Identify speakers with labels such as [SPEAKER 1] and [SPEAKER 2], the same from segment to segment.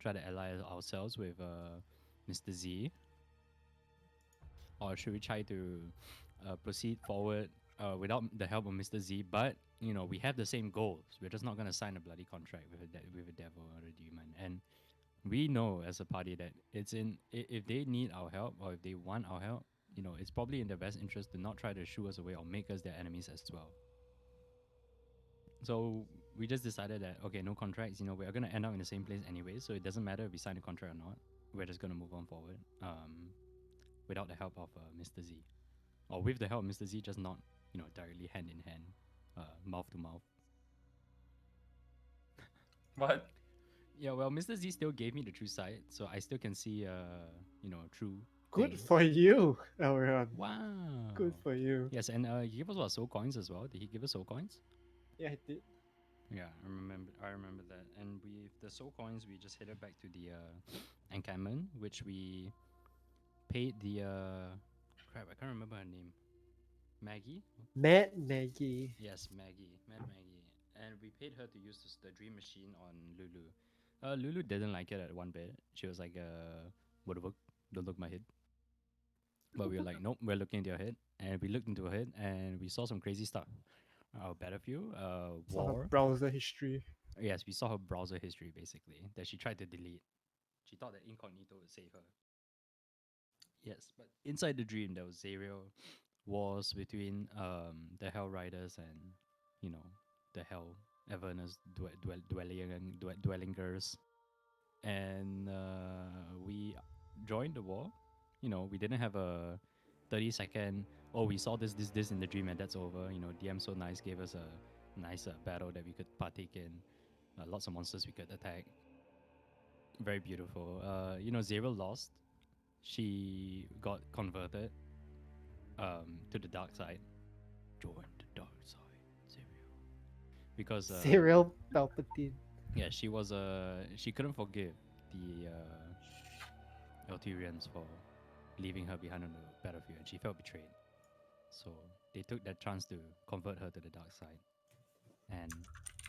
[SPEAKER 1] try to ally ourselves with Mr. Z, or should we try to proceed forward without the help of Mr. Z? But we have the same goals. We're just not gonna sign a bloody contract with with a devil or a demon. And we know as a party that if they need our help or if they want our help, it's probably in their best interest to not try to shoo us away or make us their enemies as well. So we just decided that okay, no contracts. We're gonna end up in the same place anyway, so it doesn't matter if we sign a contract or not. We're just gonna move on forward, without the help of Mr. Z, or with the help of Mr. Z, just not directly hand in hand, mouth to mouth.
[SPEAKER 2] What?
[SPEAKER 1] Yeah, well, Mr. Z still gave me the true sight, so I still can see true.
[SPEAKER 3] Good
[SPEAKER 1] things.
[SPEAKER 3] for you, Elron.
[SPEAKER 1] Wow.
[SPEAKER 3] Good for you.
[SPEAKER 1] Yes, and he gave us what, soul coins as well. Did he give us soul coins?
[SPEAKER 3] Yeah, I did.
[SPEAKER 1] Yeah, I remember that. And with the soul coins, we just headed back to the encampment, which we paid the crap. I can't remember her name. Maggie.
[SPEAKER 3] Mad Maggie.
[SPEAKER 1] Yes, Maggie. Mad Maggie. And we paid her to use the dream machine on Lulu. Lulu didn't like it at one bit. She was like, what the fuck? Don't look my head. But we were like, nope, we're looking into your head. And we looked into her head and we saw some crazy stuff. Battlefield,
[SPEAKER 3] Saw her
[SPEAKER 1] war.
[SPEAKER 3] browser history.
[SPEAKER 1] Yes, we saw her browser history basically that she tried to delete. She thought that incognito would save her. Yes, but inside the dream there was Zariel, wars between the Hell Riders and the Hell Avernus dwellingers, and we joined the war. We didn't have a 30-second. Oh, we saw this in the dream and that's over. DM so nice gave us a nice battle that we could partake in. Lots of monsters we could attack. Very beautiful. Zariel lost. She got converted to the dark side. Join the dark side, Zariel. Because
[SPEAKER 3] Serial Palpatine.
[SPEAKER 1] yeah, she couldn't forgive the Eltirians for leaving her behind on the battlefield, and she felt betrayed. So they took that chance to convert her to the dark side. And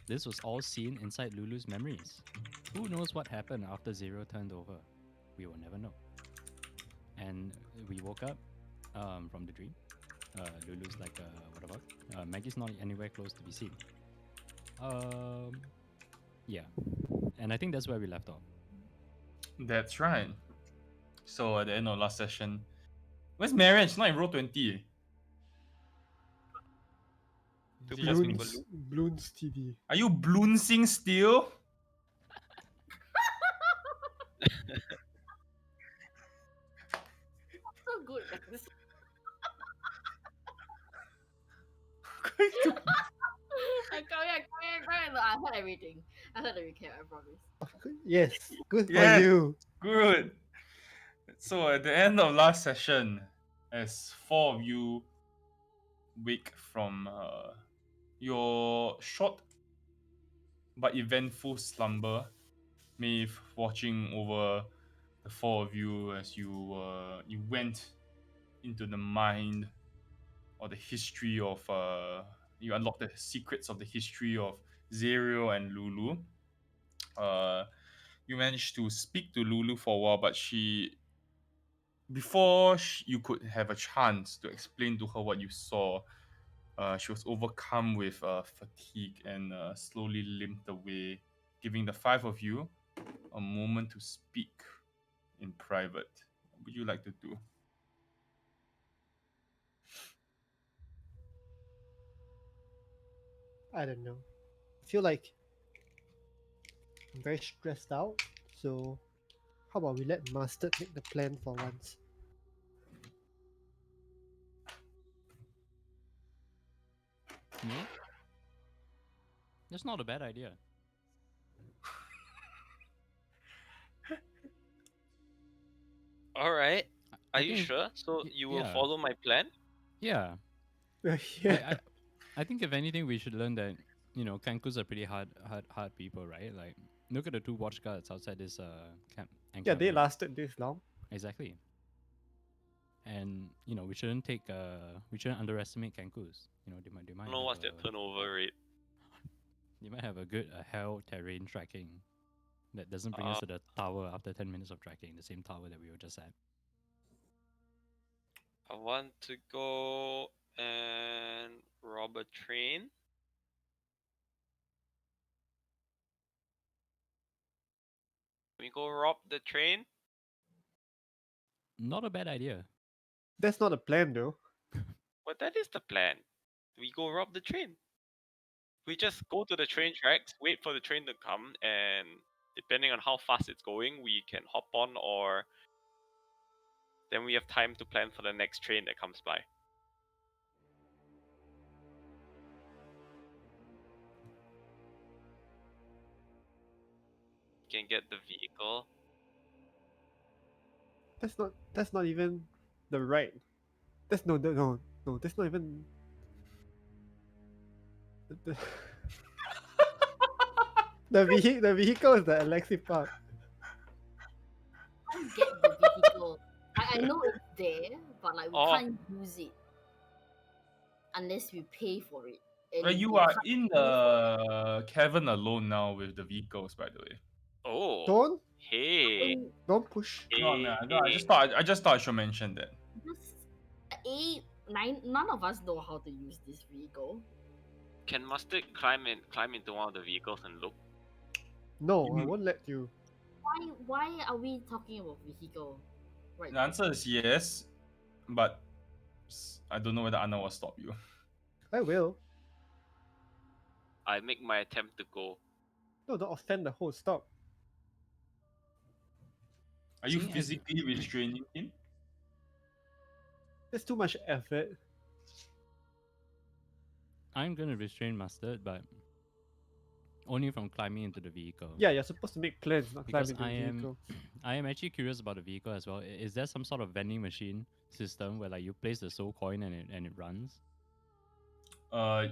[SPEAKER 1] this was all seen inside Lulu's memories. Who knows what happened after Zero turned over? We will never know. And we woke up from the dream. Lulu's like, what the fuck? Maggie's not anywhere close to be seen. Yeah. And I think that's where we left off.
[SPEAKER 2] That's right. So at the end of last session, where's Marian? She's not in row 20.
[SPEAKER 4] To
[SPEAKER 2] Is it just me?
[SPEAKER 4] balloon.
[SPEAKER 3] Bloons TD.
[SPEAKER 2] Are you bloonsing still?
[SPEAKER 5] So good, guys. I come here. Look, I heard everything. I heard the recap, I promise.
[SPEAKER 3] Yes, good
[SPEAKER 2] Yeah.
[SPEAKER 3] for you.
[SPEAKER 2] Good. So at the end of last session, as four of you wake from your short but eventful slumber, Maeve watching over the four of you as you went into the mind or the history of you unlocked the secrets of the history of Zariel and Lulu. You managed to speak to Lulu for a while, but before you could have a chance to explain to her what you saw, she was overcome with fatigue and slowly limped away, giving the five of you a moment to speak in private. What would you like to do?
[SPEAKER 3] I don't know. I feel like I'm very stressed out. So, how about we let Mustard make the plan for once?
[SPEAKER 1] No? That's not a bad idea.
[SPEAKER 4] All right.
[SPEAKER 1] I
[SPEAKER 4] Are you
[SPEAKER 1] think-
[SPEAKER 4] sure? So you will
[SPEAKER 1] yeah.
[SPEAKER 4] follow my plan?
[SPEAKER 1] Yeah.
[SPEAKER 3] Yeah.
[SPEAKER 1] I think if anything, we should learn that Kankus are pretty hard people, right? Like, look at the two watch guards outside this camp.
[SPEAKER 3] Yeah, they
[SPEAKER 1] encampment.
[SPEAKER 3] lasted this long.
[SPEAKER 1] Exactly. And we shouldn't underestimate Kankus. They might
[SPEAKER 4] I don't know what's
[SPEAKER 1] have
[SPEAKER 4] their turnover rate.
[SPEAKER 1] they might have a good hell terrain tracking That doesn't bring us to the tower after 10 minutes of tracking, the same tower that we were just at.
[SPEAKER 4] I want to go and rob a train. We go rob the train.
[SPEAKER 1] Not a bad idea.
[SPEAKER 3] That's not a plan though.
[SPEAKER 4] But that is the plan. We go rob the train. We just go to the train tracks, wait for the train to come, and depending on how fast it's going, we can hop on, or then we have time to plan for the next train that comes by. You can get the vehicle.
[SPEAKER 3] That's not even the right. That's no. That's not even. The, the vehicle is the Alexi part.
[SPEAKER 5] Can't get the vehicle. I know it's there, but like we
[SPEAKER 4] Oh.
[SPEAKER 5] can't use it unless we pay for it. And
[SPEAKER 2] But
[SPEAKER 5] if
[SPEAKER 2] you
[SPEAKER 5] we
[SPEAKER 2] are
[SPEAKER 5] can't
[SPEAKER 2] in
[SPEAKER 5] pay for
[SPEAKER 2] the cavern alone now with the vehicles, by the way.
[SPEAKER 4] Oh.
[SPEAKER 3] Don't
[SPEAKER 4] Hey.
[SPEAKER 5] it,
[SPEAKER 3] don't push.
[SPEAKER 2] No, I mean,
[SPEAKER 4] Hey.
[SPEAKER 2] I just thought I should mention that.
[SPEAKER 5] just none of us know how to use this vehicle.
[SPEAKER 4] Can Mustard climb into one of the vehicles and look?
[SPEAKER 3] No, I
[SPEAKER 2] You-
[SPEAKER 3] won't let you.
[SPEAKER 5] Why are we talking about vehicle right
[SPEAKER 2] The
[SPEAKER 5] now?
[SPEAKER 2] answer is yes, but I don't know whether Anna will stop you.
[SPEAKER 3] I will.
[SPEAKER 4] I make my attempt to go.
[SPEAKER 3] No, don't offend the host. Stop.
[SPEAKER 2] Are you
[SPEAKER 1] Seeing as-
[SPEAKER 2] physically restraining him?
[SPEAKER 3] It's too much effort.
[SPEAKER 1] I'm going to restrain Mustard, but only from climbing into the vehicle.
[SPEAKER 3] Yeah, you're supposed to make plans, not climb
[SPEAKER 1] Because
[SPEAKER 3] into the vehicle.
[SPEAKER 1] I am actually curious about the vehicle as well. Is there some sort of vending machine system where like you place the soul coin and it runs?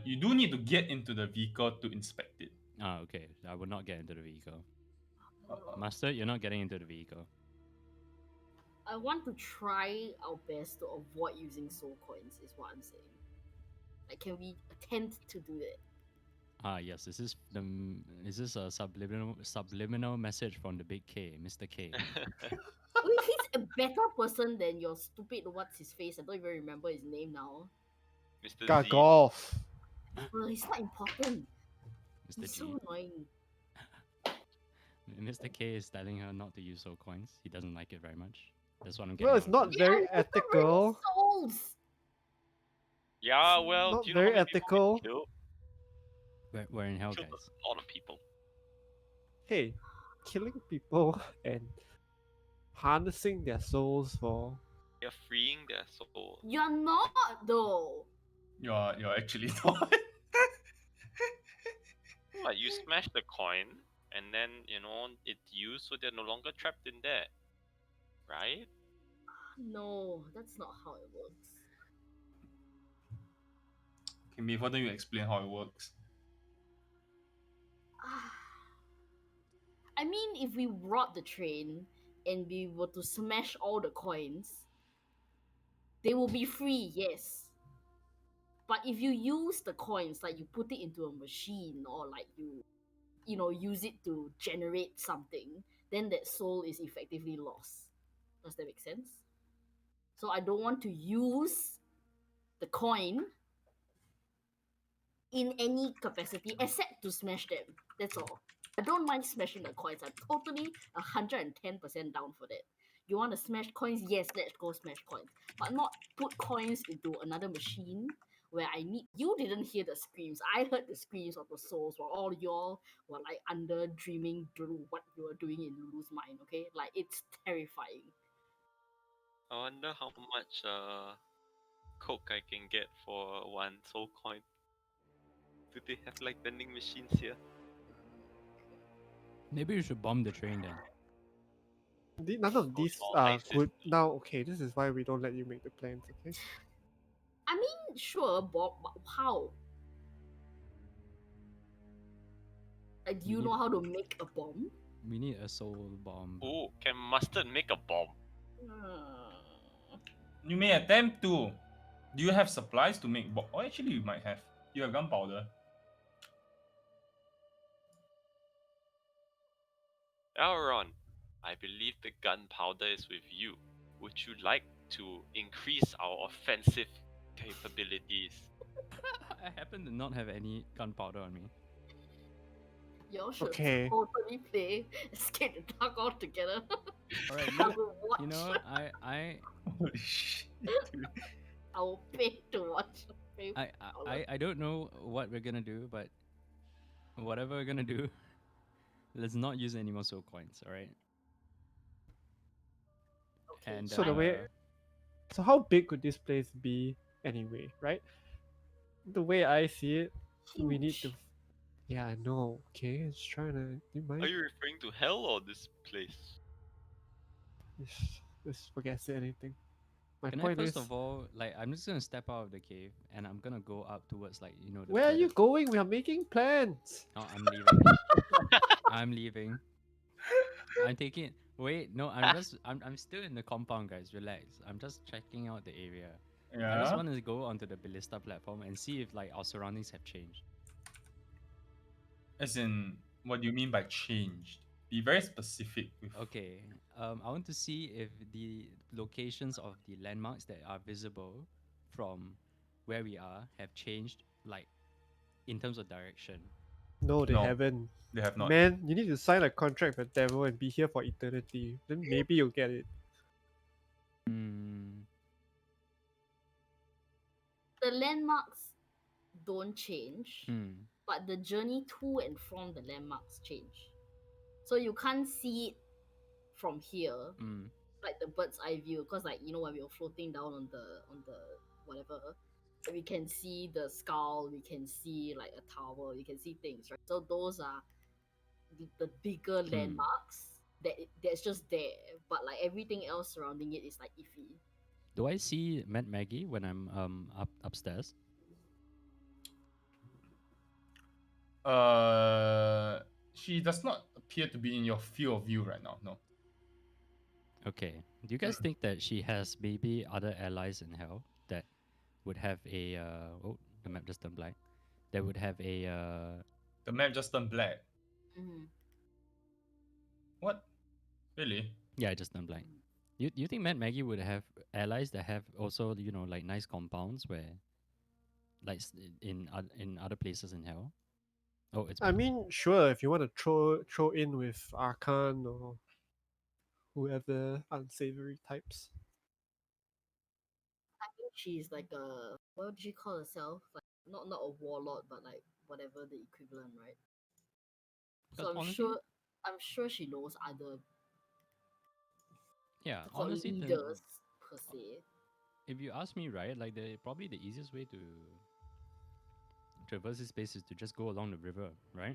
[SPEAKER 2] You do need to get into the vehicle to inspect it.
[SPEAKER 1] Ah, okay. I will not get into the vehicle.
[SPEAKER 2] Uh,
[SPEAKER 1] Mustard, you're not getting into the vehicle.
[SPEAKER 5] I want to try our best to avoid using soul coins. Is what I'm saying. Like, can we attempt to do that?
[SPEAKER 1] Ah, yes. Is this a subliminal message from the big K, Mr. K?
[SPEAKER 5] Well, he's a better person than your stupid what's his face. I don't even remember his name now.
[SPEAKER 4] Mr. Z.
[SPEAKER 3] Gargolf.
[SPEAKER 5] Well, he's not important.
[SPEAKER 1] Mr.
[SPEAKER 5] He's
[SPEAKER 1] G.
[SPEAKER 5] so annoying.
[SPEAKER 1] Mr. K is telling her not to use soul coins. He doesn't like it very much. That's what I'm getting.
[SPEAKER 3] Well, it's
[SPEAKER 1] out of
[SPEAKER 3] not
[SPEAKER 1] this.
[SPEAKER 3] very
[SPEAKER 5] Yeah, it's not really
[SPEAKER 3] ethical.
[SPEAKER 5] souls.
[SPEAKER 4] Yeah, well,
[SPEAKER 3] Not
[SPEAKER 4] do you know how
[SPEAKER 3] very
[SPEAKER 4] many people
[SPEAKER 3] ethical.
[SPEAKER 4] we killed?
[SPEAKER 1] We're in hell,
[SPEAKER 4] Killed
[SPEAKER 1] guys.
[SPEAKER 4] a lot of people.
[SPEAKER 3] Hey, killing people and harnessing their souls for.
[SPEAKER 4] They're freeing their soul.
[SPEAKER 5] You're not though.
[SPEAKER 2] you're actually not.
[SPEAKER 4] What, you smash the coin, and then, it's used so they're no longer trapped in there. Right?
[SPEAKER 5] No, that's not how it works.
[SPEAKER 2] Okay, before then you explain how it works.
[SPEAKER 5] I mean, if we rob the train and we were to smash all the coins, they will be free, yes. But if you use the coins, like you put it into a machine or like you use it to generate something, then that soul is effectively lost. Does that make sense? So I don't want to use the coin in any capacity except to smash them. That's all. I don't mind smashing the coins. I'm totally 110% down for that. You want to smash coins? Yes, let's go smash coins. But not put coins into another machine where I need. You didn't hear the screams. I heard the screams of the souls while all y'all were like under dreaming through what you were doing in Lulu's mind, okay? Like, it's terrifying.
[SPEAKER 4] I wonder how much coke I can get for one soul coin. Do they have like vending machines here?
[SPEAKER 1] Maybe you should bomb the train then.
[SPEAKER 3] None of these
[SPEAKER 4] all
[SPEAKER 3] are
[SPEAKER 4] nice
[SPEAKER 3] good.
[SPEAKER 4] system.
[SPEAKER 3] Now, okay, this is why we don't let you make the plans, okay?
[SPEAKER 5] I mean, sure, Bob, but how? Like, do you
[SPEAKER 1] We
[SPEAKER 5] know
[SPEAKER 1] need-
[SPEAKER 5] how to make a bomb?
[SPEAKER 1] We need a soul bomb.
[SPEAKER 4] Oh, can Mustard make a bomb?
[SPEAKER 2] You may attempt to. Do you have supplies to make Oh, actually, you might have. You have gunpowder.
[SPEAKER 4] Elron, I believe the gunpowder is with you. Would you like to increase our offensive capabilities?
[SPEAKER 1] I happen to not have any gunpowder on me.
[SPEAKER 5] Y'all should
[SPEAKER 3] Okay.
[SPEAKER 5] totally play Escape the Dark all together.
[SPEAKER 1] All right,
[SPEAKER 5] I will watch.
[SPEAKER 1] you know, I
[SPEAKER 2] Holy shit, dude.
[SPEAKER 5] I will pay to watch. Pay
[SPEAKER 1] I, I don't know what we're gonna do, but whatever we're gonna do, let's not use any more soul coins. All right.
[SPEAKER 5] Okay,
[SPEAKER 1] And
[SPEAKER 3] So the way, so how big could this place be anyway, right? The way I see it, we need to.
[SPEAKER 5] huge.
[SPEAKER 3] Yeah, I know. Okay, just trying to. Do you
[SPEAKER 4] Are
[SPEAKER 3] mind?
[SPEAKER 4] you referring to hell or this place?
[SPEAKER 3] Just forget say anything. My
[SPEAKER 1] can I
[SPEAKER 3] point
[SPEAKER 1] first
[SPEAKER 3] is,
[SPEAKER 1] of all, like, I'm just gonna step out of the cave and I'm gonna go up towards, like, you know, the
[SPEAKER 3] where are you
[SPEAKER 1] furthest.
[SPEAKER 3] going? We are making plans.
[SPEAKER 1] Oh, I'm leaving. I'm leaving. I'm taking. Wait, no, I'm still in the compound, guys. Relax. I'm just checking out the area. I just
[SPEAKER 2] Yeah.
[SPEAKER 1] want to go onto the ballista platform and see if like our surroundings have changed.
[SPEAKER 2] As in, what do you mean by changed? Be very specific with.
[SPEAKER 1] Okay. I want to see if the locations of the landmarks that are visible from where we are have changed, like in terms of direction.
[SPEAKER 3] No, they
[SPEAKER 2] No,
[SPEAKER 3] haven't.
[SPEAKER 2] they have not.
[SPEAKER 3] Man, you need to sign a contract with the devil and be here for eternity. Then maybe you'll get it.
[SPEAKER 1] Hmm.
[SPEAKER 5] The landmarks don't change,
[SPEAKER 1] Hmm.
[SPEAKER 5] but the journey to and from the landmarks change. So you can't see it from here,
[SPEAKER 1] Hmm.
[SPEAKER 5] like the bird's eye view, because like you know when we were floating down on the whatever, we can see the skull, we can see like a tower, we can see things, right? So those are the bigger landmarks that's just there, but like everything else surrounding it is like iffy.
[SPEAKER 1] Do I see Matt Maggie when I'm upstairs?
[SPEAKER 2] She does not appear to be in your field of view right now. No.
[SPEAKER 1] Okay. Do you guys think that she has maybe other allies in hell that would have a oh, the map just turned black. That would have a
[SPEAKER 2] The map just turned black.
[SPEAKER 5] Mm-hmm.
[SPEAKER 2] What? Really?
[SPEAKER 1] yeah, it just turned black. You think Matt Maggie would have allies that have also, you know, like nice compounds where like in other places in hell? Oh, it's
[SPEAKER 3] I
[SPEAKER 1] back.
[SPEAKER 3] mean, sure, if you want to throw in with Arkan or whoever unsavory types.
[SPEAKER 5] I think she's like a, what would she call herself? Like not a warlord, but like whatever the equivalent, right?
[SPEAKER 1] Because
[SPEAKER 5] So
[SPEAKER 1] honestly,
[SPEAKER 5] I'm sure she knows other
[SPEAKER 1] yeah,
[SPEAKER 5] thought
[SPEAKER 1] honestly, then
[SPEAKER 5] leaders per se.
[SPEAKER 1] if you ask me, right, like the probably the easiest way to traverse this space is to just go along the river, right?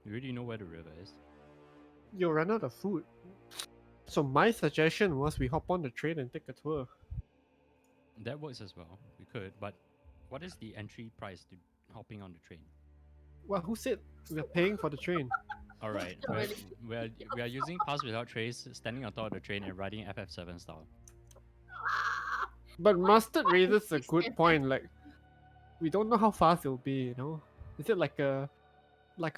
[SPEAKER 1] You already know where the river is.
[SPEAKER 3] You'll run out of food. So my suggestion was we hop on the train and take a tour.
[SPEAKER 1] That works as well. We could, but what is the entry price to hopping on the train?
[SPEAKER 3] Well, who said we're paying for the train?
[SPEAKER 1] All right,
[SPEAKER 5] Not really.
[SPEAKER 1] we are using pass without trace, standing on top of the train and riding FF7 style.
[SPEAKER 3] But Mustard raises a
[SPEAKER 5] It's
[SPEAKER 3] good point. Like, we don't know how fast it'll be. You know, is it like a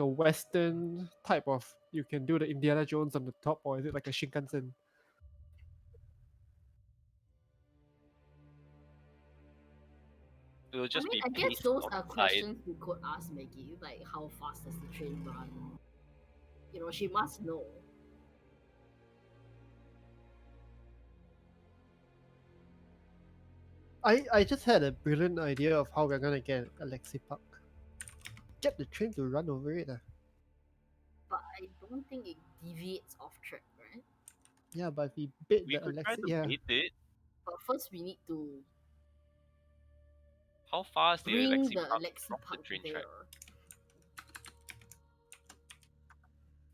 [SPEAKER 3] Western type of you can do the Indiana Jones on the top, or is it like a Shinkansen?
[SPEAKER 4] It will
[SPEAKER 5] I
[SPEAKER 4] just
[SPEAKER 5] mean,
[SPEAKER 4] be
[SPEAKER 5] I guess
[SPEAKER 4] paced
[SPEAKER 5] those are
[SPEAKER 4] outside.
[SPEAKER 5] questions we could ask Maggie, like how fast does the train run? You know, she must know.
[SPEAKER 3] I just had a brilliant idea of how we're gonna get Alexi Park. Get the train to run over it.
[SPEAKER 5] But I don't think it deviates off track, right?
[SPEAKER 3] Yeah, but we bait
[SPEAKER 4] We
[SPEAKER 3] the
[SPEAKER 4] could try
[SPEAKER 3] Alexi.
[SPEAKER 4] to
[SPEAKER 3] Yeah,
[SPEAKER 4] bait it.
[SPEAKER 5] But first we need to
[SPEAKER 4] How fast the
[SPEAKER 5] bring
[SPEAKER 4] Alexi
[SPEAKER 5] the
[SPEAKER 4] Park
[SPEAKER 5] Alexi
[SPEAKER 4] from the
[SPEAKER 5] Park
[SPEAKER 4] train
[SPEAKER 5] there.
[SPEAKER 4] track?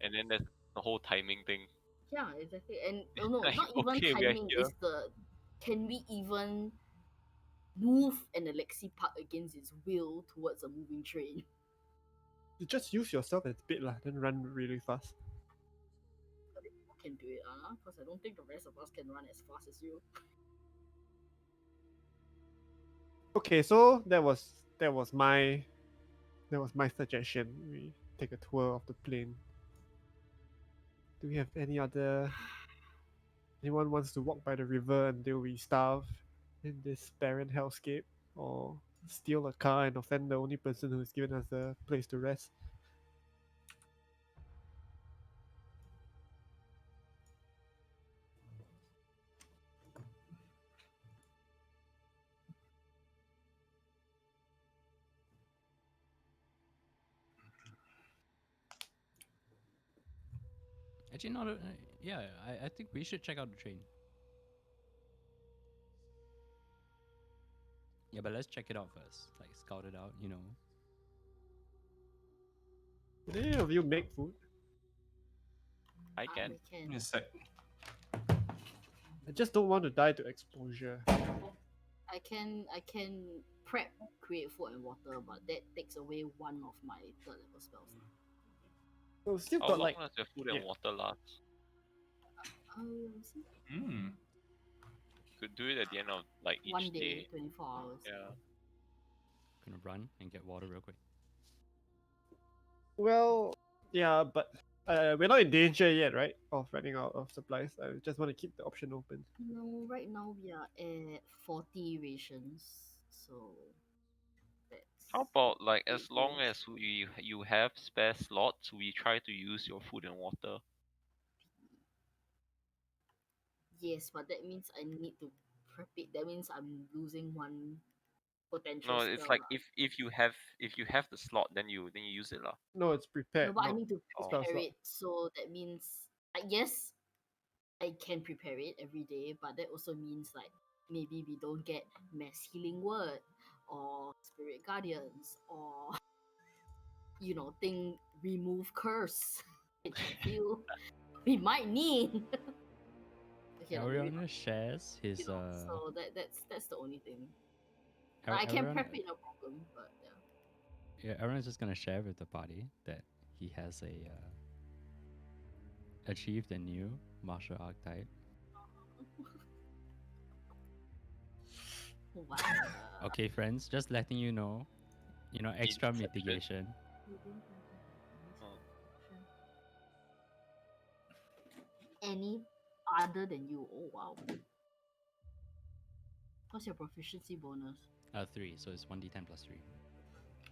[SPEAKER 4] And then there's the whole timing thing.
[SPEAKER 5] Yeah, exactly. And oh no,
[SPEAKER 4] Like,
[SPEAKER 5] not even
[SPEAKER 4] okay, we are
[SPEAKER 5] timing.
[SPEAKER 4] here.
[SPEAKER 5] It's the can we even move an Alexi Park against its will towards a moving train?
[SPEAKER 3] you just use yourself as bait lah, then run really fast.
[SPEAKER 5] Who can do it, because I don't think the rest of us can run as fast as you.
[SPEAKER 3] Okay, so that was my suggestion. We take a tour of the plane. Do we have any other? Anyone wants to walk by the river until we starve in this barren hellscape, or steal a car and offend the only person who's given us a place to rest?
[SPEAKER 1] Actually, not. Yeah, I think we should check out the train. Yeah, but let's check it out first. Like scout it out.
[SPEAKER 3] Did any of you make food?
[SPEAKER 4] I can.
[SPEAKER 5] I can.
[SPEAKER 2] It's like,
[SPEAKER 3] I just don't want to die to exposure.
[SPEAKER 5] I can prep, create food and water, but that takes away one of my third level spells.
[SPEAKER 3] So still
[SPEAKER 4] How
[SPEAKER 3] got
[SPEAKER 4] long
[SPEAKER 3] like
[SPEAKER 4] does your food and
[SPEAKER 3] yeah.
[SPEAKER 4] water last?
[SPEAKER 5] See,
[SPEAKER 4] Could do it at the end of like each
[SPEAKER 5] one day, 24 hours.
[SPEAKER 4] Yeah.
[SPEAKER 1] Gonna run and get water real quick.
[SPEAKER 3] Well, yeah, but we're not in danger yet, right? Of running out of supplies. I just want to keep the option open.
[SPEAKER 5] No, right now we are at 40 rations, so that's
[SPEAKER 4] How about like
[SPEAKER 5] eight
[SPEAKER 4] as long
[SPEAKER 5] days.
[SPEAKER 4] as you have spare slots, we try to use your food and water.
[SPEAKER 5] Yes, but that means I need to prep it. That means I'm losing one potential
[SPEAKER 4] No,
[SPEAKER 5] spell.
[SPEAKER 4] it's like
[SPEAKER 5] lah.
[SPEAKER 4] if you have the slot, then you use it lah.
[SPEAKER 3] No, it's prepared.
[SPEAKER 5] No, but I
[SPEAKER 3] not
[SPEAKER 5] need to
[SPEAKER 4] Oh.
[SPEAKER 3] spell
[SPEAKER 5] prepare
[SPEAKER 3] slot.
[SPEAKER 5] it. So that means, yes, I can prepare it every day, but that also means like maybe we don't get mass healing word or spirit guardians or thing remove curse, which I feel we might need. Okay, no, maybe
[SPEAKER 1] Ariana
[SPEAKER 5] not.
[SPEAKER 1] shares his
[SPEAKER 5] So that's the only thing. I can
[SPEAKER 1] Ariana,
[SPEAKER 5] prep it, no problem. But yeah.
[SPEAKER 1] yeah, Ariana's just gonna share with the party that he has achieved a new martial archetype.
[SPEAKER 5] Wow.
[SPEAKER 1] Okay, friends, just letting you know, extra
[SPEAKER 4] Inception.
[SPEAKER 1] mitigation.
[SPEAKER 4] Oh.
[SPEAKER 5] Any other than you? Oh wow. What's your proficiency bonus?
[SPEAKER 1] 3, so it's 1d10 plus 3.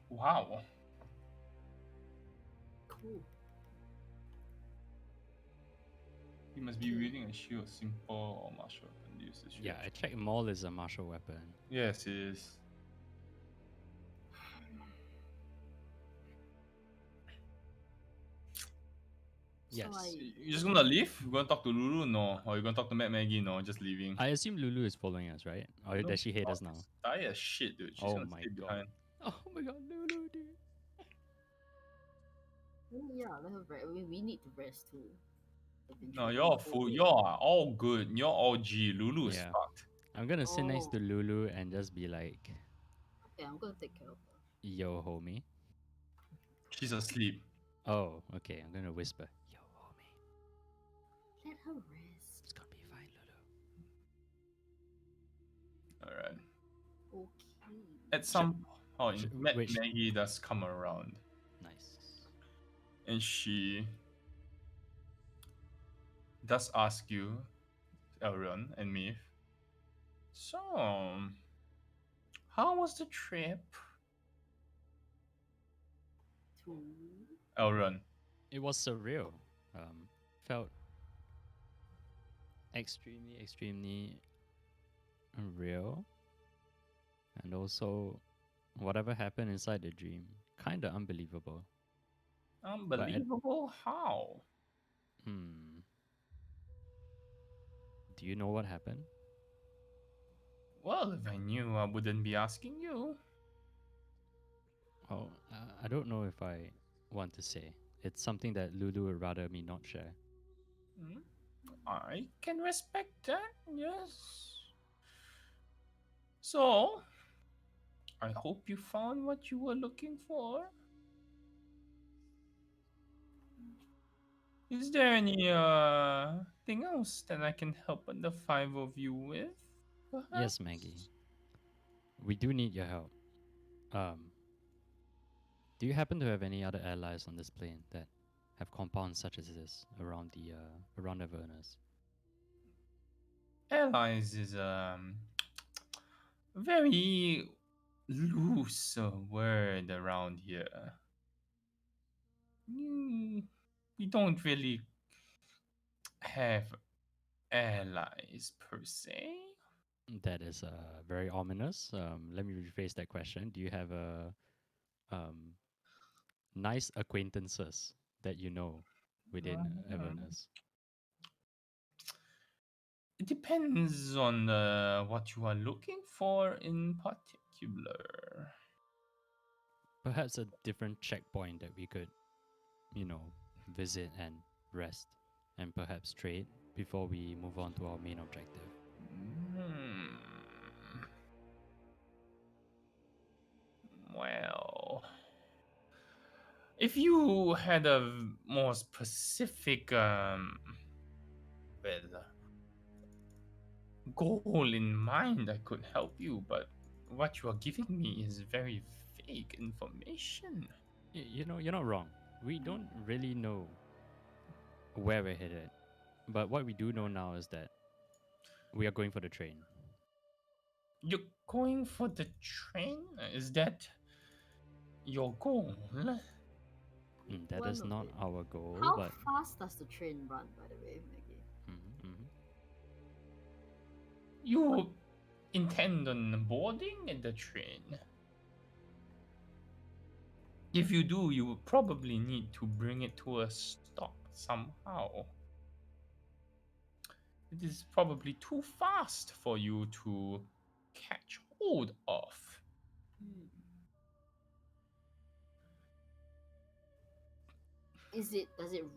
[SPEAKER 2] wow.
[SPEAKER 5] Cool.
[SPEAKER 2] You must be wielding a shield, simple or martial weapon. Use the shield.
[SPEAKER 1] Yeah, I checked Maul is a martial weapon.
[SPEAKER 2] Yes, it is.
[SPEAKER 1] Yes.
[SPEAKER 5] So
[SPEAKER 2] You're just gonna leave? You're gonna talk to Lulu? No. Or you're gonna talk to Matt Maggie? No, just leaving.
[SPEAKER 1] I assume Lulu is following us, right? Or
[SPEAKER 2] No,
[SPEAKER 1] does she hate
[SPEAKER 2] not.
[SPEAKER 1] us now?
[SPEAKER 2] Die as shit, dude. She's
[SPEAKER 1] Oh
[SPEAKER 2] gonna
[SPEAKER 1] my
[SPEAKER 2] stay
[SPEAKER 1] god.
[SPEAKER 2] behind.
[SPEAKER 1] Oh my god, Lulu, dude.
[SPEAKER 5] yeah, let her rest. We need to rest too.
[SPEAKER 2] No,
[SPEAKER 5] eventually.
[SPEAKER 2] you're
[SPEAKER 5] Oh,
[SPEAKER 2] full.
[SPEAKER 5] wait.
[SPEAKER 2] You're all good. You're all G. Lulu is
[SPEAKER 1] Yeah.
[SPEAKER 2] fucked.
[SPEAKER 1] I'm gonna sit next
[SPEAKER 5] Oh.
[SPEAKER 1] to Lulu and just be like,
[SPEAKER 5] Okay, I'm gonna take care of her.
[SPEAKER 1] yo, homie.
[SPEAKER 2] She's asleep.
[SPEAKER 1] Oh, okay, I'm gonna whisper, yo, homie.
[SPEAKER 5] Let her rest.
[SPEAKER 1] It's gonna be fine, Lulu.
[SPEAKER 2] Alright.
[SPEAKER 5] Okay.
[SPEAKER 2] At some point,
[SPEAKER 1] Sh-
[SPEAKER 2] Matt
[SPEAKER 1] wait, sh-
[SPEAKER 2] Maggie does come around.
[SPEAKER 1] Nice.
[SPEAKER 2] And she does ask you, Elrond and Meath. So, how was the trip?
[SPEAKER 5] Two.
[SPEAKER 2] Elrond.
[SPEAKER 1] It was surreal. Felt extremely real. And also, whatever happened inside the dream, kind of unbelievable.
[SPEAKER 2] Unbelievable. How?
[SPEAKER 1] Do you know what happened?
[SPEAKER 2] Well, if I knew, I wouldn't be asking you.
[SPEAKER 1] Oh, I don't know if I want to say. It's something that Lulu would rather me not share.
[SPEAKER 2] Hmm? I can respect that, yes. So, I hope you found what you were looking for. Is there any thing else that I can help the five of you with? Perhaps?
[SPEAKER 1] Yes, Maggie. We do need your help. Do you happen to have any other allies on this plane that have compounds such as this around Avernus?
[SPEAKER 2] Allies is very loose word around here. Mm, we don't really have allies per se.
[SPEAKER 1] That is very ominous. Let me rephrase that question. Do you have um, nice acquaintances that you know within
[SPEAKER 2] Mm,
[SPEAKER 1] Avernus?
[SPEAKER 2] It depends on what you are looking for in particular.
[SPEAKER 1] Perhaps a different checkpoint that we could, visit and rest and perhaps trade before we move on to our main objective.
[SPEAKER 2] Hmm. Well, if you had a more specific well goal in mind, I could help you, but what you are giving me is very vague information.
[SPEAKER 1] You're not wrong. We don't really know where we're headed, but what we do know now is that we are going for the train.
[SPEAKER 2] You're going for the train? Is that your goal?
[SPEAKER 1] That
[SPEAKER 5] One
[SPEAKER 1] is
[SPEAKER 5] of
[SPEAKER 1] not
[SPEAKER 5] it.
[SPEAKER 1] our goal,
[SPEAKER 5] How
[SPEAKER 1] but
[SPEAKER 5] fast does the train run, by the way, Maggie?
[SPEAKER 1] mhm.
[SPEAKER 2] You intend on boarding the train? If you do, you will probably need to bring it to a stop somehow. It is probably too fast for you to catch hold of.
[SPEAKER 5] Hmm. Does it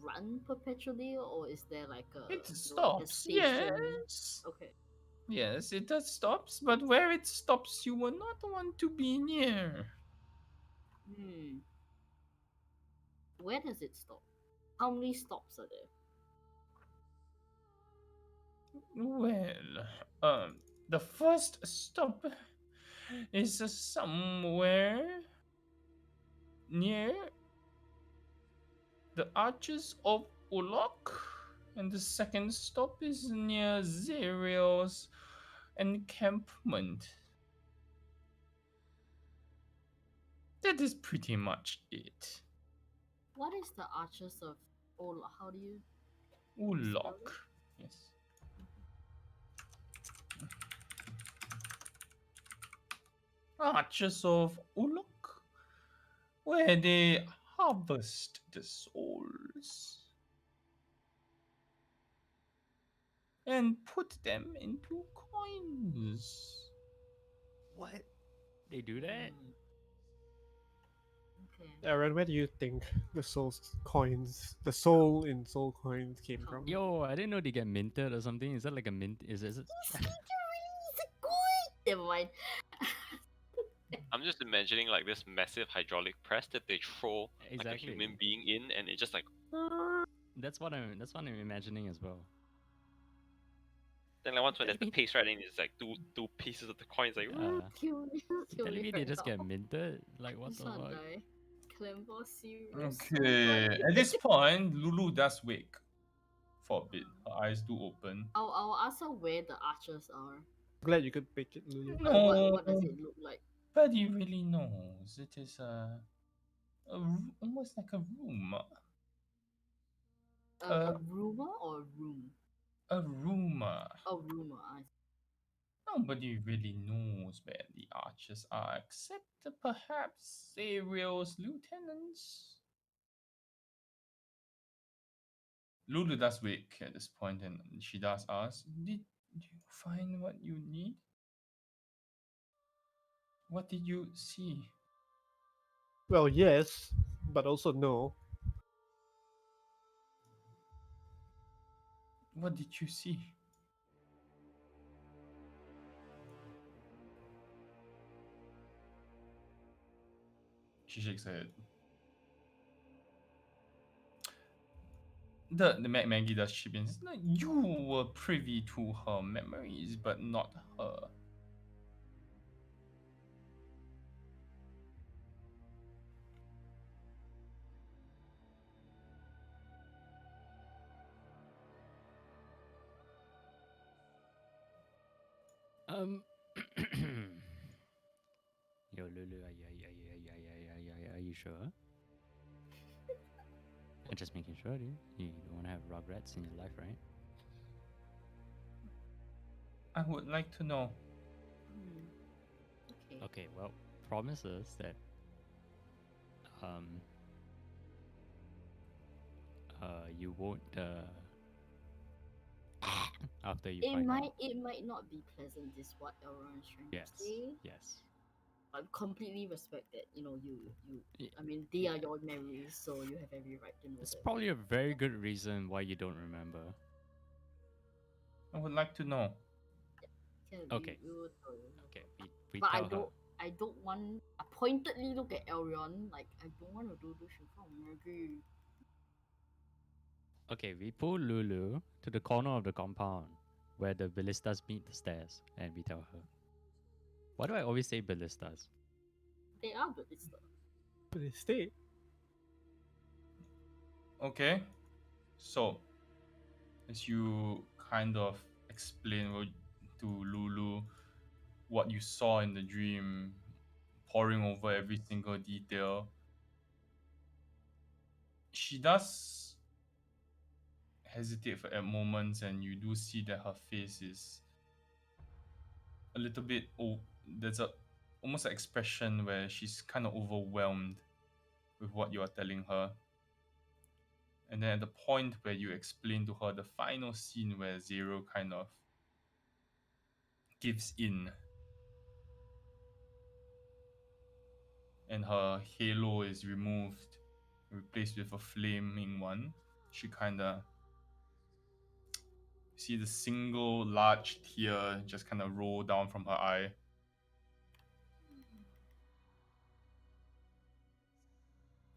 [SPEAKER 5] run perpetually, or is there like
[SPEAKER 2] It
[SPEAKER 5] like a
[SPEAKER 2] stops,
[SPEAKER 5] station?
[SPEAKER 2] yes.
[SPEAKER 5] Okay.
[SPEAKER 2] Yes, it does stops, but where it stops, you will not want to be near.
[SPEAKER 5] Hmm. Where does it stop? How many stops are there?
[SPEAKER 2] Well, the first stop is somewhere near the Arches of Ulok, and the second stop is near Zeriel's encampment. That is pretty much it.
[SPEAKER 5] What is the Archers of Ola? How do you spell
[SPEAKER 2] Ulok.
[SPEAKER 5] it?
[SPEAKER 2] Yes. Arches of Ulok, where they harvest the souls and put them into coins.
[SPEAKER 1] What? They do that?
[SPEAKER 5] Hmm. Okay.
[SPEAKER 3] Aaron, where do you think the soul in soul coins came
[SPEAKER 5] Come.
[SPEAKER 3] from?
[SPEAKER 1] Yo, I didn't know they get minted or something. Is that like a mint? Is it?
[SPEAKER 5] He's going to release a coin! Never mind.
[SPEAKER 4] I'm just imagining like this massive hydraulic press that they throw like a
[SPEAKER 1] Exactly.
[SPEAKER 4] human being in, and it just like
[SPEAKER 1] That's what I'm imagining as well.
[SPEAKER 4] then like once when there's
[SPEAKER 1] Telling
[SPEAKER 4] the
[SPEAKER 1] me,
[SPEAKER 4] paste right, then it's like two pieces of the coins like.
[SPEAKER 5] Kill me. Kill
[SPEAKER 1] telling
[SPEAKER 5] me
[SPEAKER 1] me they
[SPEAKER 5] right
[SPEAKER 1] just get
[SPEAKER 5] now.
[SPEAKER 1] minted. Like what
[SPEAKER 5] Just
[SPEAKER 1] the
[SPEAKER 5] wanna
[SPEAKER 1] fuck?
[SPEAKER 5] die. Clembo serious. So
[SPEAKER 2] Okay.
[SPEAKER 5] funny.
[SPEAKER 2] At this point, Lulu does wake for a bit. Her eyes do open.
[SPEAKER 5] I'll ask her where the archers are.
[SPEAKER 3] Glad you could make it, Lulu.
[SPEAKER 5] Like
[SPEAKER 2] No,
[SPEAKER 5] what does it look like?
[SPEAKER 2] but he really knows. It is almost like a room.
[SPEAKER 5] A
[SPEAKER 2] A,
[SPEAKER 5] rumor or a room?
[SPEAKER 2] a rumor.
[SPEAKER 5] A rumor.
[SPEAKER 2] Nobody really knows where the archers are, except perhaps Ariel's lieutenants. Lulu does wake at this point, and she does ask, Did you find what you need? What did you see?
[SPEAKER 3] Well, yes, but also no.
[SPEAKER 2] What did you see? She shakes her head. The Maggie does chip in. "No, you were privy to her memories, but not her.
[SPEAKER 1] Um. Yo, Lulu, are you sure? I'm just making sure, dude. You don't want to have regrets in your life, right?
[SPEAKER 2] I would like to know.
[SPEAKER 5] Hmm. Okay.
[SPEAKER 1] Okay, well, promises that um you won't after you
[SPEAKER 5] It
[SPEAKER 1] find out.
[SPEAKER 5] might not be pleasant, is what Elron is trying to
[SPEAKER 1] Yes,
[SPEAKER 5] say.
[SPEAKER 1] yes.
[SPEAKER 5] I completely respect that. You.
[SPEAKER 1] Y-
[SPEAKER 5] I mean, they are your memories, so you have every right to know
[SPEAKER 1] It's
[SPEAKER 5] them.
[SPEAKER 1] probably a very good reason why you don't remember.
[SPEAKER 2] I would like to know.
[SPEAKER 5] Yeah,
[SPEAKER 1] Okay,
[SPEAKER 5] we will tell you. No
[SPEAKER 1] okay.
[SPEAKER 5] problem.
[SPEAKER 1] We
[SPEAKER 5] But
[SPEAKER 1] tell her.
[SPEAKER 5] I don't want. I pointedly look at Elrion like I don't want to do this in front of Maggie.
[SPEAKER 1] Okay, we pull Lulu to the corner of the compound where the ballistas meet the stairs, and we tell her. Why do I always say ballistas?
[SPEAKER 5] They are ballista.
[SPEAKER 3] But they stay.
[SPEAKER 2] Okay. So, as you kind of explain to Lulu what you saw in the dream, poring over every single detail, she does hesitate for at moments, and you do see that her face is a little bit. Oh, there's a almost an expression where she's kind of overwhelmed with what you are telling her. And then at the point where you explain to her the final scene where Zero kind of gives in and her halo is removed, replaced with a flaming one, she kind of see the single large tear just kind of roll down from her eye.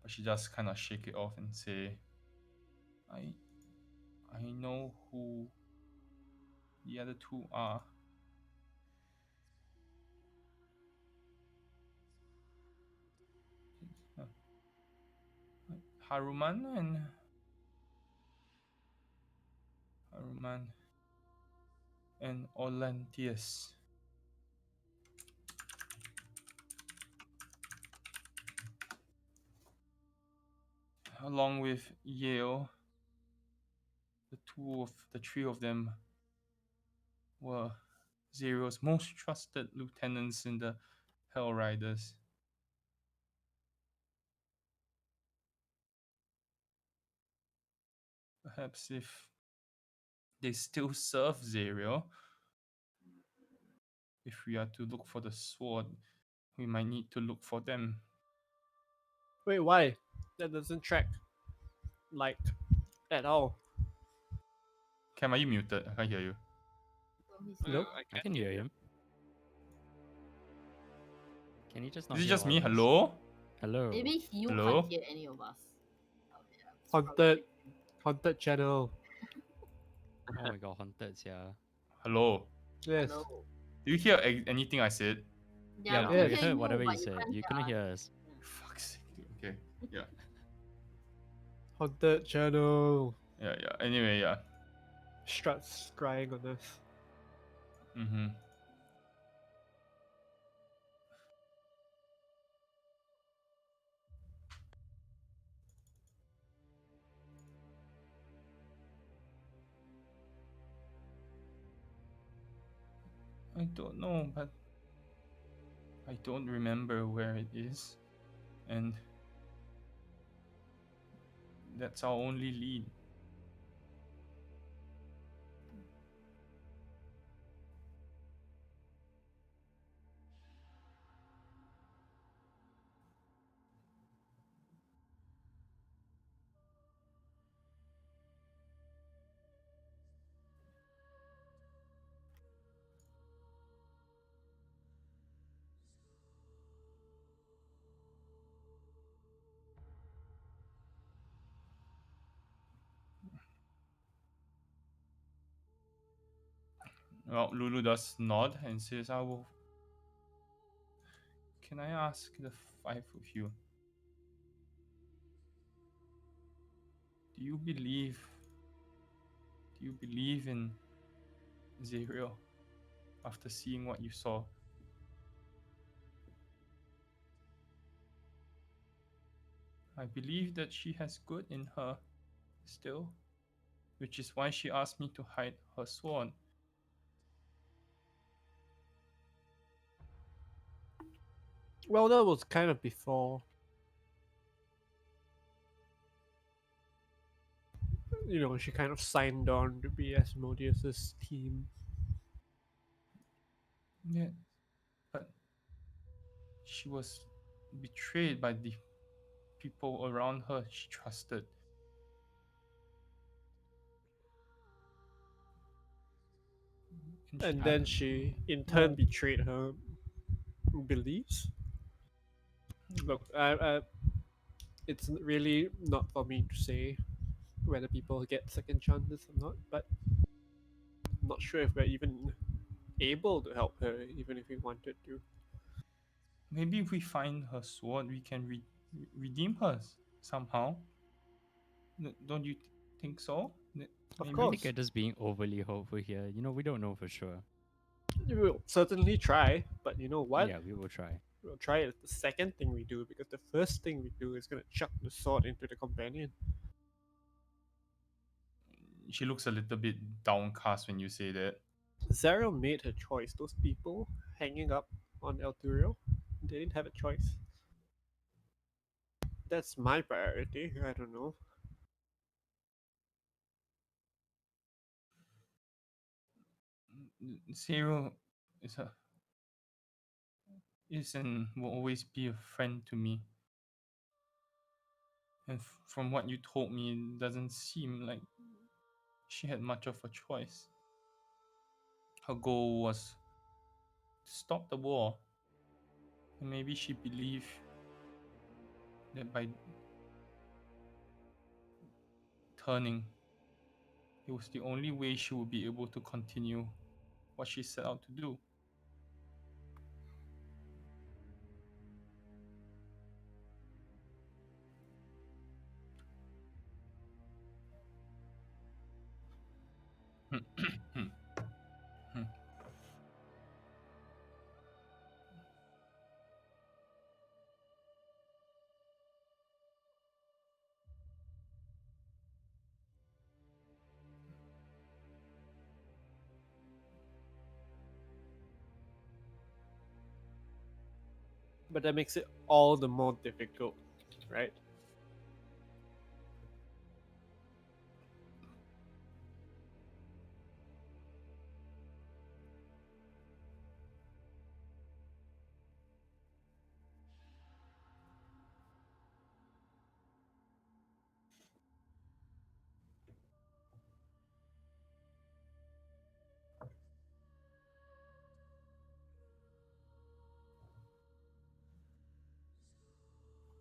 [SPEAKER 2] But she just kind of shake it off and say, I I know who the other two are. Uh, Haruman and Haruman and Olantius, along with Yale. The three of them were Zero's most trusted lieutenants in the Hell Riders. Perhaps if they still serve Zero, if we are to look for the sword, we might need to look for them.
[SPEAKER 3] Wait, why? That doesn't track. Like, at all.
[SPEAKER 2] Cam, are you muted? I can't hear you.
[SPEAKER 5] Oh, he's
[SPEAKER 3] Nope.
[SPEAKER 4] I
[SPEAKER 1] I
[SPEAKER 4] can't
[SPEAKER 1] can hear
[SPEAKER 4] you.
[SPEAKER 1] him. Can you just not
[SPEAKER 2] Is it
[SPEAKER 1] hear
[SPEAKER 2] just
[SPEAKER 1] all
[SPEAKER 2] me?
[SPEAKER 1] of us?
[SPEAKER 2] Hello?
[SPEAKER 1] Hello.
[SPEAKER 5] Maybe you can't
[SPEAKER 2] Hello?
[SPEAKER 5] hear any of us. Oh, yeah, it's
[SPEAKER 3] Haunted.
[SPEAKER 5] probably him.
[SPEAKER 3] Haunted channel.
[SPEAKER 1] Oh my god, haunted, yeah.
[SPEAKER 2] Hello?
[SPEAKER 3] Yes.
[SPEAKER 5] Hello.
[SPEAKER 2] Do you hear anything I said?
[SPEAKER 5] Yeah,
[SPEAKER 1] Yeah,
[SPEAKER 5] we can
[SPEAKER 1] we
[SPEAKER 3] Yes.
[SPEAKER 5] hear
[SPEAKER 1] heard
[SPEAKER 5] you,
[SPEAKER 1] whatever you
[SPEAKER 5] but you
[SPEAKER 1] said.
[SPEAKER 5] can't
[SPEAKER 1] You
[SPEAKER 5] hear
[SPEAKER 1] couldn't
[SPEAKER 5] us.
[SPEAKER 1] hear us.
[SPEAKER 2] Fuck's sake. Okay. Yeah.
[SPEAKER 3] Haunted channel.
[SPEAKER 2] Yeah. Anyway, yeah.
[SPEAKER 3] Struts crying on us.
[SPEAKER 2] Mm-hmm. I don't know, but I don't remember where it is. And that's our only lead. Well, Lulu does nod and says, I will. Can I ask the five of you? Do you believe? Do you believe in Zerial? after seeing what you saw. I believe that she has good in her still, which is why she asked me to hide her sword.
[SPEAKER 3] Well, that was kind of before, she kind of signed on to be Asmodeus's team.
[SPEAKER 2] Yeah, but she was betrayed by the people around her she trusted. And
[SPEAKER 3] And
[SPEAKER 2] I
[SPEAKER 3] then
[SPEAKER 2] don't
[SPEAKER 3] she, in turn,
[SPEAKER 2] know.
[SPEAKER 3] betrayed her beliefs. Look, it's really not for me to say whether people get second chances or not, but I'm not sure if we're even able to help her, even if we wanted to.
[SPEAKER 2] Maybe if we find her sword, we can redeem her somehow. Don't you think so?
[SPEAKER 3] Of
[SPEAKER 1] I
[SPEAKER 2] Maybe.
[SPEAKER 1] think
[SPEAKER 3] course,
[SPEAKER 1] you're just being overly hopeful here. We don't know for sure.
[SPEAKER 3] we will certainly try, but you know what?
[SPEAKER 1] Yeah, we will try.
[SPEAKER 3] We'll try it the second thing we do, because the first thing we do is gonna chuck the sword into the companion.
[SPEAKER 2] She looks a little bit downcast when you say that.
[SPEAKER 3] Zariel made her choice. Those people hanging up on Elturio, they didn't have a choice. That's my priority. I don't know.
[SPEAKER 2] Zero is a is and will always be a friend to me. And from what you told me, it doesn't seem like she had much of a choice. Her goal was to stop the war, and maybe she believed that by turning, it was the only way she would be able to continue what she set out to do.
[SPEAKER 3] But that makes it all the more difficult, right?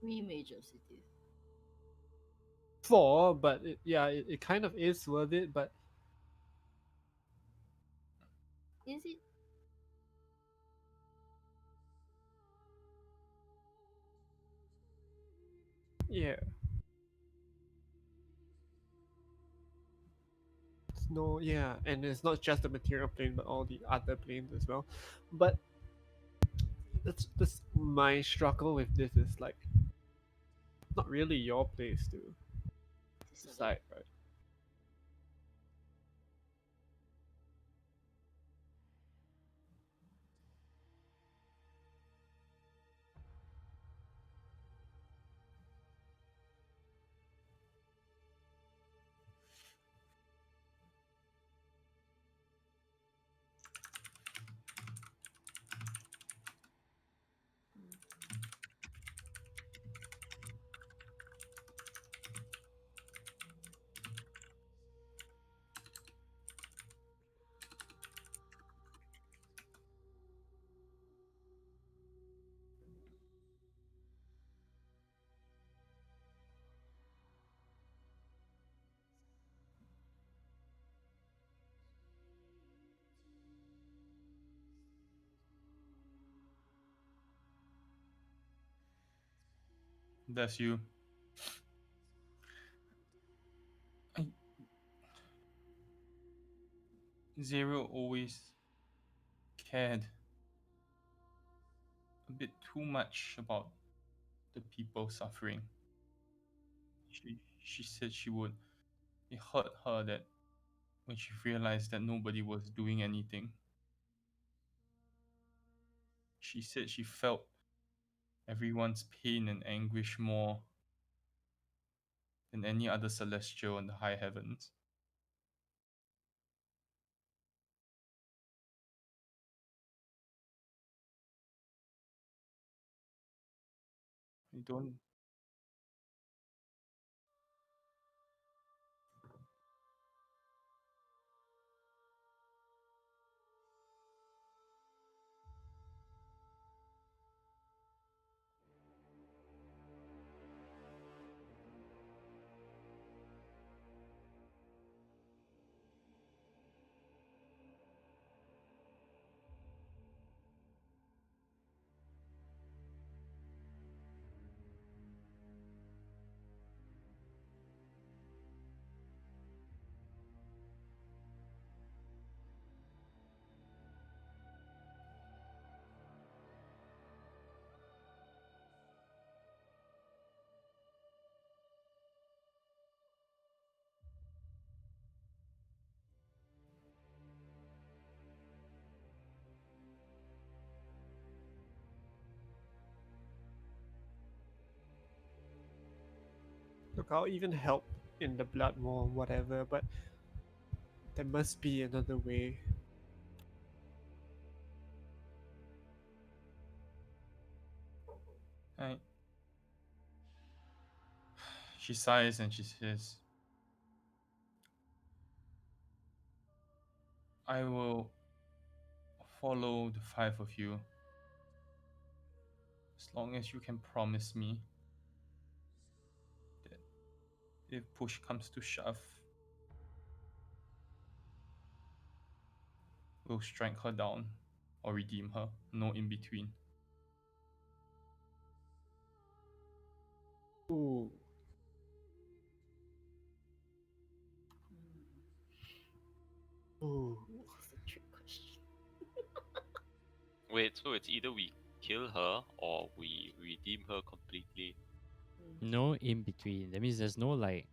[SPEAKER 5] Three major cities.
[SPEAKER 3] Four, but it kind of is worth it. But
[SPEAKER 5] Is it?
[SPEAKER 3] yeah, it's no, yeah, and it's not just the material plane, but all the other planes as well. But that's my struggle with this is like not really your place to decide, right?
[SPEAKER 2] That's you. I, Zero always cared a bit too much about the people suffering. She said she would. It hurt her that when she realized that nobody was doing anything. She said she felt everyone's pain and anguish more than any other celestial in the high heavens. I don't.
[SPEAKER 3] Look, I'll even help in the blood war, whatever, but there must be another way.
[SPEAKER 2] I. She sighs and she says, I will follow the five of you as long as you can promise me that if push comes to shove, we'll strike her down or redeem her. No in between.
[SPEAKER 3] Ooh. Ooh.
[SPEAKER 5] That's a trick question.
[SPEAKER 4] Wait, so it's either we kill her or we redeem her completely.
[SPEAKER 1] No in between. That means there's no like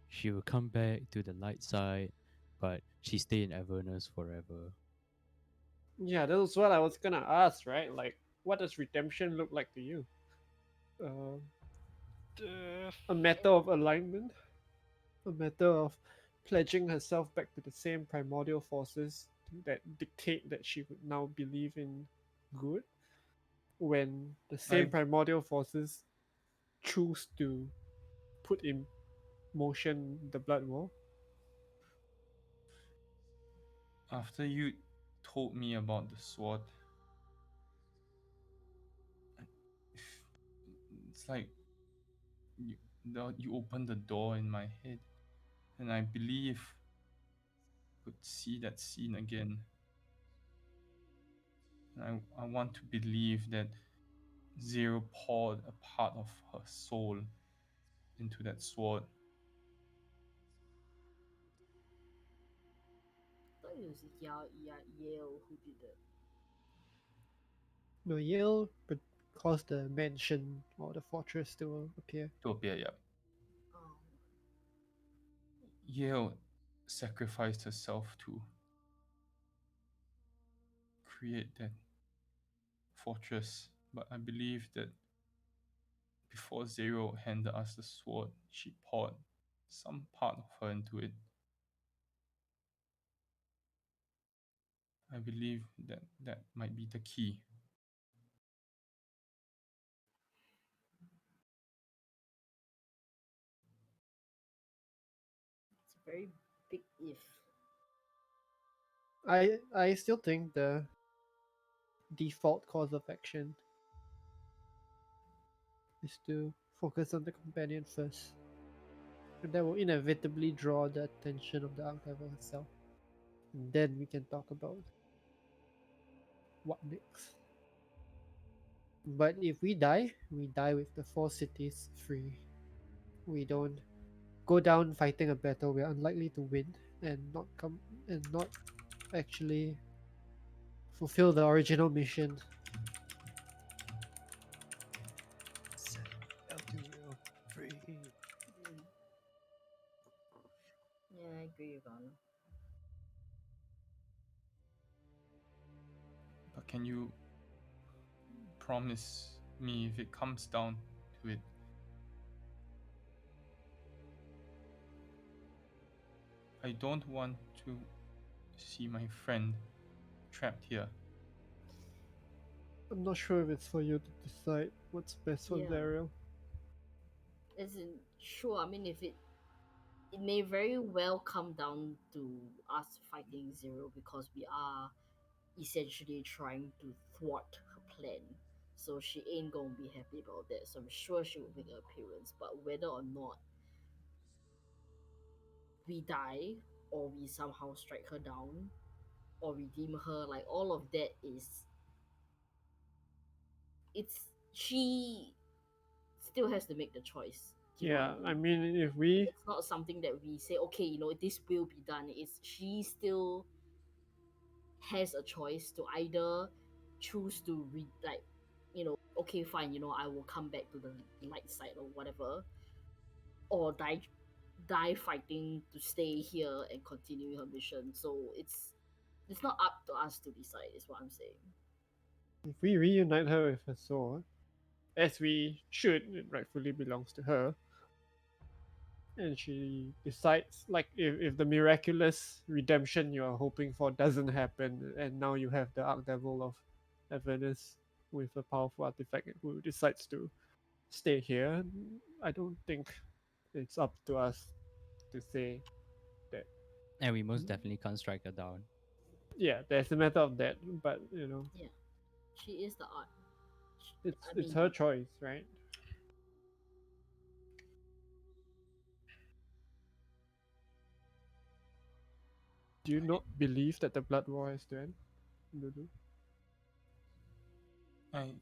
[SPEAKER 1] she will come back to the light side, but she stay in Avernus forever.
[SPEAKER 3] Yeah, that was what I was gonna ask, right? Like, what does redemption look like to you? Uh, a matter of alignment, a matter of pledging herself back to the same primordial forces that dictate that she would now believe in good, when the same
[SPEAKER 2] I
[SPEAKER 3] primordial forces choose to put in motion the blood war.
[SPEAKER 2] After you told me about the sword, it's like you opened the door in my head, and I believe could see that scene again. And I want to believe that Zero poured a part of her soul into that sword.
[SPEAKER 5] I thought it was Yale who did that.
[SPEAKER 3] No, Yale caused the mansion or the fortress to appear.
[SPEAKER 2] To appear, yeah.
[SPEAKER 5] Oh.
[SPEAKER 2] Yale sacrificed herself to create that fortress, but I believe that before Zero handed us the sword, she poured some part of her into it. I believe that that might be the key.
[SPEAKER 5] It's a very big if.
[SPEAKER 3] I still think the default course of action is to focus on the companion first. And that will inevitably draw the attention of the Archiver herself. And then we can talk about what next. But if we die with the four cities free. We don't go down fighting a battle we're unlikely to win and not actually fulfill the original mission. Free.
[SPEAKER 5] Mm. Yeah, I agree, Ivana.
[SPEAKER 2] But can you promise me if it comes down to it, I don't want to see my friend trapped here.
[SPEAKER 3] I'm not sure if it's for you to decide what's best for
[SPEAKER 5] Yeah.
[SPEAKER 3] Zariel.
[SPEAKER 5] As in, sure. I mean, if it may very well come down to us fighting Zero because we are essentially trying to thwart her plan. So she ain't gonna be happy about that. So I'm sure she will make an appearance. But whether or not we die or we somehow strike her down or redeem her, like all of that is it's she still has to make the choice. Do you know what
[SPEAKER 3] Yeah,
[SPEAKER 5] I
[SPEAKER 3] I
[SPEAKER 5] mean?
[SPEAKER 3] mean, if we,
[SPEAKER 5] It's not something that we say, okay, this will be done. It's she still has a choice to either choose to okay, fine, I will come back to the light side or whatever, or die fighting to stay here and continue her mission. So it's not up to us to decide, is what I'm saying.
[SPEAKER 3] if we reunite her with her sword, as we should, it rightfully belongs to her, and she decides, like, if the miraculous redemption you are hoping for doesn't happen, and now you have the Archdevil of Avernus with a powerful artifact who decides to stay here, I don't think it's up to us to say that.
[SPEAKER 1] And we most definitely can't strike her down.
[SPEAKER 3] Yeah, there's a matter of that, but
[SPEAKER 5] Yeah, she is the art. I
[SPEAKER 3] it's
[SPEAKER 5] mean,
[SPEAKER 3] her choice, right? Do you not believe that the blood war has to end, Lulu?
[SPEAKER 2] I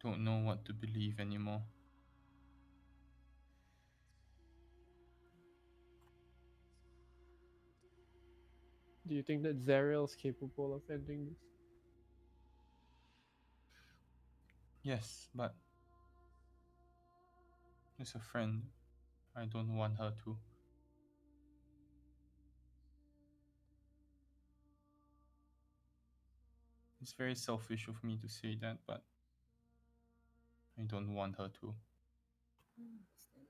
[SPEAKER 2] don't know what to believe anymore.
[SPEAKER 3] Do you think that Zariel's capable of ending this?
[SPEAKER 2] Yes, but as a friend, I don't want her to. It's very selfish of me to say that, but I don't want her to.
[SPEAKER 5] I understand.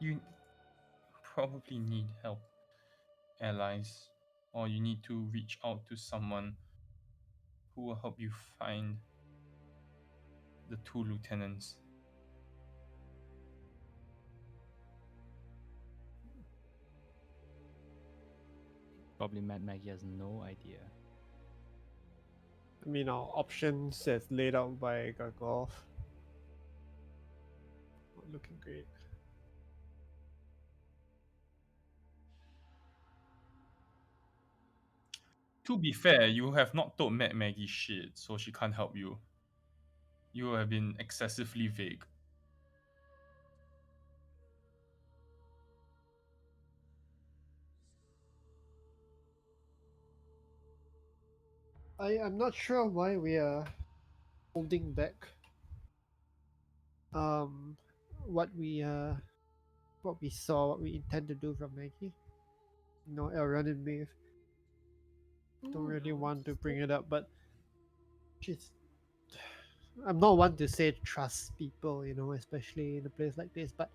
[SPEAKER 2] You probably need help, allies, or you need to reach out to someone who will help you find the two lieutenants.
[SPEAKER 1] Probably Mad Maggie has no idea.
[SPEAKER 3] I mean, our options as laid out by Gargov. Not looking great.
[SPEAKER 2] To be fair, you have not told Mad Maggie shit, so she can't help you. You have been excessively vague.
[SPEAKER 3] I'm not sure why we are holding back um what we saw, what we intend to do from Maggie. Elrond and Maeve don't
[SPEAKER 5] Oh
[SPEAKER 3] really
[SPEAKER 5] no,
[SPEAKER 3] want to bring it up, but she's. I'm not one to say trust people, especially in a place like this, but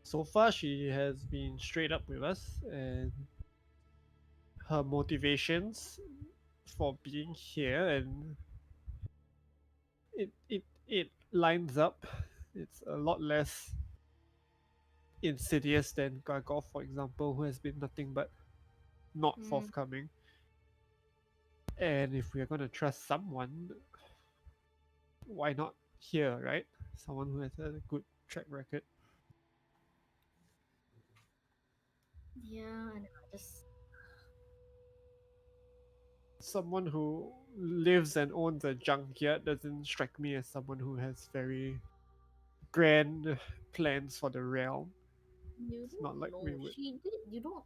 [SPEAKER 3] so far she has been straight up with us, and her motivations for being here, and it lines up. It's a lot less insidious than Gargoth, for example, who has been nothing but not
[SPEAKER 5] Hmm.
[SPEAKER 3] forthcoming. And if we are going to trust someone, why not here, right? Someone who has a good track record.
[SPEAKER 5] Yeah, I know. Just
[SPEAKER 3] Someone who lives and owns a junkyard doesn't strike me as someone who has very grand plans for the realm.
[SPEAKER 5] you
[SPEAKER 3] It's not like
[SPEAKER 5] don't
[SPEAKER 3] we
[SPEAKER 5] know.
[SPEAKER 3] would.
[SPEAKER 5] She did. You don't.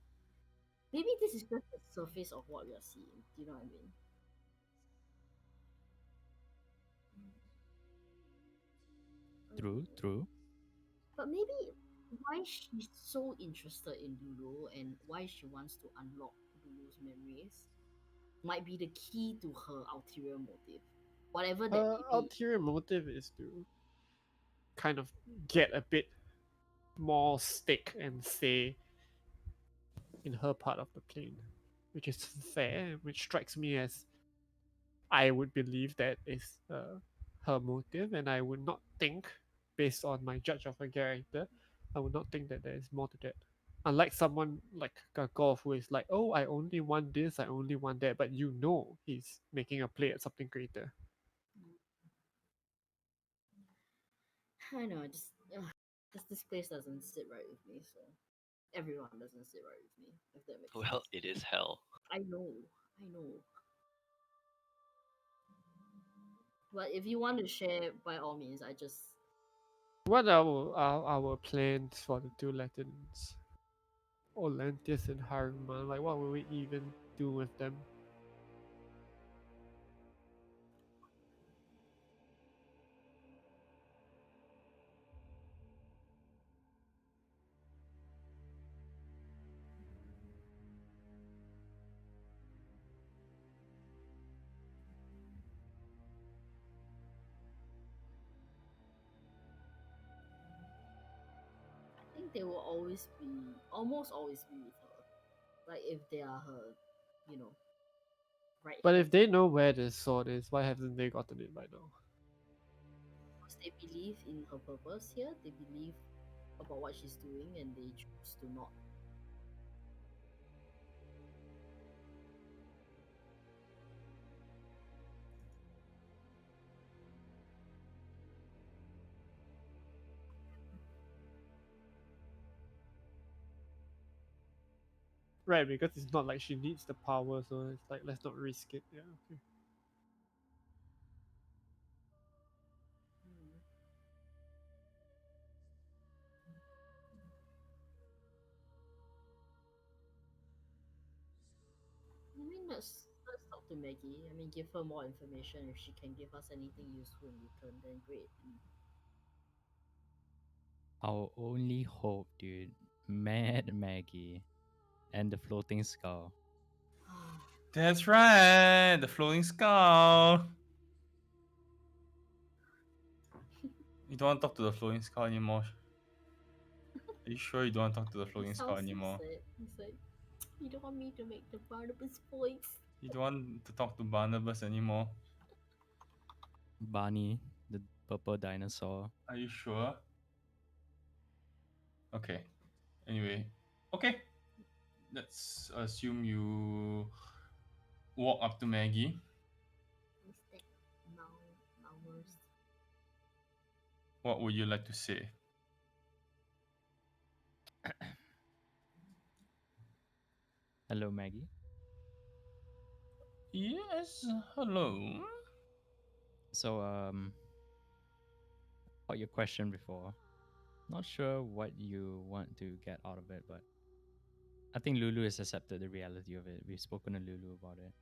[SPEAKER 5] Maybe this is just the surface of what we are seeing. Do you know what I mean?
[SPEAKER 1] True, true.
[SPEAKER 5] But maybe why she's so interested in Lulu and why she wants to unlock Lulu's memories might be the key to her ulterior motive. Whatever that
[SPEAKER 3] Her
[SPEAKER 5] may be.
[SPEAKER 3] ulterior motive is to kind of get a bit more stake and say in her part of the plane, which is fair, which strikes me as I would believe that is her motive, and I would not think, based on my judge of her character, I would not think that there is more to that. Unlike someone like Gargov, who is like, oh, I only want this, I only want that, but he's making a play at something greater.
[SPEAKER 5] I know, just this place doesn't sit right with me, so everyone doesn't sit right with me, if that makes
[SPEAKER 4] Well,
[SPEAKER 5] sense.
[SPEAKER 4] it is hell.
[SPEAKER 5] I know, I know. But if you want to share, by all means, I just
[SPEAKER 3] What are our plans for the two lieutenants? Olantis and Haruma, like what will we even do with them?
[SPEAKER 5] I think they will always be, almost always be with her. Like if they are her, you know, right
[SPEAKER 3] But
[SPEAKER 5] hand,
[SPEAKER 3] if they know where the sword is, why haven't they gotten it by now?
[SPEAKER 5] because they believe in her purpose here. They believe about what she's doing, and they choose to not.
[SPEAKER 3] Right, because it's not like she needs the power, so it's like let's not risk it. Yeah, okay.
[SPEAKER 5] Hmm. I mean, let's talk to Maggie. I mean, give her more information. If she can give us anything useful in return, then great.
[SPEAKER 1] Our only hope, dude. Mad Maggie and the floating skull.
[SPEAKER 2] That's right, the floating skull. You don't want to talk to the floating skull anymore. Are you sure you don't want to talk to the
[SPEAKER 5] He
[SPEAKER 2] floating skull
[SPEAKER 5] sounds so
[SPEAKER 2] anymore?
[SPEAKER 5] sad. He's like, you don't want me to make the Barnabas voice.
[SPEAKER 2] You don't want to talk to Barnabas anymore?
[SPEAKER 1] Barney, the purple dinosaur.
[SPEAKER 2] Are you sure? Okay. Anyway, okay. Let's assume you walk up to Maggie.
[SPEAKER 5] Mistake. Now worst.
[SPEAKER 2] What would you like to say?
[SPEAKER 1] Hello, Maggie.
[SPEAKER 2] Yes, hello.
[SPEAKER 1] So, about your question before, not sure what you want to get out of it, but I think Lulu has accepted the reality of it. We've spoken to Lulu about it.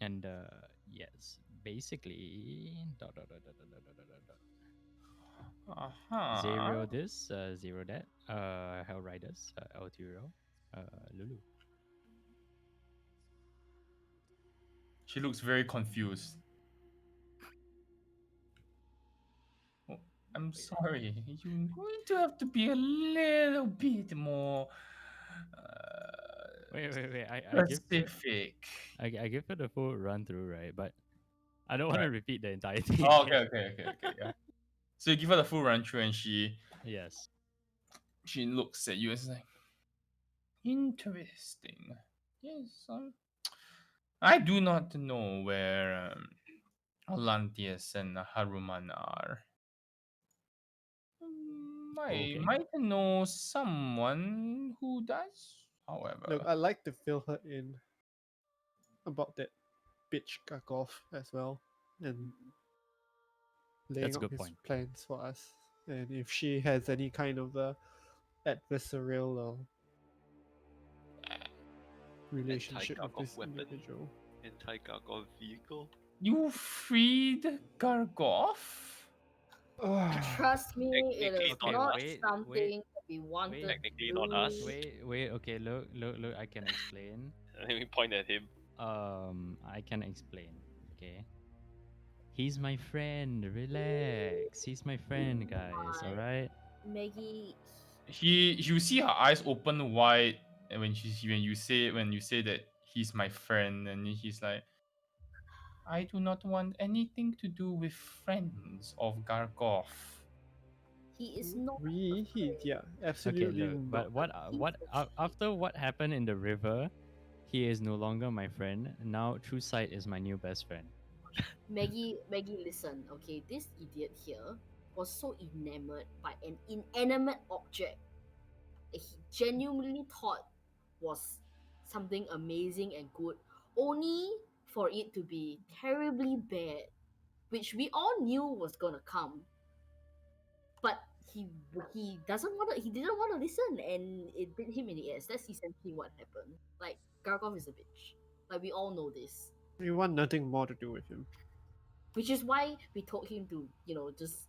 [SPEAKER 1] And yes, basically,
[SPEAKER 2] Uh-huh.
[SPEAKER 1] zero this, zero that. Hell Riders, Alturo, Lulu.
[SPEAKER 2] She looks very confused. Oh, I'm sorry. You're going to have to be a little bit more
[SPEAKER 1] Wait.
[SPEAKER 2] specific.
[SPEAKER 1] I give her the full run through, right? But I don't want
[SPEAKER 2] Right.
[SPEAKER 1] to repeat the entire thing
[SPEAKER 2] Oh,
[SPEAKER 1] again.
[SPEAKER 2] okay. Yeah. So you give her the full run through, and
[SPEAKER 1] Yes.
[SPEAKER 2] she looks at you and is like, interesting. Yes, I do not know where Atlantis and Haruman are. I
[SPEAKER 1] Okay.
[SPEAKER 2] might know someone who does,
[SPEAKER 3] Look,
[SPEAKER 2] however.
[SPEAKER 3] I'd like to fill her in about that bitch Kakov as well, and laying
[SPEAKER 1] That's a
[SPEAKER 3] out
[SPEAKER 1] good
[SPEAKER 3] his
[SPEAKER 1] point.
[SPEAKER 3] plans for us. And if she has any kind of adversarial relationship with
[SPEAKER 4] Anti-Gargov
[SPEAKER 3] this
[SPEAKER 4] weapon,
[SPEAKER 3] individual.
[SPEAKER 4] anti-Gargov vehicle.
[SPEAKER 2] You freed Gargoff?
[SPEAKER 5] Trust me, it
[SPEAKER 4] Technically
[SPEAKER 5] is
[SPEAKER 4] not
[SPEAKER 1] Okay,
[SPEAKER 5] not
[SPEAKER 4] us.
[SPEAKER 5] something that we wanted
[SPEAKER 1] wait,
[SPEAKER 5] to
[SPEAKER 4] Technically not us.
[SPEAKER 5] do.
[SPEAKER 1] wait. Okay, look. I can explain.
[SPEAKER 4] Let me point at him.
[SPEAKER 1] I can explain. Okay. He's my friend. Relax. He's my friend, guys. All
[SPEAKER 5] But
[SPEAKER 1] right.
[SPEAKER 5] Maggie,
[SPEAKER 2] You see her eyes open wide and when you say that he's my friend, and then he's like, I do not want anything to do with friends of Gargoff.
[SPEAKER 5] he is not a
[SPEAKER 3] he,
[SPEAKER 5] friend.
[SPEAKER 3] yeah,
[SPEAKER 1] Okay,
[SPEAKER 3] absolutely
[SPEAKER 1] look.
[SPEAKER 3] not.
[SPEAKER 1] But what
[SPEAKER 5] Piece of shit.
[SPEAKER 1] after what happened in the river, he is no longer my friend. Now True Sight is my new best friend.
[SPEAKER 5] Maggie, listen, okay? This idiot here was so enamored by an inanimate object that he genuinely thought was something amazing and good, only for it to be terribly bad, which we all knew was gonna come. But he doesn't want to. He didn't want to listen, and it bit him in the ass. That's essentially what happened. Like Gargov is a bitch. Like we all know this,
[SPEAKER 3] We want nothing more to do with him.
[SPEAKER 5] which is why we told him to, just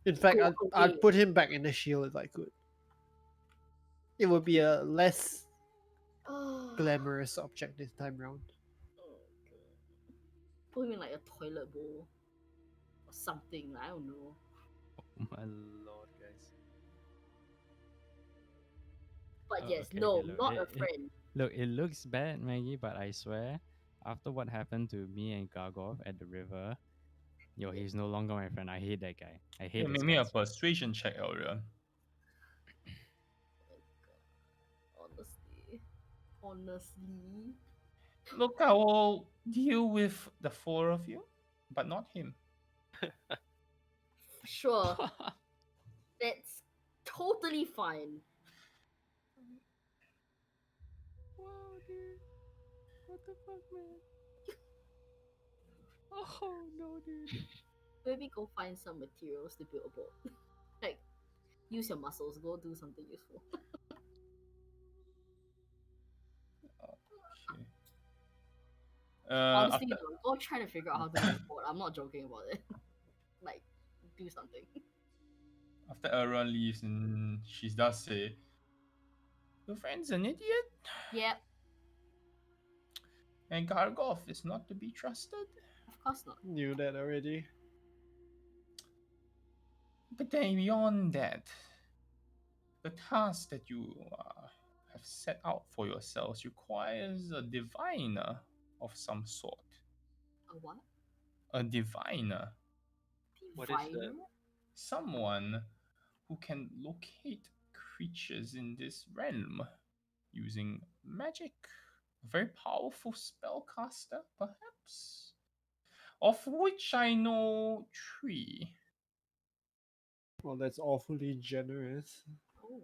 [SPEAKER 3] In fact,
[SPEAKER 5] go away.
[SPEAKER 3] I'd put him back in the shield if I could. It would be a less
[SPEAKER 5] Oh,
[SPEAKER 3] glamorous object this time round.
[SPEAKER 5] put him in like a toilet bowl or something. I don't know.
[SPEAKER 1] My lord, guys.
[SPEAKER 5] But yes,
[SPEAKER 1] Okay,
[SPEAKER 5] no,
[SPEAKER 1] look.
[SPEAKER 5] not a friend.
[SPEAKER 1] Look, it looks bad, Maggie, but I swear, after what happened to me and Gargov at the river, yo, he's no longer my friend. I hate that guy. I hate
[SPEAKER 2] Yeah,
[SPEAKER 1] his
[SPEAKER 2] make me a
[SPEAKER 1] guts.
[SPEAKER 2] persuasion check, Elrion.
[SPEAKER 5] Honestly.
[SPEAKER 2] Look, I will deal with the four of you, but not him.
[SPEAKER 5] Sure, that's totally fine.
[SPEAKER 1] Wow, dude. What the fuck, man? Oh, no, dude.
[SPEAKER 5] Maybe go find some materials to build a boat. Like, use your muscles, go do something useful.
[SPEAKER 2] Okay.
[SPEAKER 5] Honestly,
[SPEAKER 2] After
[SPEAKER 5] though, go try to figure out how to make a boat. I'm not joking about it. Like, do something.
[SPEAKER 2] after Elrion leaves, and she does say, "Your friend's an idiot,
[SPEAKER 5] Yep,
[SPEAKER 2] and Gargoff is not to be trusted."
[SPEAKER 5] of course not.
[SPEAKER 3] Knew that already.
[SPEAKER 2] But then beyond that, the task that you have set out for yourselves requires a diviner of some sort.
[SPEAKER 5] A what?
[SPEAKER 2] A diviner,
[SPEAKER 4] What is that?
[SPEAKER 5] Diviner?
[SPEAKER 2] someone who can locate creatures in this realm using magic. A very powerful spellcaster, perhaps, of which I know three.
[SPEAKER 3] Well, that's awfully generous.
[SPEAKER 5] Oh,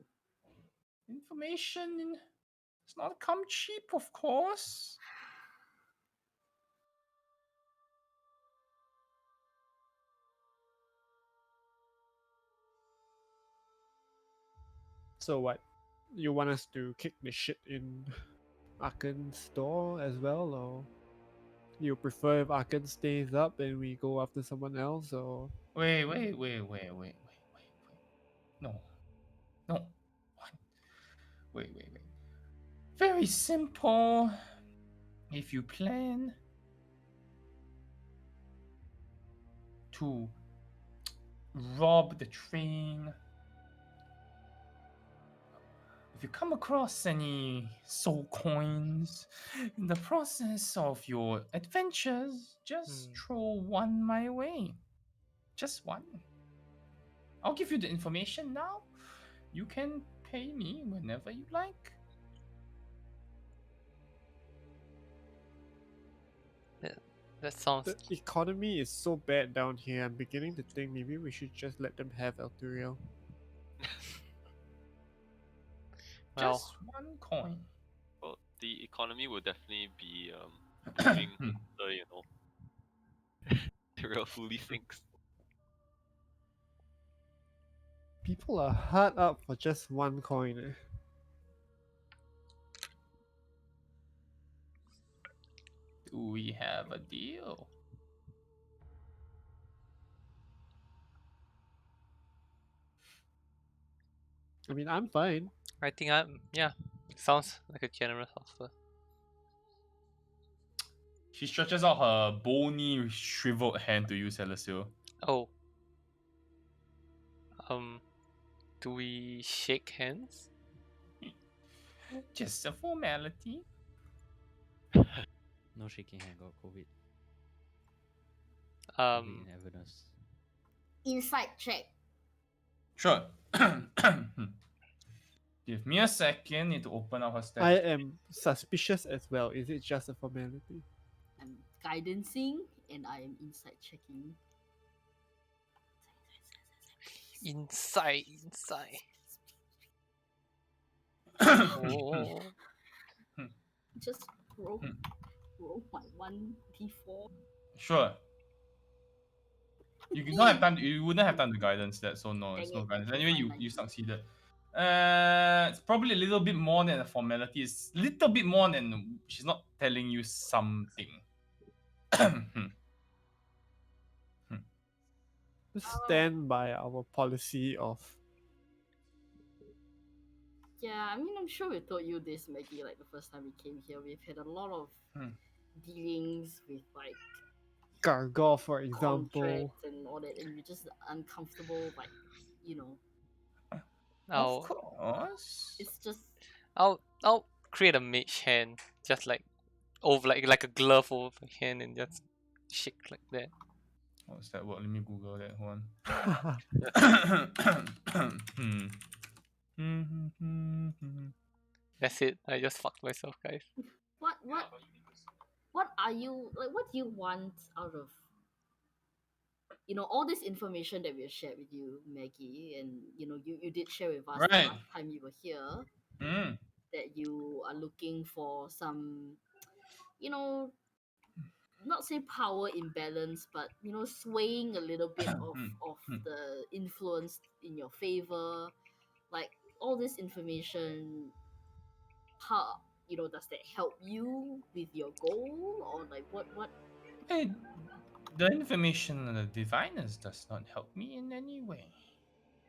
[SPEAKER 2] Information does not come cheap, of course.
[SPEAKER 3] So what? You want us to kick the shit in Arkan's door as well, or you prefer if Arkan stays up and we go after someone else, or
[SPEAKER 2] Wait. No, no. What? Wait. Very simple. if you plan to rob the train, if you come across any soul coins in the process of your adventures, just throw one my way. Just one. I'll give you the information now. You can pay me whenever you like.
[SPEAKER 6] That sounds.
[SPEAKER 3] The economy is so bad down here. I'm beginning to think maybe we should just let them have Elturiel.
[SPEAKER 6] Well,
[SPEAKER 2] Just one coin.
[SPEAKER 4] Well, the economy will definitely be booming after, you know, the real fully sinks.
[SPEAKER 3] People are hard up for just one coin.
[SPEAKER 2] Do we have a deal?
[SPEAKER 3] I mean, I'm fine.
[SPEAKER 6] I think yeah, sounds like a generous offer.
[SPEAKER 2] She stretches out her bony, shriveled hand to you, Celestial.
[SPEAKER 6] Oh. Do we shake hands?
[SPEAKER 2] Just a formality.
[SPEAKER 1] No shaking hand, got COVID. COVID
[SPEAKER 6] Um,
[SPEAKER 1] in Avernus.
[SPEAKER 5] Inside check.
[SPEAKER 2] Sure. Give me a second. Need to open up her stats.
[SPEAKER 3] I am suspicious as well. Is it just a formality?
[SPEAKER 5] I'm guidancing and I am inside checking.
[SPEAKER 6] inside. Oh.
[SPEAKER 5] Just roll my 1d4.
[SPEAKER 2] Sure. You don't have time. You wouldn't have time to guidance that, so no, it's
[SPEAKER 5] Dang
[SPEAKER 2] no
[SPEAKER 5] it.
[SPEAKER 2] guidance.
[SPEAKER 5] Okay,
[SPEAKER 2] Anyway,
[SPEAKER 5] fine,
[SPEAKER 2] you
[SPEAKER 5] 19.
[SPEAKER 2] succeeded. It's probably a little bit more than a formality. It's a little bit more than she's not telling you something.
[SPEAKER 3] Stand by our policy of
[SPEAKER 5] Yeah, I mean, I'm sure we told you this, Maggie, like the first time we came here. We've had a lot of dealings with, like,
[SPEAKER 3] Gargoyle, for example.
[SPEAKER 5] contracts and all that, and we're just uncomfortable, like, you know.
[SPEAKER 2] Of course.
[SPEAKER 5] It's just.
[SPEAKER 6] I'll create a mage hand, just like over like a glove over my hand and just shake like that.
[SPEAKER 2] What's that word? Let me Google that one.
[SPEAKER 6] That's it. I just fucked myself, guys.
[SPEAKER 5] What are you like? What do you want out of all this information that we have shared with you, Maggie, and you did share with us the
[SPEAKER 2] Right.
[SPEAKER 5] last time you were here that you are looking for some, not say power imbalance, but swaying a little bit of the influence in your favor, like all this information. How does that help you with your goal, or like what?
[SPEAKER 2] Hey, the information on the diviners does not help me in any way.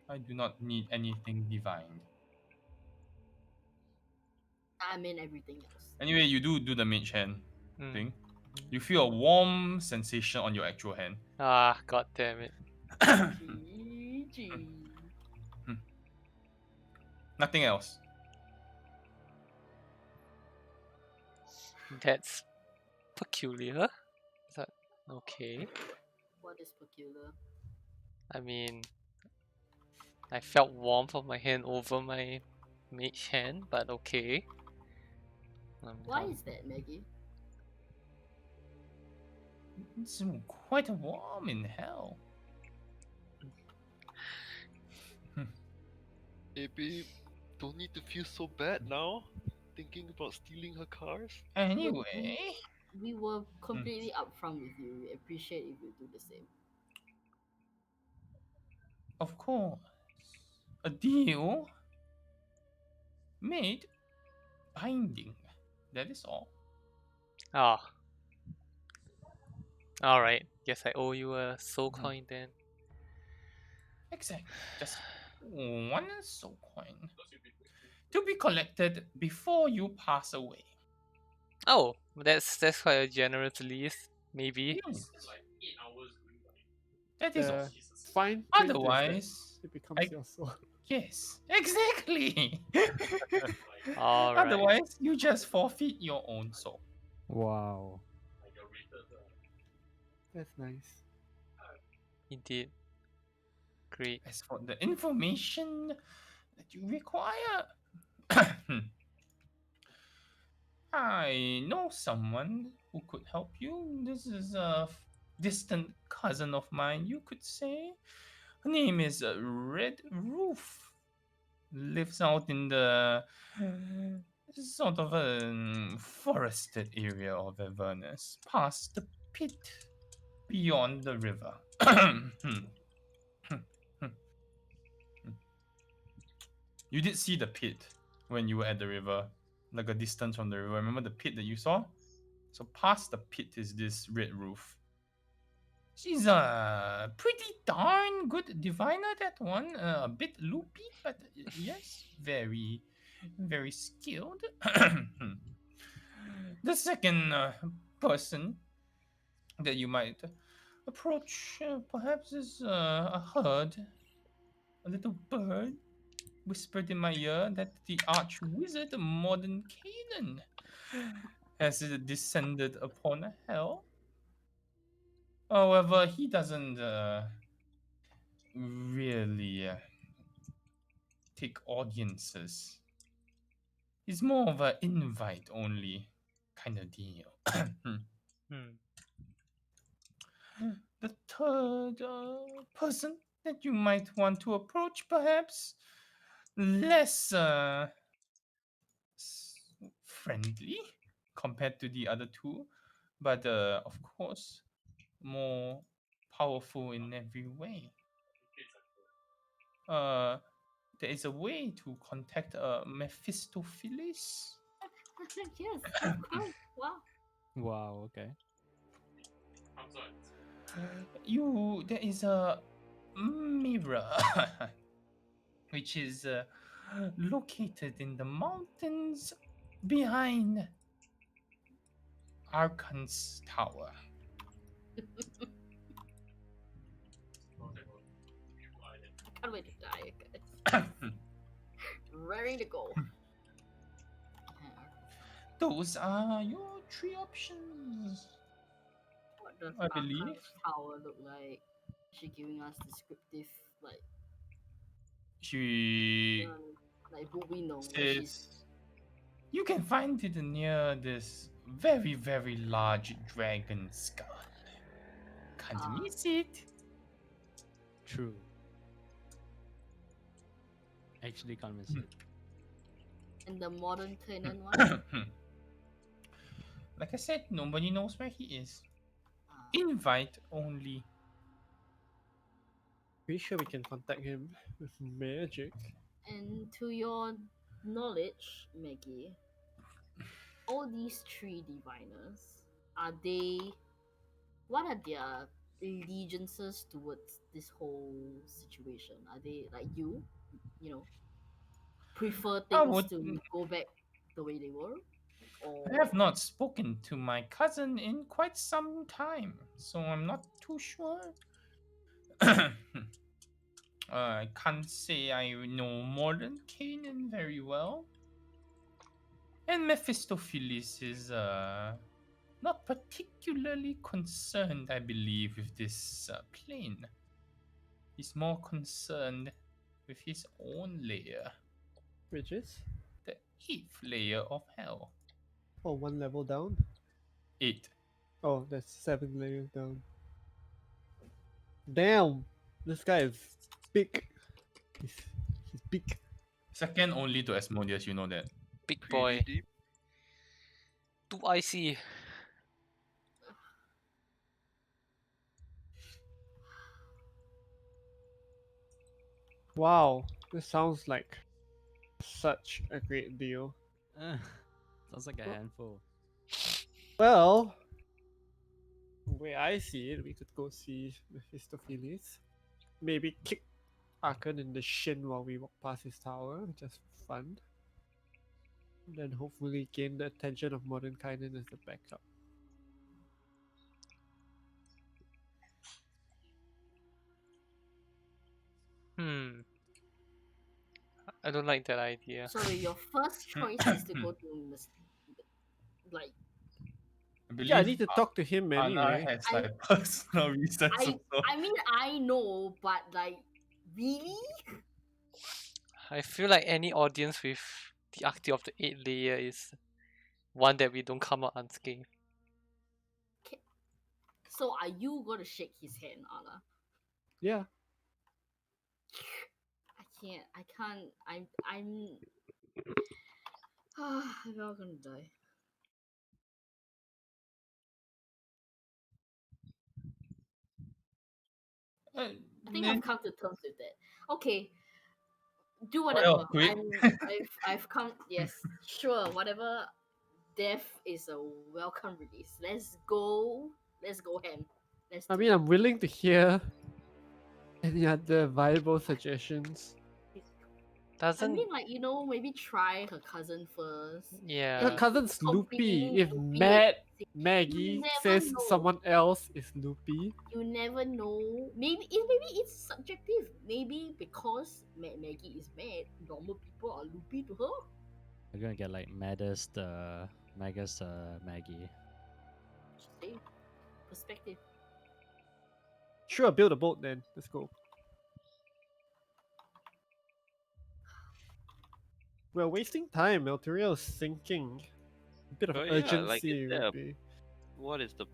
[SPEAKER 2] I do not need anything divine.
[SPEAKER 5] I mean everything else.
[SPEAKER 2] Anyway, you do the mage hand thing. You feel a warm sensation on your actual hand.
[SPEAKER 6] Ah, god damn it.
[SPEAKER 5] GG.
[SPEAKER 2] Nothing else.
[SPEAKER 6] That's peculiar. Is that okay?
[SPEAKER 5] What is peculiar?
[SPEAKER 6] I mean, I felt warmth of my hand over my mage hand, but okay.
[SPEAKER 5] Why is that, Maggie?
[SPEAKER 2] It's quite warm in hell.
[SPEAKER 7] Hey babe, don't need to feel so bad now. Thinking about stealing her cars.
[SPEAKER 2] Anyway,
[SPEAKER 5] we were completely upfront with you. We appreciate if you do the same.
[SPEAKER 2] Of course, a deal made binding. That is all.
[SPEAKER 6] Ah. Alright, guess I owe you a soul coin then.
[SPEAKER 2] Exactly. Just one soul coin to be collected before you pass away.
[SPEAKER 6] Oh, that's quite a generous lease, maybe.
[SPEAKER 2] Yes. That is all.
[SPEAKER 3] The fine print is that
[SPEAKER 2] Otherwise,
[SPEAKER 3] it becomes
[SPEAKER 2] I
[SPEAKER 3] yours. So
[SPEAKER 2] yes, exactly.
[SPEAKER 6] All right.
[SPEAKER 2] Otherwise, you just forfeit your own soul.
[SPEAKER 1] Wow.
[SPEAKER 3] that's nice.
[SPEAKER 6] Indeed. Great.
[SPEAKER 2] As for the information that you require, I know someone who could help you. This is a distant cousin of mine, you could say. Her name is Red Roof. Lives out in the sort of a forested area of Avernus, past the pit, beyond the river. You did see the pit when you were at the river, like a distance from the river. Remember the pit that you saw? So past the pit is this Red Roof. She's a pretty darn good diviner, that one. A bit loopy, but yes, very, very skilled. The second person that you might approach, perhaps, is a herd, a little bird, whispered in my ear that the arch wizard, modern Canaan, has descended upon hell. However, he doesn't really take audiences. He's more of an invite only kind of deal.
[SPEAKER 6] Hmm.
[SPEAKER 2] The third person that you might want to approach, perhaps less friendly compared to the other two, but of course more powerful in every way. Uh, there is a way to contact Mephistopheles.
[SPEAKER 5] Yes, of course. Wow.
[SPEAKER 1] Wow. Okay.
[SPEAKER 2] There is a mirror which is located in the mountains behind Arkan's tower.
[SPEAKER 5] I can't wait to die, guys. Raring to go.
[SPEAKER 2] Those are your three options.
[SPEAKER 5] What does
[SPEAKER 2] I believe.
[SPEAKER 5] Archive's tower look like? Is she giving us descriptive, like,
[SPEAKER 2] She
[SPEAKER 5] like, would we know where she's?
[SPEAKER 2] says you can find it near this very, very large dragon skull. Can't
[SPEAKER 5] Ah.
[SPEAKER 2] miss it.
[SPEAKER 1] True. Actually, can't miss it.
[SPEAKER 5] And the modern Canaan one?
[SPEAKER 2] Like I said, nobody knows where he is.
[SPEAKER 5] Ah.
[SPEAKER 2] Invite only.
[SPEAKER 3] Pretty sure we can contact him with magic.
[SPEAKER 5] And to your knowledge, Maggie, all these three diviners, are they? What are their allegiances towards this whole situation? Are they like you? You know, prefer
[SPEAKER 2] I
[SPEAKER 5] things
[SPEAKER 2] would.
[SPEAKER 5] to go back the way they were, or
[SPEAKER 2] I have not spoken to my cousin in quite some time, so I'm not too sure. I can't say I know modern Canaan very well. And Mephistopheles is not particularly concerned, I believe, with this plane. He's more concerned with his own layer,
[SPEAKER 3] Which is?
[SPEAKER 2] the eighth layer of hell.
[SPEAKER 3] Oh, one level down?
[SPEAKER 2] 8.
[SPEAKER 3] Oh, that's 7 layers down. Damn! This guy is big. He's big.
[SPEAKER 2] Second only to Asmodeus, you know that.
[SPEAKER 6] Big
[SPEAKER 7] Pretty
[SPEAKER 6] boy.
[SPEAKER 7] deep.
[SPEAKER 6] Too icy.
[SPEAKER 3] Wow, this sounds like such a great deal.
[SPEAKER 1] Sounds like a
[SPEAKER 3] Well-
[SPEAKER 1] handful.
[SPEAKER 3] Well, the way I see it, we could go see Mephistopheles. Maybe kick Arkan in the shin while we walk past his tower, just for fun. Then hopefully gain the attention of modern Kainen as the backup.
[SPEAKER 6] Hmm. I don't like that idea.
[SPEAKER 5] So your first choice is to go to like
[SPEAKER 2] I
[SPEAKER 3] Yeah, I
[SPEAKER 2] believe
[SPEAKER 3] need to talk to him
[SPEAKER 2] Anna
[SPEAKER 3] anyway.
[SPEAKER 2] has
[SPEAKER 5] I-
[SPEAKER 2] like personal reasons
[SPEAKER 5] I
[SPEAKER 2] also.
[SPEAKER 5] I mean I know, but like really?
[SPEAKER 6] I feel like any audience with the Arctic of the 8 layer is one that we don't come out unscathed.
[SPEAKER 5] So are you gonna shake his hand, Anna?
[SPEAKER 3] Yeah.
[SPEAKER 5] I can't. I'm we're all gonna die. I think I've come to terms with that. Okay, do whatever.
[SPEAKER 2] quit.
[SPEAKER 5] I've come. Yes, sure. Whatever. Death is a welcome release. Let's go. Let's go ham. Let's.
[SPEAKER 3] I
[SPEAKER 5] do
[SPEAKER 3] mean,
[SPEAKER 5] it.
[SPEAKER 3] I'm willing to hear any other viable suggestions.
[SPEAKER 5] I
[SPEAKER 6] Doesn't
[SPEAKER 5] mean, like maybe try her cousin first.
[SPEAKER 6] yeah.
[SPEAKER 3] Her
[SPEAKER 5] if
[SPEAKER 3] cousin's
[SPEAKER 5] it's completely
[SPEAKER 3] loopy. If
[SPEAKER 5] loopy,
[SPEAKER 3] Maggie
[SPEAKER 5] never
[SPEAKER 3] says
[SPEAKER 5] know.
[SPEAKER 3] someone else is loopy,
[SPEAKER 5] you never know. Maybe it's subjective. Maybe because Maggie is mad, normal people are loopy to her.
[SPEAKER 1] We're gonna get like maddest Maggie.
[SPEAKER 5] See, perspective.
[SPEAKER 3] sure, build a boat then. Let's go. We're wasting time. Elteria is sinking. A bit of
[SPEAKER 7] Oh, yeah, like,
[SPEAKER 3] urgency
[SPEAKER 7] is
[SPEAKER 3] would
[SPEAKER 7] there-
[SPEAKER 3] be.
[SPEAKER 7] What is the
[SPEAKER 5] I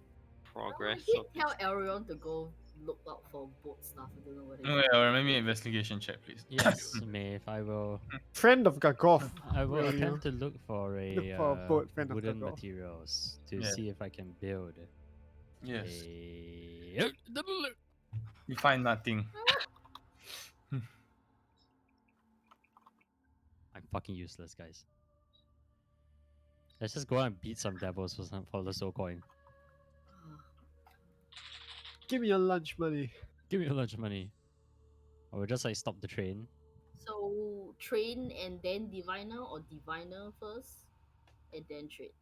[SPEAKER 7] progress
[SPEAKER 5] did
[SPEAKER 7] of
[SPEAKER 5] tell
[SPEAKER 7] this?
[SPEAKER 5] Arion to go look out for boat stuff. I don't know what it
[SPEAKER 2] Oh,
[SPEAKER 5] is.
[SPEAKER 2] yeah, let me investigation check, please.
[SPEAKER 1] Yes, Maeve. I will.
[SPEAKER 3] Friend of Gargoth.
[SPEAKER 1] I will
[SPEAKER 3] will
[SPEAKER 1] attempt
[SPEAKER 3] you?
[SPEAKER 1] to look for
[SPEAKER 3] Look
[SPEAKER 1] a
[SPEAKER 3] for a boat, friend of
[SPEAKER 1] wooden
[SPEAKER 3] Gargoth.
[SPEAKER 1] materials to
[SPEAKER 2] Yeah.
[SPEAKER 1] see if I can build
[SPEAKER 2] Yes.
[SPEAKER 1] a.
[SPEAKER 2] You find nothing.
[SPEAKER 1] I'm fucking useless, guys. Let's just go out and beat some devils for the soul coin.
[SPEAKER 3] Give me your lunch money.
[SPEAKER 1] Give me your lunch money. Or we'll just like stop the train.
[SPEAKER 5] So train and then diviner, or diviner first and then trade.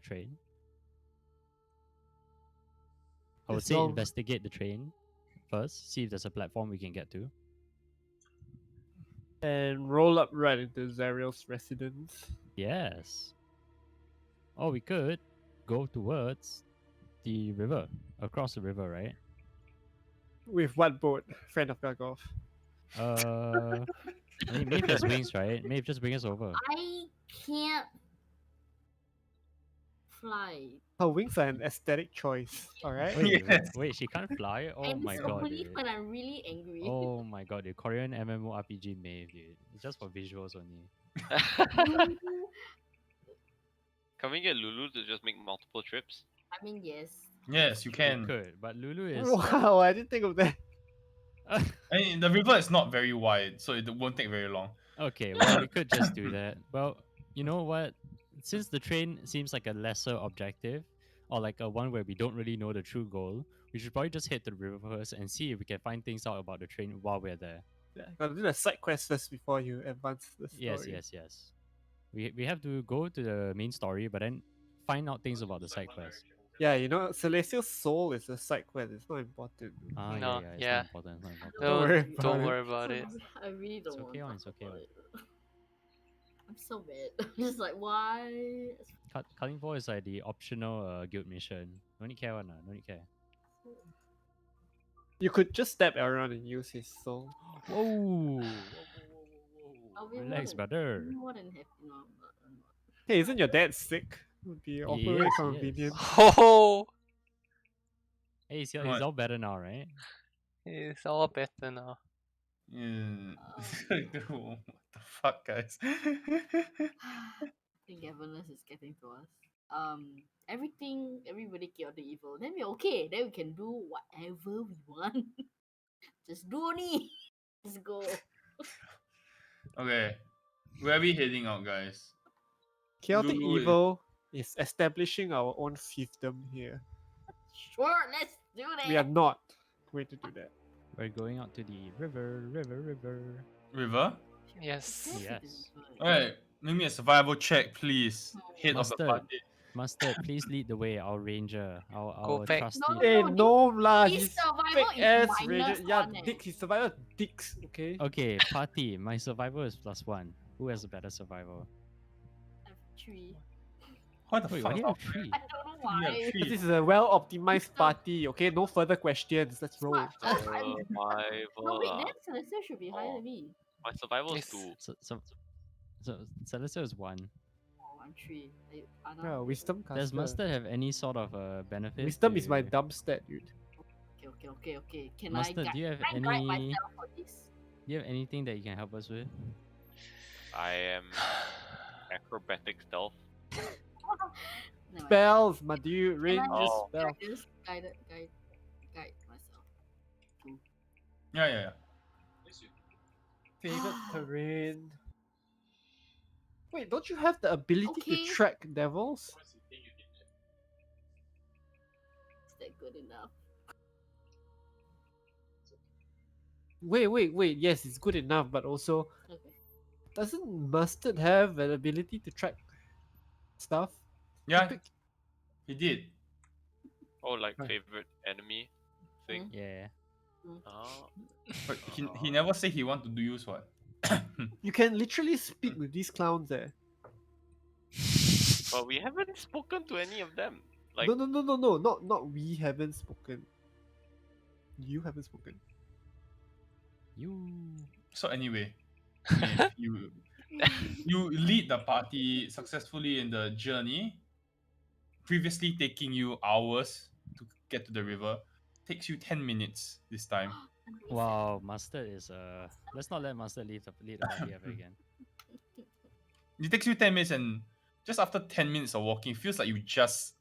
[SPEAKER 1] Train. I would
[SPEAKER 3] As
[SPEAKER 1] say
[SPEAKER 3] long-
[SPEAKER 1] investigate the train first. See if there's a platform we can get to.
[SPEAKER 3] And roll up right into Zariel's residence.
[SPEAKER 1] Yes. Or we could go towards the river, across the river, right?
[SPEAKER 3] With what boat? Friend of Gargoth.
[SPEAKER 1] I mean, Maeve has wings, right? Maeve, just bring us over.
[SPEAKER 5] I can't fly.
[SPEAKER 3] Her wings are an aesthetic choice, alright?
[SPEAKER 1] Wait,
[SPEAKER 2] Yes.
[SPEAKER 1] wait, she can't fly? Oh
[SPEAKER 5] And
[SPEAKER 1] my
[SPEAKER 5] it's
[SPEAKER 1] god,
[SPEAKER 5] only
[SPEAKER 1] dude.
[SPEAKER 5] when I'm really angry.
[SPEAKER 1] Oh my god, dude. Korean MMORPG Maeve, dude. It's just for visuals only.
[SPEAKER 4] Can we get Lulu to just make multiple trips?
[SPEAKER 5] I mean, yes.
[SPEAKER 2] Yes, you
[SPEAKER 1] We
[SPEAKER 2] can.
[SPEAKER 1] could, but Lulu is.
[SPEAKER 3] Wow, I didn't think of that.
[SPEAKER 2] I mean, the river is not very wide, so it won't take very long.
[SPEAKER 1] Okay, well, we could just do that. Well, you know what? Since the train seems like a lesser objective, or like a one where we don't really know the true goal, we should probably just head to the river first and see if we can find things out about the train while we're there.
[SPEAKER 3] Yeah, gotta do the side quest first before you advance the story.
[SPEAKER 1] Yes. We have to go to the main story, but then find out things about the side quest.
[SPEAKER 3] Yeah, Celestial Soul is a side quest. It's not important.
[SPEAKER 1] Ah,
[SPEAKER 6] No,
[SPEAKER 1] yeah, it's
[SPEAKER 6] yeah.
[SPEAKER 1] not important. It's not important.
[SPEAKER 3] Don't worry about
[SPEAKER 6] don't
[SPEAKER 3] it.
[SPEAKER 6] worry about it.
[SPEAKER 5] I really don't
[SPEAKER 1] It's
[SPEAKER 5] want
[SPEAKER 1] okay
[SPEAKER 5] to
[SPEAKER 1] on,
[SPEAKER 5] talk
[SPEAKER 1] it's okay
[SPEAKER 5] about
[SPEAKER 1] on.
[SPEAKER 5] it. I'm so mad. I'm just like, why?
[SPEAKER 1] Cutting for is like the optional guild mission. No need care one, no need care.
[SPEAKER 3] You could just stab Aaron and use his soul.
[SPEAKER 1] Whoa!
[SPEAKER 5] I'll be
[SPEAKER 1] Relax,
[SPEAKER 5] more
[SPEAKER 1] brother.
[SPEAKER 5] than, more than happy. No, I'm not.
[SPEAKER 3] Hey, isn't your dad sick? Would be awfully
[SPEAKER 1] is.
[SPEAKER 3] convenient.
[SPEAKER 6] Oh,
[SPEAKER 1] Hey, he's
[SPEAKER 2] What?
[SPEAKER 1] all better now, right?
[SPEAKER 6] it's all better now.
[SPEAKER 2] Yeah. What the fuck, guys?
[SPEAKER 5] I think governance is getting to us. Everybody killed the evil. Then we're okay. Then we can do whatever we want. Just do only. Just go.
[SPEAKER 2] Okay, where are we heading out, guys?
[SPEAKER 3] Chaotic
[SPEAKER 2] Lulu is-
[SPEAKER 3] Evil is establishing our own fiefdom here.
[SPEAKER 5] Sure, let's do that.
[SPEAKER 3] We are not going to do that.
[SPEAKER 1] We're going out to the river.
[SPEAKER 2] River?
[SPEAKER 6] Yes.
[SPEAKER 5] Yes, it
[SPEAKER 1] Yes.
[SPEAKER 5] is good.
[SPEAKER 2] Alright, Make me a survival check, please. Head of the
[SPEAKER 1] Mustard.
[SPEAKER 2] party.
[SPEAKER 1] Mustard, please lead the way, our ranger,
[SPEAKER 6] Go
[SPEAKER 1] our
[SPEAKER 6] back.
[SPEAKER 1] trusty.
[SPEAKER 5] No,
[SPEAKER 3] Hey,
[SPEAKER 5] no,
[SPEAKER 3] no lah,
[SPEAKER 5] his
[SPEAKER 3] he's
[SPEAKER 5] survival
[SPEAKER 3] fake
[SPEAKER 5] is
[SPEAKER 3] ass ranger.
[SPEAKER 5] minus
[SPEAKER 3] Yeah,
[SPEAKER 5] one, eh.
[SPEAKER 3] dicks. His survival dicks. Okay.
[SPEAKER 1] Okay, party. My survival is +1. Who has a better survival?
[SPEAKER 5] I have 3.
[SPEAKER 2] Why the
[SPEAKER 1] Wait,
[SPEAKER 2] fuck
[SPEAKER 1] why
[SPEAKER 2] is
[SPEAKER 1] do you
[SPEAKER 2] our
[SPEAKER 1] have 3?
[SPEAKER 5] I don't know
[SPEAKER 2] you have
[SPEAKER 5] why.
[SPEAKER 2] three?
[SPEAKER 3] This is a well optimized
[SPEAKER 5] Mr.
[SPEAKER 3] party. Okay, no further questions. Let's roll.
[SPEAKER 5] Smart. I'm-
[SPEAKER 4] Survival.
[SPEAKER 5] no, wait, then Celestial should be higher
[SPEAKER 4] Oh.
[SPEAKER 5] than me.
[SPEAKER 4] My survival is
[SPEAKER 6] Yes.
[SPEAKER 4] 2.
[SPEAKER 1] So Celestial is 1.
[SPEAKER 5] Oh, I'm 3. Anna,
[SPEAKER 3] Yeah, wisdom caster.
[SPEAKER 1] Does Mustard have any sort of benefit?
[SPEAKER 3] Wisdom is my
[SPEAKER 1] to-
[SPEAKER 3] dumb stat, dude.
[SPEAKER 5] Okay. Can
[SPEAKER 1] Mustard,
[SPEAKER 5] I
[SPEAKER 1] do you have
[SPEAKER 5] can I guide
[SPEAKER 1] any?
[SPEAKER 5] myself for this?
[SPEAKER 1] Do you have anything that you can help us with?
[SPEAKER 4] I am acrobatic stealth.
[SPEAKER 5] Never mind.
[SPEAKER 3] Spells, my dude. Range
[SPEAKER 4] Oh.
[SPEAKER 5] Can I
[SPEAKER 3] spell.
[SPEAKER 5] just guide myself?
[SPEAKER 2] Yeah.
[SPEAKER 3] Favorite terrain. Wait, don't you have the ability
[SPEAKER 5] Okay.
[SPEAKER 3] to track devils?
[SPEAKER 5] Is that good enough?
[SPEAKER 3] Wait. Yes, it's good enough, but also
[SPEAKER 5] Okay.
[SPEAKER 3] doesn't Mustard have an ability to track stuff?
[SPEAKER 2] Yeah,
[SPEAKER 3] Pick-
[SPEAKER 2] he did.
[SPEAKER 4] Oh, like
[SPEAKER 3] Right.
[SPEAKER 4] favorite enemy thing.
[SPEAKER 1] Yeah.
[SPEAKER 4] Oh.
[SPEAKER 2] But he never said he want to do use what.
[SPEAKER 3] You can literally speak with these clowns there.
[SPEAKER 4] But we haven't spoken to any of them. Like,
[SPEAKER 3] No, not we haven't spoken. You haven't spoken.
[SPEAKER 1] You.
[SPEAKER 2] So anyway, Maeve, you lead the party successfully in the journey. Previously taking you hours to get to the river, takes you 10 minutes this time.
[SPEAKER 5] Amazing.
[SPEAKER 1] Wow, Mustard is Let's not let Mustard lead the party ever again.
[SPEAKER 2] It takes you 10 minutes, and just after 10 minutes of walking, feels like you just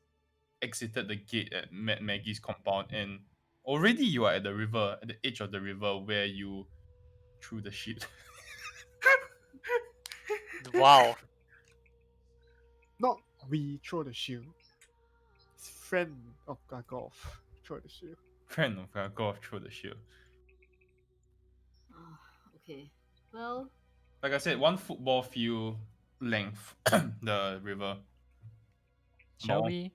[SPEAKER 2] exited the gate at Maggie's compound, and already you are at the river, at the edge of the river where you threw the shit.
[SPEAKER 6] Wow.
[SPEAKER 3] Not we throw the shield. It's friend of Gargoth throw the shield.
[SPEAKER 2] Friend of Gargoth threw the shield.
[SPEAKER 5] Okay. Well,
[SPEAKER 2] Like I said, one football field length, the river.
[SPEAKER 1] Shall
[SPEAKER 2] More.
[SPEAKER 1] we?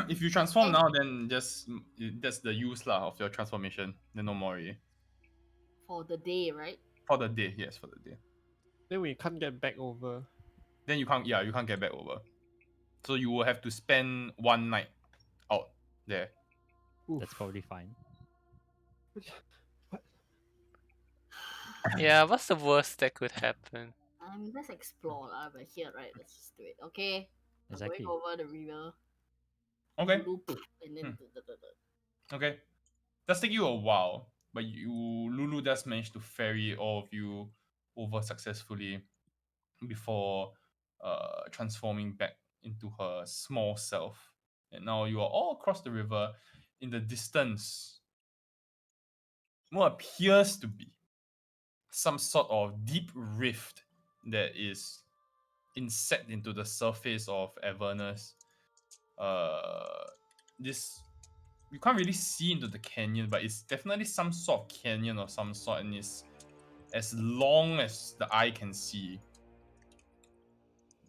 [SPEAKER 2] If you transform now, then just that's the use lah of your transformation. Then no more already.
[SPEAKER 5] for the day, right?
[SPEAKER 2] For the day, yes, for the day.
[SPEAKER 3] Then we can't get back over.
[SPEAKER 2] Then you can't get back over. So you will have to spend one night out there.
[SPEAKER 1] That's probably fine.
[SPEAKER 6] Yeah, what's the worst that could happen?
[SPEAKER 5] Let's explore lah. But here, right? Let's just do it. Okay.
[SPEAKER 1] Exactly.
[SPEAKER 5] I'm going over the river.
[SPEAKER 2] Okay.
[SPEAKER 5] Loop, and then.
[SPEAKER 2] Okay. Does take you a while, but Lulu does manage to ferry all of you over successfully before transforming back into her small self. And now you are all across the river. In the distance, what appears to be some sort of deep rift that is inset into the surface of Avernus. This you can't really see into the canyon, but it's definitely some sort of canyon of some sort, and it's as long as the eye can see.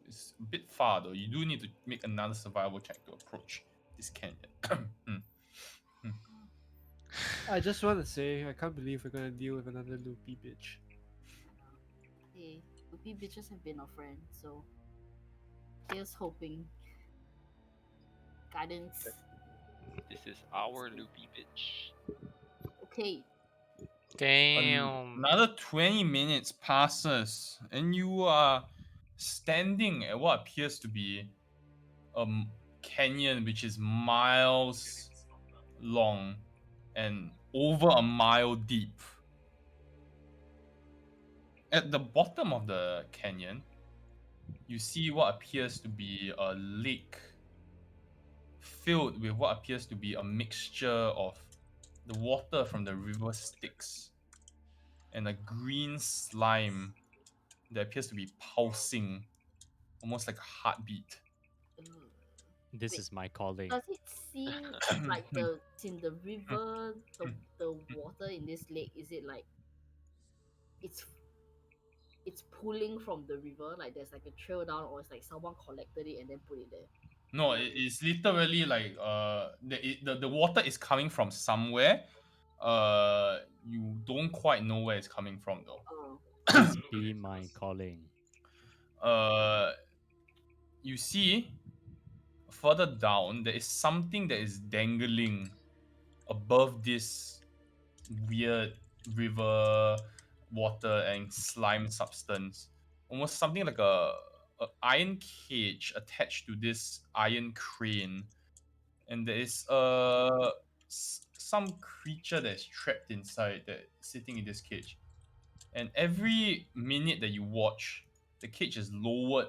[SPEAKER 2] It's a bit far though. You do need to make another survival check to approach this canyon.
[SPEAKER 3] I just want to say, I can't believe we're gonna deal with another loopy bitch.
[SPEAKER 5] Hey, loopy bitches have been our friend, so here's hoping. Guidance.
[SPEAKER 4] this is our loopy bitch.
[SPEAKER 5] Okay.
[SPEAKER 6] Damn.
[SPEAKER 2] Another 20 minutes passes, and you are standing at what appears to be a canyon which is miles long and over a mile deep. At the bottom of the canyon, you see what appears to be a lake filled with what appears to be a mixture of the water from the river Styx and a green slime that appears to be pulsing, almost like a heartbeat.
[SPEAKER 5] Ugh.
[SPEAKER 1] This
[SPEAKER 5] Wait,
[SPEAKER 1] is my calling.
[SPEAKER 5] Does it seem like in the river, the water in this lake, is it like it's it's pulling from the river, like there's like a trail down, or it's like someone collected it and then put it there.
[SPEAKER 2] No, it is literally like the water is coming from somewhere. You don't quite know where it's coming from though.
[SPEAKER 5] Oh,
[SPEAKER 1] Please be my calling.
[SPEAKER 2] Uh, you see further down there is something that is dangling above this weird river water and slime substance. Almost something like a iron cage attached to this iron crane, and there is some creature that's trapped inside that sitting in this cage. And every minute that you watch, the cage is lowered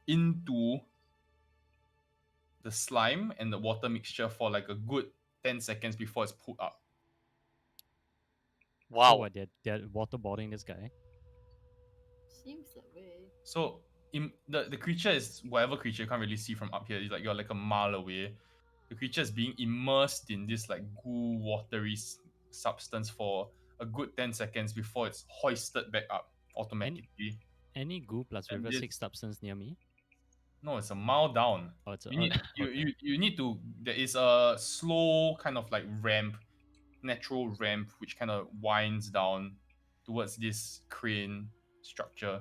[SPEAKER 2] into the slime and the water mixture for like a good 10 seconds before it's pulled up.
[SPEAKER 1] So
[SPEAKER 6] Wow.
[SPEAKER 1] what? They're waterboarding this guy.
[SPEAKER 5] seems that way.
[SPEAKER 2] So the creature is whatever creature you can't really see from up here. It's like you're like a mile away. The creature is being immersed in this like goo watery substance for a good 10 seconds before it's hoisted back up automatically.
[SPEAKER 1] Any goo plus
[SPEAKER 2] And
[SPEAKER 1] river
[SPEAKER 2] this,
[SPEAKER 1] six substance near me?
[SPEAKER 2] no, it's a mile down.
[SPEAKER 1] Oh, it's
[SPEAKER 2] You need
[SPEAKER 1] okay.
[SPEAKER 2] you need to, there is a slow kind of like ramp, natural ramp which kind of winds down towards this crane structure.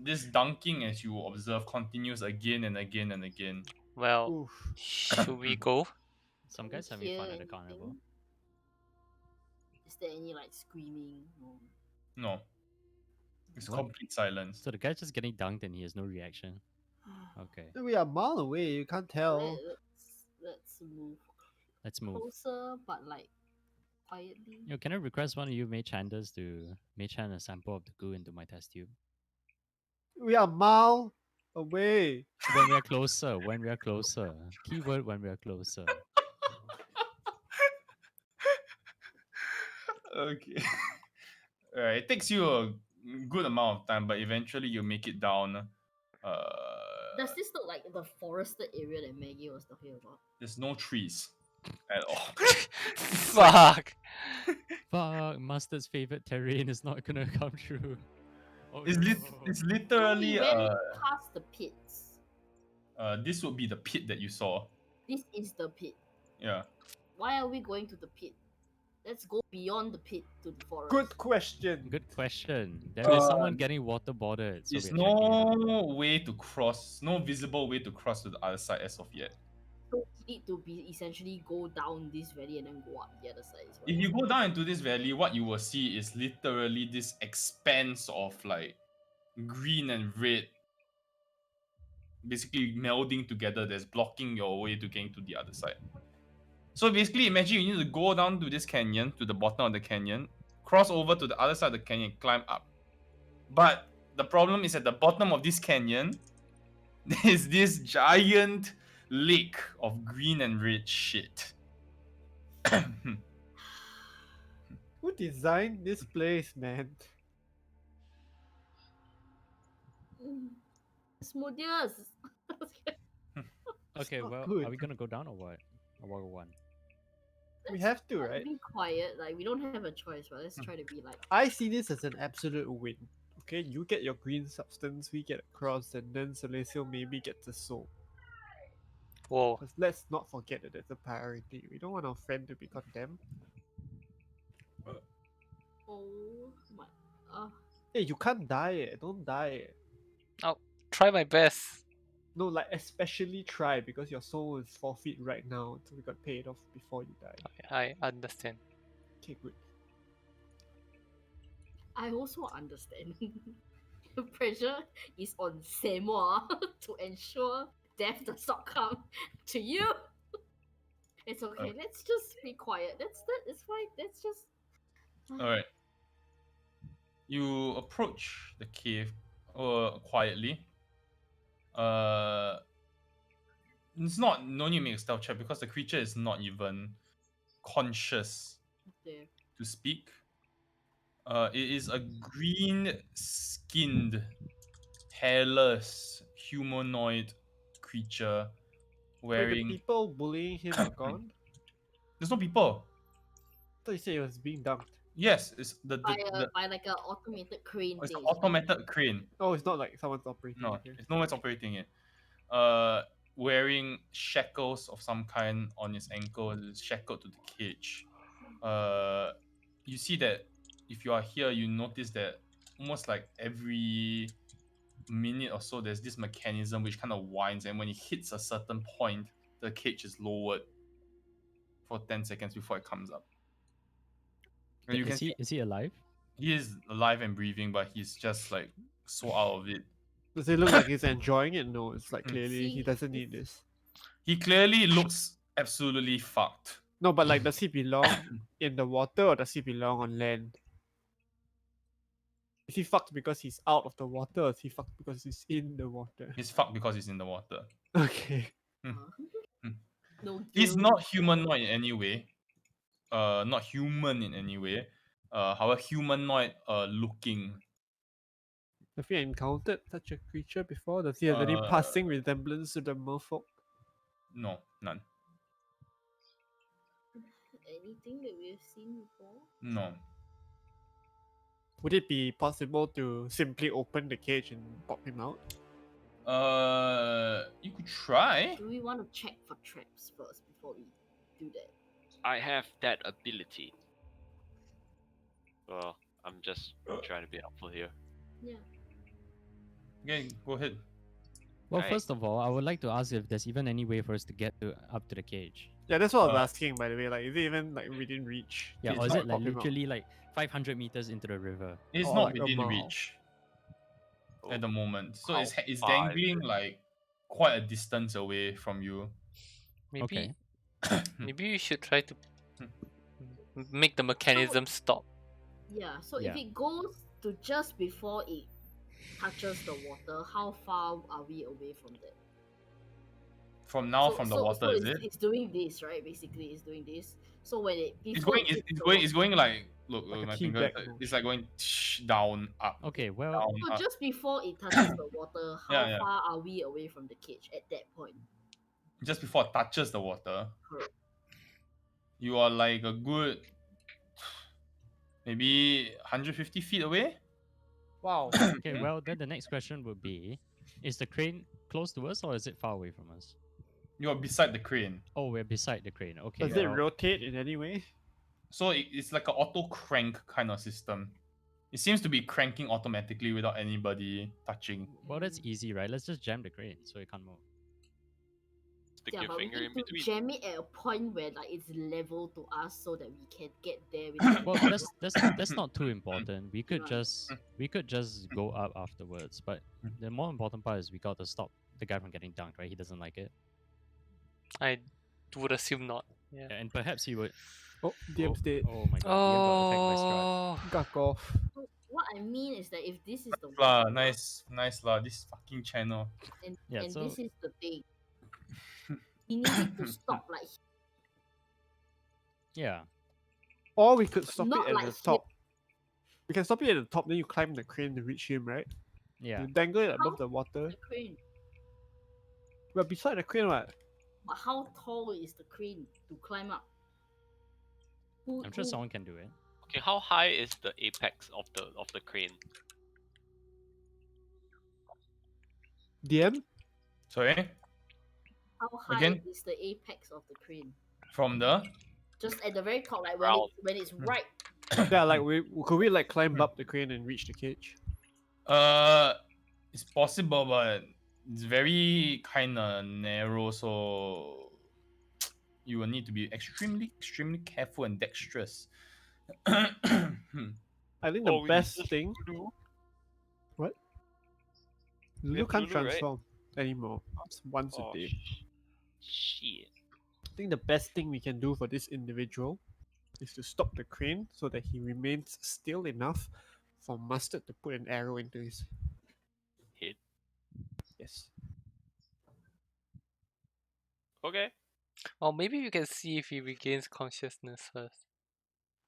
[SPEAKER 2] This dunking, as you observe, continues again and again and again.
[SPEAKER 6] Well,
[SPEAKER 3] Oof.
[SPEAKER 6] should we go?
[SPEAKER 1] Some
[SPEAKER 5] Can we
[SPEAKER 1] guys having
[SPEAKER 5] hear
[SPEAKER 1] fun at the
[SPEAKER 5] anything?
[SPEAKER 1] carnival.
[SPEAKER 5] Is there any like screaming? No.
[SPEAKER 2] No, it's
[SPEAKER 1] What?
[SPEAKER 2] complete silence.
[SPEAKER 1] So the guy's just getting dunked and he has no reaction. Okay,
[SPEAKER 3] We are a mile away. You can't tell.
[SPEAKER 5] Let's move
[SPEAKER 1] let's move.
[SPEAKER 5] closer, but like quietly.
[SPEAKER 1] Can I request one of you mage handers to mage hand a sample of the goo into my test tube?
[SPEAKER 3] We are a mile away.
[SPEAKER 1] When we are closer. When we are closer. Keyword: when we are closer.
[SPEAKER 2] Okay. Alright, it takes you a good amount of time, but eventually you make it down.
[SPEAKER 5] Does this look like the forested area that Maggie was talking about?
[SPEAKER 2] There's no trees at all.
[SPEAKER 6] Fuck.
[SPEAKER 1] Fuck, Mustard's favorite terrain is not gonna come true. Oh,
[SPEAKER 2] It's,
[SPEAKER 1] no.
[SPEAKER 2] it's
[SPEAKER 5] So
[SPEAKER 2] literally
[SPEAKER 5] we went past the pits.
[SPEAKER 2] this would be the pit that you saw.
[SPEAKER 5] This is the pit.
[SPEAKER 2] Yeah.
[SPEAKER 5] Why are we going to the pit? Let's go beyond the pit to the forest.
[SPEAKER 3] Good question.
[SPEAKER 1] Good question. There is someone
[SPEAKER 2] Uh,
[SPEAKER 1] getting waterboarded. So
[SPEAKER 2] There's
[SPEAKER 1] we're checking it out.
[SPEAKER 2] no way to cross, no visible way to cross to the other side as of yet.
[SPEAKER 5] So we need to be essentially go down this valley and then go up the other side as well.
[SPEAKER 2] If you go down into this valley, what you will see is literally this expanse of like green and red basically melding together that's blocking your way to getting to the other side. So basically, imagine you need to go down to this canyon, to the bottom of the canyon, cross over to the other side of the canyon, climb up. But the problem is at the bottom of this canyon, there's this giant lake of green and red shit.
[SPEAKER 3] Who designed this place, man?
[SPEAKER 5] Smoothies.
[SPEAKER 1] Okay,
[SPEAKER 3] not
[SPEAKER 1] well,
[SPEAKER 3] good.
[SPEAKER 1] are we gonna go down or what? Or what one?
[SPEAKER 3] We have to, right?
[SPEAKER 5] Be quiet. Like we don't have a choice, but let's try to be like.
[SPEAKER 3] I see this as an absolute win. Okay, you get your green substance, we get a cross, and then Celestial maybe gets a soul.
[SPEAKER 6] Whoa.
[SPEAKER 3] Because let's not forget that there's a priority. We don't want our friend to be condemned.
[SPEAKER 5] Oh my.
[SPEAKER 3] Hey, you can't die. Don't die.
[SPEAKER 6] I'll try my best.
[SPEAKER 3] No, like especially try because your soul is forfeit right now until we got paid off before you die.
[SPEAKER 6] I understand.
[SPEAKER 3] Okay, good.
[SPEAKER 5] I also understand. The pressure is on Samoa to ensure death does not come to you. It's okay. Let's just be quiet. It's fine. Let's just.
[SPEAKER 2] Alright. You approach the cave quietly. It's not no need to make a stealth check because the creature is not even conscious
[SPEAKER 5] There.
[SPEAKER 2] to speak. It is a green-skinned, hairless, humanoid creature
[SPEAKER 3] Wait, the
[SPEAKER 2] wearing.
[SPEAKER 3] people bullying him are gone?
[SPEAKER 2] There's no people.
[SPEAKER 3] I thought you said he was being dunked.
[SPEAKER 2] Yes, it's
[SPEAKER 5] by like a automated crane
[SPEAKER 2] it's
[SPEAKER 5] thing.
[SPEAKER 2] an automated crane.
[SPEAKER 3] Oh, it's not like someone's operating
[SPEAKER 2] No,
[SPEAKER 3] it. Okay.
[SPEAKER 2] it's no one's operating it. Wearing shackles of some kind on his ankle, is shackled to the cage. You see that if you are here, you notice that almost like every minute or so, there's this mechanism which kind of winds, and when it hits a certain point, the cage is lowered for 10 seconds before it comes up. And you can see
[SPEAKER 1] Is he alive?
[SPEAKER 2] he is alive and breathing, but he's just like so out of it.
[SPEAKER 3] Does it look like he's enjoying it? No, it's like
[SPEAKER 2] Hmm.
[SPEAKER 3] clearly he
[SPEAKER 5] See,
[SPEAKER 3] doesn't need this.
[SPEAKER 2] He clearly looks absolutely fucked.
[SPEAKER 3] No, but like, does he belong in the water or does he belong on land? Is he fucked because he's out of the water, or is he fucked because he's in the water?
[SPEAKER 2] He's fucked because he's in the water.
[SPEAKER 3] Okay.
[SPEAKER 5] no
[SPEAKER 2] He's
[SPEAKER 5] guilt.
[SPEAKER 2] not humanoid in any way. Not human in any way. However, humanoid looking.
[SPEAKER 3] Have you encountered such a creature before? Does he have any passing resemblance to the merfolk?
[SPEAKER 2] No, none.
[SPEAKER 5] Anything that we've seen before?
[SPEAKER 2] No.
[SPEAKER 3] Would it be possible to simply open the cage and pop him out?
[SPEAKER 2] You could try.
[SPEAKER 5] Do we want to check for traps first before we do that?
[SPEAKER 4] I have that ability. Well, I'm just trying to be helpful here.
[SPEAKER 5] Yeah.
[SPEAKER 2] Okay, go ahead.
[SPEAKER 1] Well,
[SPEAKER 4] Right.
[SPEAKER 1] first of all, I would like to ask if there's even any way for us to get up to the cage.
[SPEAKER 3] Yeah, that's what I was
[SPEAKER 2] Uh,
[SPEAKER 3] asking, by the way. Like, is it even like within reach?
[SPEAKER 1] Yeah,
[SPEAKER 3] to
[SPEAKER 1] or is
[SPEAKER 3] just
[SPEAKER 1] it like
[SPEAKER 3] pop him out?
[SPEAKER 1] literally like 500 meters into the river?
[SPEAKER 2] It's
[SPEAKER 3] Or
[SPEAKER 2] not
[SPEAKER 3] like a
[SPEAKER 2] within
[SPEAKER 3] mile.
[SPEAKER 2] reach at the moment. So
[SPEAKER 4] How
[SPEAKER 2] it's
[SPEAKER 4] far is
[SPEAKER 2] dangling like quite a distance away from you.
[SPEAKER 6] Maybe
[SPEAKER 1] Okay.
[SPEAKER 6] maybe you should try to
[SPEAKER 2] Hmm.
[SPEAKER 6] make the mechanism stop.
[SPEAKER 5] Yeah. So
[SPEAKER 1] Yeah.
[SPEAKER 5] if it goes to just before it touches the water, how far are we away from that?
[SPEAKER 2] From now,
[SPEAKER 5] so,
[SPEAKER 2] from the
[SPEAKER 5] so,
[SPEAKER 2] water,
[SPEAKER 5] so
[SPEAKER 2] is
[SPEAKER 5] it's,
[SPEAKER 2] it?
[SPEAKER 5] it's doing this, right? Basically, it's doing this. So when it
[SPEAKER 2] It's
[SPEAKER 5] before
[SPEAKER 2] going.
[SPEAKER 5] it hits
[SPEAKER 2] It's
[SPEAKER 5] the
[SPEAKER 2] going.
[SPEAKER 5] water-
[SPEAKER 2] It's going like look.
[SPEAKER 3] Like a
[SPEAKER 2] my
[SPEAKER 3] tea
[SPEAKER 2] finger.
[SPEAKER 3] bag
[SPEAKER 2] It's like going down, up,
[SPEAKER 1] Okay, well,
[SPEAKER 2] down,
[SPEAKER 5] So
[SPEAKER 2] up.
[SPEAKER 5] just before it touches the water, how
[SPEAKER 2] Yeah.
[SPEAKER 5] far are we away from the cage at that point?
[SPEAKER 2] Just before it touches the water,
[SPEAKER 5] Correct.
[SPEAKER 2] you are like a good maybe 150 feet away.
[SPEAKER 3] Wow.
[SPEAKER 1] okay, well, then the next question would be, is the crane close to us or is it far away from us?
[SPEAKER 2] You are beside the crane,
[SPEAKER 1] Oh, we're beside the crane. Okay,
[SPEAKER 3] Does it
[SPEAKER 1] well,
[SPEAKER 3] rotate in any way?
[SPEAKER 2] so it's like an auto crank kind of system. It seems to be cranking automatically without anybody touching.
[SPEAKER 1] well, that's easy, right? Let's just jam the crane so it can't move.
[SPEAKER 4] Stick
[SPEAKER 5] Yeah,
[SPEAKER 4] your
[SPEAKER 5] but we
[SPEAKER 4] finger
[SPEAKER 5] need
[SPEAKER 4] in
[SPEAKER 5] to
[SPEAKER 4] between.
[SPEAKER 5] jam it at a point where like it's level to us so that we can get there without.
[SPEAKER 1] Well, that's not too important. We could just go up afterwards. But the more important part is we got to stop the guy from getting dunked, right? He doesn't like it,
[SPEAKER 6] I would assume not. Yeah.
[SPEAKER 1] and perhaps he would.
[SPEAKER 3] Oh, DM's dead.
[SPEAKER 1] Oh my god, DM got attacked by Strut.
[SPEAKER 6] Oh,
[SPEAKER 3] Guck off.
[SPEAKER 5] So what I mean is that if this is the
[SPEAKER 2] lah,
[SPEAKER 5] water,
[SPEAKER 2] nice lah. This fucking channel.
[SPEAKER 5] and,
[SPEAKER 1] Yeah,
[SPEAKER 5] and
[SPEAKER 1] so-
[SPEAKER 5] this is the thing, we need it to stop like
[SPEAKER 1] Yeah,
[SPEAKER 3] Or we could stop
[SPEAKER 5] Not
[SPEAKER 3] it at
[SPEAKER 5] like
[SPEAKER 3] the
[SPEAKER 5] here.
[SPEAKER 3] top. We can stop it at the top, then you climb the crane to reach him, right?
[SPEAKER 1] yeah.
[SPEAKER 3] You dangle it
[SPEAKER 5] How?
[SPEAKER 3] above the water.
[SPEAKER 5] the crane.
[SPEAKER 3] We're beside the crane, what?
[SPEAKER 5] But how tall is the crane to climb up?
[SPEAKER 1] I'm sure someone can do it.
[SPEAKER 4] Okay, how high is the apex of the crane?
[SPEAKER 3] DM?
[SPEAKER 2] Sorry,
[SPEAKER 5] How high
[SPEAKER 2] Again?
[SPEAKER 5] is the apex of the crane?
[SPEAKER 2] from the
[SPEAKER 5] Just at the very top, like
[SPEAKER 4] Round.
[SPEAKER 5] when it's right.
[SPEAKER 3] Yeah, like could we like climb up the crane and reach the cage?
[SPEAKER 2] it's possible, but it's very kind of narrow, so you will need to be extremely careful and dexterous.
[SPEAKER 3] I think the
[SPEAKER 7] Oh, we
[SPEAKER 3] best
[SPEAKER 7] just
[SPEAKER 3] thing.
[SPEAKER 7] Lulu.
[SPEAKER 3] What? Lulu
[SPEAKER 7] have
[SPEAKER 3] can't
[SPEAKER 7] Lulu, right?
[SPEAKER 3] transform anymore. It's once
[SPEAKER 7] Oh,
[SPEAKER 3] a day.
[SPEAKER 4] Shit.
[SPEAKER 3] I think the best thing we can do for this individual is to stop the crane so that he remains still enough for Mustard to put an arrow into his
[SPEAKER 4] Head.
[SPEAKER 3] Yes.
[SPEAKER 4] Okay.
[SPEAKER 6] or maybe we can see if he regains consciousness first.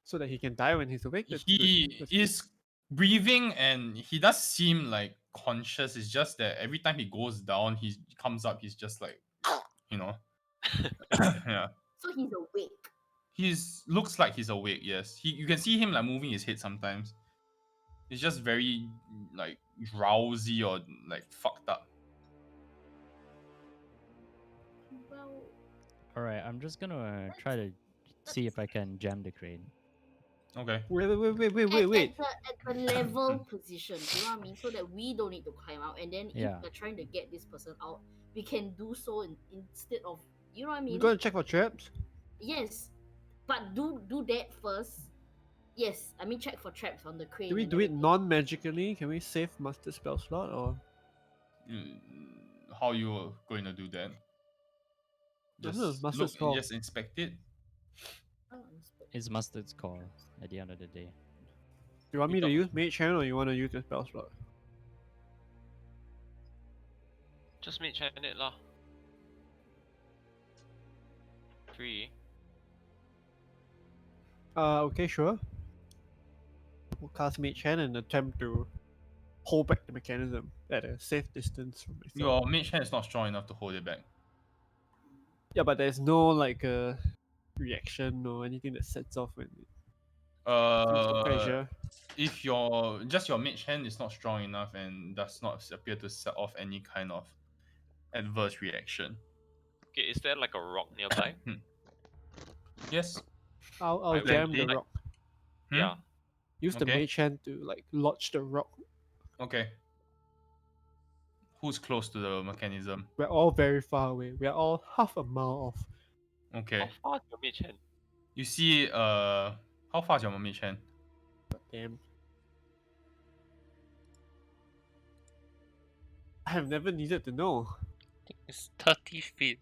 [SPEAKER 3] So that he can die when he's awake. That's
[SPEAKER 2] He
[SPEAKER 3] good. That's good.
[SPEAKER 2] is breathing and he does seem like conscious. It's just that every time he goes down, he comes up, he's just like, you know. Yeah.
[SPEAKER 5] So he's awake.
[SPEAKER 2] He's looks like he's awake. Yes, you can see him like moving his head sometimes. It's just very like drowsy or like fucked up.
[SPEAKER 5] Well,
[SPEAKER 1] All right, I'm just gonna try to see if I can jam the crane.
[SPEAKER 2] Okay.
[SPEAKER 3] Wait.
[SPEAKER 5] at the level position, you know what I mean? So that we don't need to climb out, and then
[SPEAKER 1] Yeah.
[SPEAKER 5] if we're trying to get this person out, we can do so instead of, you know what I mean?
[SPEAKER 3] You gotta check for traps.
[SPEAKER 5] Yes, but do that first. Yes, I mean check for traps on the crane.
[SPEAKER 3] Do we
[SPEAKER 5] and
[SPEAKER 3] do it
[SPEAKER 5] everything.
[SPEAKER 3] non-magically? Can we save master spell slot or?
[SPEAKER 2] Mm, How you going to do that?
[SPEAKER 3] don't know,
[SPEAKER 2] Just
[SPEAKER 3] mustard's
[SPEAKER 2] look,
[SPEAKER 3] call.
[SPEAKER 2] just inspect it.
[SPEAKER 5] Oh, inspect
[SPEAKER 1] It's Mustard's call at the end of the day.
[SPEAKER 3] Do you want
[SPEAKER 2] We
[SPEAKER 3] me to
[SPEAKER 2] don't-
[SPEAKER 3] use mage hand or you want to use the spell slot?
[SPEAKER 4] Just mage hand it lah. 3.
[SPEAKER 3] Okay, sure. We'll cast mage hand and attempt to hold back the mechanism at a safe distance from myself.
[SPEAKER 2] Your mage hand is not strong enough to hold it back.
[SPEAKER 3] Yeah, but there's no like reaction or anything that sets off when it feels the pressure.
[SPEAKER 2] If your mage hand is not strong enough and does not appear to set off any kind of adverse reaction.
[SPEAKER 4] Okay, is there like a rock nearby?
[SPEAKER 2] Yes.
[SPEAKER 3] I'll
[SPEAKER 4] I
[SPEAKER 3] jam
[SPEAKER 4] will
[SPEAKER 3] the
[SPEAKER 4] like-
[SPEAKER 3] rock.
[SPEAKER 2] Hmm?
[SPEAKER 4] Yeah.
[SPEAKER 3] Use the
[SPEAKER 2] Okay.
[SPEAKER 3] mage hand to like lodge the rock.
[SPEAKER 2] Okay. Who's close to the mechanism?
[SPEAKER 3] We're all very far away. We're all half a mile off.
[SPEAKER 2] Okay.
[SPEAKER 4] How far is your mage hand?
[SPEAKER 2] You see, how far is your mage hand?
[SPEAKER 3] Damn. I have never needed to know.
[SPEAKER 6] It's 30 feet.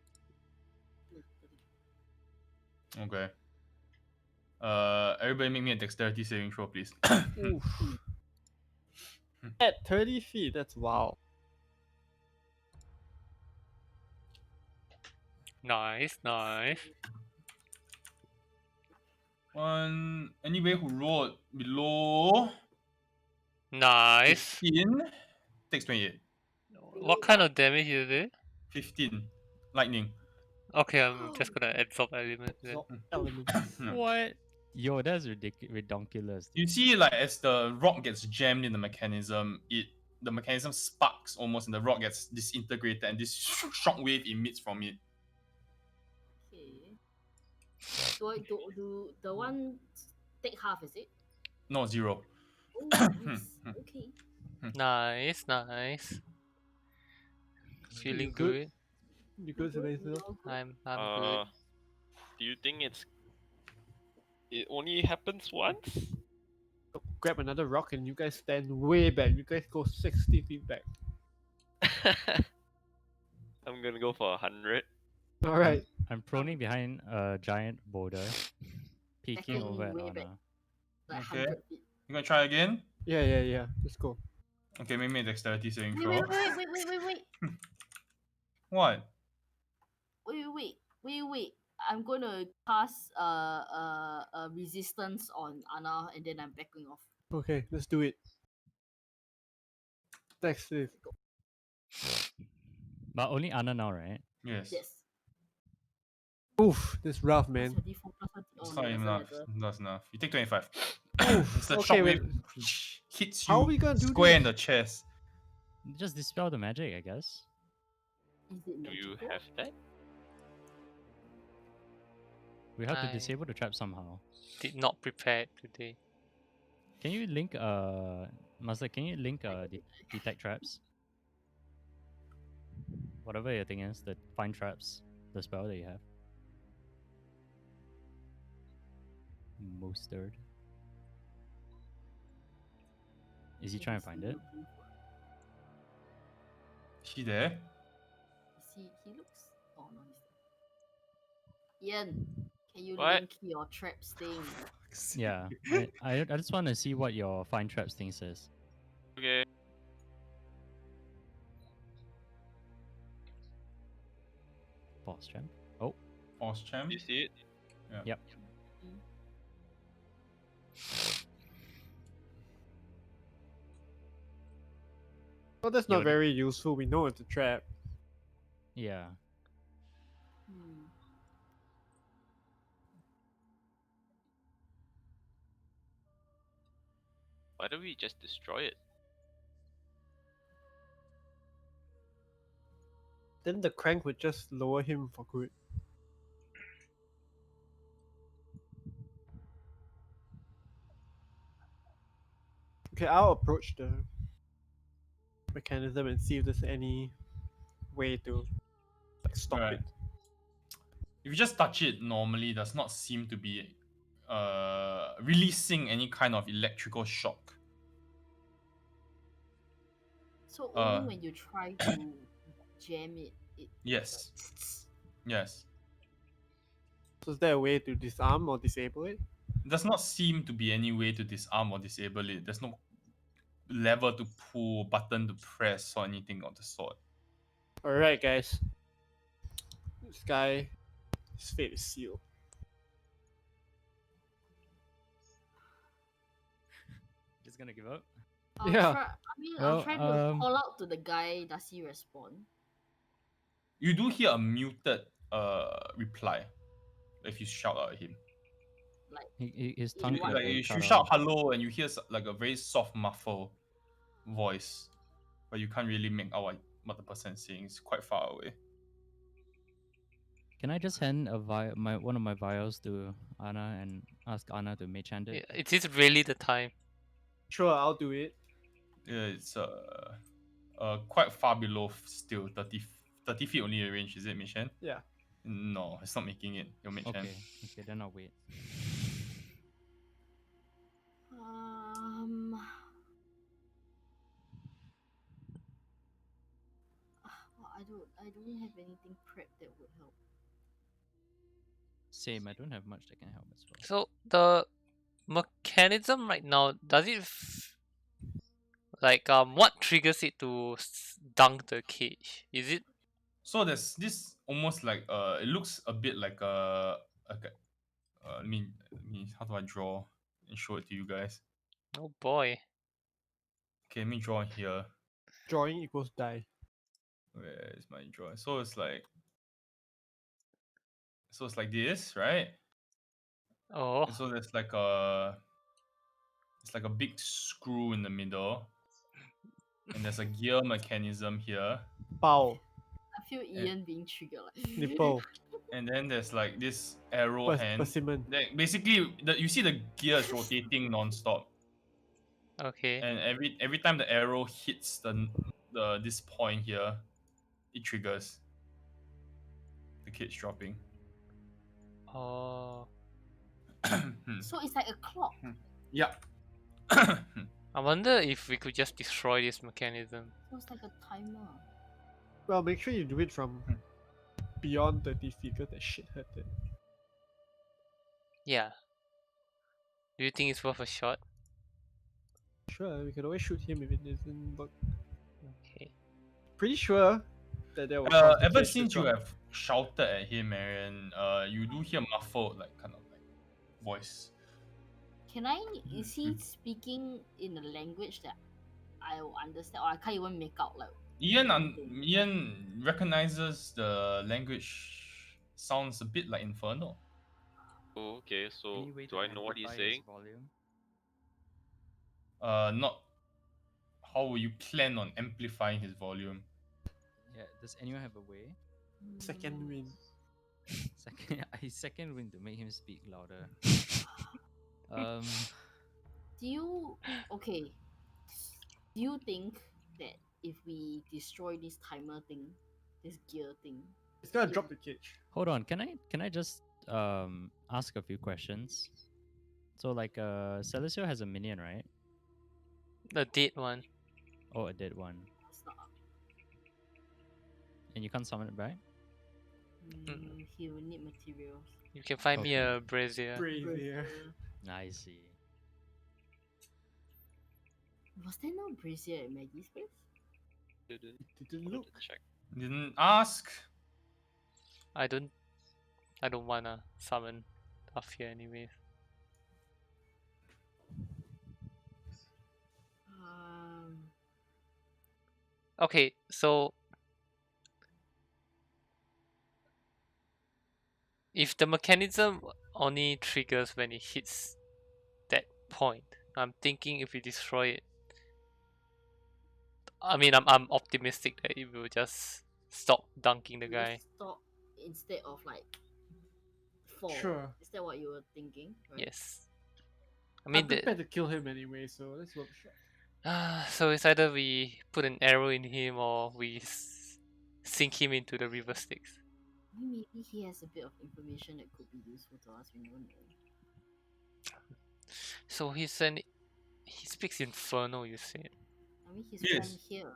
[SPEAKER 2] Okay. Everybody make me a dexterity saving throw, please.
[SPEAKER 3] Oof. At 30 feet, that's wow.
[SPEAKER 6] Nice, nice.
[SPEAKER 2] Anybody who rolled below
[SPEAKER 6] Nice.
[SPEAKER 2] 15 takes 28.
[SPEAKER 6] What kind of damage is it?
[SPEAKER 2] 15. Lightning.
[SPEAKER 6] Okay, I'm just gonna absorb element then.
[SPEAKER 3] Absorb elements.
[SPEAKER 1] What? Yo, that's ridiculous.
[SPEAKER 2] You see, like as the rock gets jammed in the mechanism, the mechanism sparks almost, and the rock gets disintegrated, and this shockwave emits from it.
[SPEAKER 5] Okay. Do the one take half? Is it?
[SPEAKER 2] No, 0.
[SPEAKER 5] Oh, nice. Okay.
[SPEAKER 6] Nice, nice. Feeling
[SPEAKER 3] good?
[SPEAKER 6] good.
[SPEAKER 3] You good, Sebastian?
[SPEAKER 6] I'm
[SPEAKER 4] Uh,
[SPEAKER 6] good.
[SPEAKER 4] do you think it only happens once?
[SPEAKER 3] Grab another rock and you guys stand way back. You guys go 60 feet back.
[SPEAKER 4] I'm gonna go for 100.
[SPEAKER 3] Alright.
[SPEAKER 1] I'm proning behind a giant boulder, peeking
[SPEAKER 5] Backing
[SPEAKER 1] over at
[SPEAKER 5] way back.
[SPEAKER 1] Anna.
[SPEAKER 5] Like
[SPEAKER 2] Okay.
[SPEAKER 5] 100 feet.
[SPEAKER 2] You gonna try again?
[SPEAKER 3] Yeah. Let's go.
[SPEAKER 2] Okay, make me a dexterity saving
[SPEAKER 5] Wait,
[SPEAKER 2] throw.
[SPEAKER 5] wait.
[SPEAKER 2] What?
[SPEAKER 5] Wait. I'm gonna cast resistance on Anna and then I'm backing off.
[SPEAKER 3] Okay, let's do it. Dex save.
[SPEAKER 1] But only Anna now, right?
[SPEAKER 2] Yes.
[SPEAKER 5] Yes.
[SPEAKER 3] Oof, this is rough, man.
[SPEAKER 5] 34 plus 30.
[SPEAKER 2] It's
[SPEAKER 5] Oh,
[SPEAKER 2] not
[SPEAKER 5] no,
[SPEAKER 2] even
[SPEAKER 5] doesn't
[SPEAKER 2] enough.
[SPEAKER 5] matter.
[SPEAKER 2] That's enough. You take 25.
[SPEAKER 3] Oof,
[SPEAKER 2] It's the
[SPEAKER 3] okay,
[SPEAKER 2] shockwave hits you
[SPEAKER 3] How are we gonna do
[SPEAKER 2] square in
[SPEAKER 3] this?
[SPEAKER 2] the chest.
[SPEAKER 1] Just dispel the magic, I guess.
[SPEAKER 5] Is it
[SPEAKER 4] Do you
[SPEAKER 5] magical?
[SPEAKER 4] have that?
[SPEAKER 1] We have to
[SPEAKER 6] I-
[SPEAKER 1] disable the trap somehow.
[SPEAKER 6] Did not prepare today.
[SPEAKER 1] Can you link Master, can you link detect traps? Whatever your thing is, the find traps, the spell that you have. Mustard. Is he
[SPEAKER 5] What
[SPEAKER 1] trying
[SPEAKER 5] is
[SPEAKER 1] to find
[SPEAKER 5] he
[SPEAKER 1] it?
[SPEAKER 5] looking for?
[SPEAKER 2] Is he there?
[SPEAKER 5] Is he looks. Oh no, he's there. Ian, can you
[SPEAKER 4] What?
[SPEAKER 5] link your traps thing?
[SPEAKER 1] Yeah. I just want to see what your find traps thing says.
[SPEAKER 4] Okay.
[SPEAKER 1] Boss champ. Oh,
[SPEAKER 2] Force champ.
[SPEAKER 4] Do you see it?
[SPEAKER 1] yep.
[SPEAKER 3] Well, that's
[SPEAKER 1] Yo,
[SPEAKER 3] not very useful. We know it's a trap.
[SPEAKER 1] Yeah.
[SPEAKER 5] Hmm.
[SPEAKER 4] Why don't we just destroy it?
[SPEAKER 3] Then the crank would just lower him for good. Okay, I'll approach the mechanism and see if there's any way to like stop
[SPEAKER 2] Right.
[SPEAKER 3] it.
[SPEAKER 2] If you just touch it normally, does not seem to be releasing any kind of electrical shock.
[SPEAKER 5] So only
[SPEAKER 2] Uh,
[SPEAKER 5] when you try to jam it, it
[SPEAKER 2] Yes. Yes.
[SPEAKER 3] So is there a way to disarm or disable it?
[SPEAKER 2] Does not seem to be any way to disarm or disable it. There's no lever to pull, button to press, or anything of the sort.
[SPEAKER 3] Alright, guys. This guy, his fate is sealed.
[SPEAKER 1] Just gonna give up.
[SPEAKER 5] I'll
[SPEAKER 3] Yeah.
[SPEAKER 5] try. I mean,
[SPEAKER 1] Well,
[SPEAKER 5] I'll try to call out to the guy. Does he respond?
[SPEAKER 2] You do hear a muted reply if you shout at him.
[SPEAKER 1] His
[SPEAKER 5] In
[SPEAKER 1] tongue
[SPEAKER 5] what
[SPEAKER 2] Like
[SPEAKER 1] will
[SPEAKER 2] you
[SPEAKER 1] cut
[SPEAKER 2] shout
[SPEAKER 1] off.
[SPEAKER 2] hello and you hear like a very soft muffled voice, but you can't really make out what the person is saying. It's quite far away.
[SPEAKER 1] Can I just hand one of my vials to Anna and ask Anna to mage hand it?
[SPEAKER 6] It is really the time.
[SPEAKER 3] Sure, I'll do it.
[SPEAKER 2] Yeah, it's quite far below still, 30 feet only the range, is it, Mishan?
[SPEAKER 3] Yeah.
[SPEAKER 2] No, it's not making it. Your mage hand.
[SPEAKER 1] Okay, then I'll wait.
[SPEAKER 5] Well, I don't have anything prepped that would help.
[SPEAKER 1] Same, I don't have much that can help as well.
[SPEAKER 6] So the mechanism right now, does it what triggers it to dunk the cage? Is it
[SPEAKER 2] So there's this almost like it looks a bit like I mean how do I draw and show it to you guys?
[SPEAKER 6] oh boy.
[SPEAKER 2] Okay, let me draw here.
[SPEAKER 3] Drawing equals die.
[SPEAKER 2] Where is my drawing? So it's like this, right?
[SPEAKER 6] Oh,
[SPEAKER 2] And so there's it's like a big screw in the middle, and there's a gear mechanism here,
[SPEAKER 3] Bow.
[SPEAKER 5] I feel Ian being triggered. Like.
[SPEAKER 3] Nipple.
[SPEAKER 2] and then there's like this arrow hand.
[SPEAKER 3] Persimmon.
[SPEAKER 2] That basically, you see the gear is rotating non-stop,
[SPEAKER 6] okay.
[SPEAKER 2] and every time the arrow hits the this point here, it triggers the cage dropping.
[SPEAKER 6] Oh,
[SPEAKER 5] So it's like a clock.
[SPEAKER 2] Yeah.
[SPEAKER 6] I wonder if we could just destroy this mechanism.
[SPEAKER 5] So it's like a timer.
[SPEAKER 3] Well, make sure you do it from beyond 30 feet because that shit hurt it.
[SPEAKER 6] Yeah. Do you think it's worth a shot?
[SPEAKER 3] Sure, we can always shoot him if it doesn't work.
[SPEAKER 6] Okay.
[SPEAKER 3] Pretty sure that there was
[SPEAKER 2] Ever since you have shouted at him, Marion, you do hear muffled kind of voice.
[SPEAKER 5] Can I? Is he speaking in a language that I will understand, or I can't even make out like?
[SPEAKER 2] Ian recognizes the language. Sounds a bit like Infernal.
[SPEAKER 4] Oh, okay, so
[SPEAKER 1] Any way
[SPEAKER 4] do
[SPEAKER 1] to
[SPEAKER 4] I know what he's
[SPEAKER 1] amplify his
[SPEAKER 4] saying?
[SPEAKER 1] volume?
[SPEAKER 2] Not. How will you plan on amplifying his volume?
[SPEAKER 1] Yeah, does anyone have a way?
[SPEAKER 3] second wind.
[SPEAKER 1] Second wind to make him speak louder.
[SPEAKER 5] Do you okay? Do you think that if we destroy this timer thing, this gear thing,
[SPEAKER 3] It's gonna drop the cage.
[SPEAKER 1] Hold on, can I just ask a few questions? So like Celesio has a minion, right?
[SPEAKER 6] The dead one.
[SPEAKER 1] Oh, a dead one.
[SPEAKER 5] it's not up?
[SPEAKER 1] And you can't summon it back?
[SPEAKER 5] He will need materials.
[SPEAKER 6] You can find me
[SPEAKER 1] Okay.
[SPEAKER 6] a brazier.
[SPEAKER 3] Brazier.
[SPEAKER 1] I see.
[SPEAKER 5] Was there no brazier at Maggie's place?
[SPEAKER 4] Didn't
[SPEAKER 3] Didn't
[SPEAKER 4] wanted
[SPEAKER 3] look.
[SPEAKER 4] to check.
[SPEAKER 2] Didn't ask.
[SPEAKER 6] I don't wanna summon up here anyways. Okay, so if the mechanism only triggers when it hits that point, I'm thinking if we destroy it, I mean, I'm optimistic that it will just stop dunking the
[SPEAKER 5] Will
[SPEAKER 6] guy.
[SPEAKER 5] stop instead of like fall.
[SPEAKER 3] Sure.
[SPEAKER 5] Is that what you were thinking? Right?
[SPEAKER 6] Yes. I
[SPEAKER 3] I'm
[SPEAKER 6] mean,
[SPEAKER 3] prepared to kill him anyway, so let's work shot.
[SPEAKER 6] so it's either we put an arrow in him or we sink him into the river Styx.
[SPEAKER 5] Maybe he has a bit of information that could be useful to us. We don't know.
[SPEAKER 6] So he speaks Infernal, you said.
[SPEAKER 5] I mean, he's
[SPEAKER 2] Yes.
[SPEAKER 5] from here,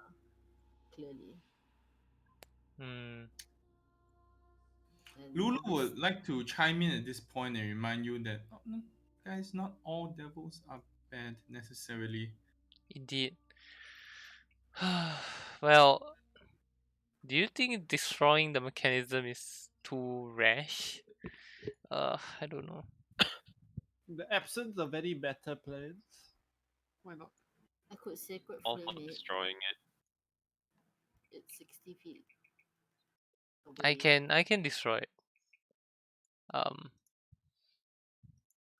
[SPEAKER 5] clearly.
[SPEAKER 6] Hmm.
[SPEAKER 5] And
[SPEAKER 2] Lulu
[SPEAKER 5] this-
[SPEAKER 2] would like to chime in at this point and remind you that, no, guys, not all devils are bad necessarily.
[SPEAKER 6] Indeed. Well, do you think destroying the mechanism is too rash? I don't know.
[SPEAKER 3] In the absence of any better plans, why not?
[SPEAKER 5] I could sacred
[SPEAKER 4] All
[SPEAKER 5] flame
[SPEAKER 4] for
[SPEAKER 5] it.
[SPEAKER 4] destroying it.
[SPEAKER 5] It's 60 feet
[SPEAKER 6] I
[SPEAKER 5] away.
[SPEAKER 6] can destroy it. Um,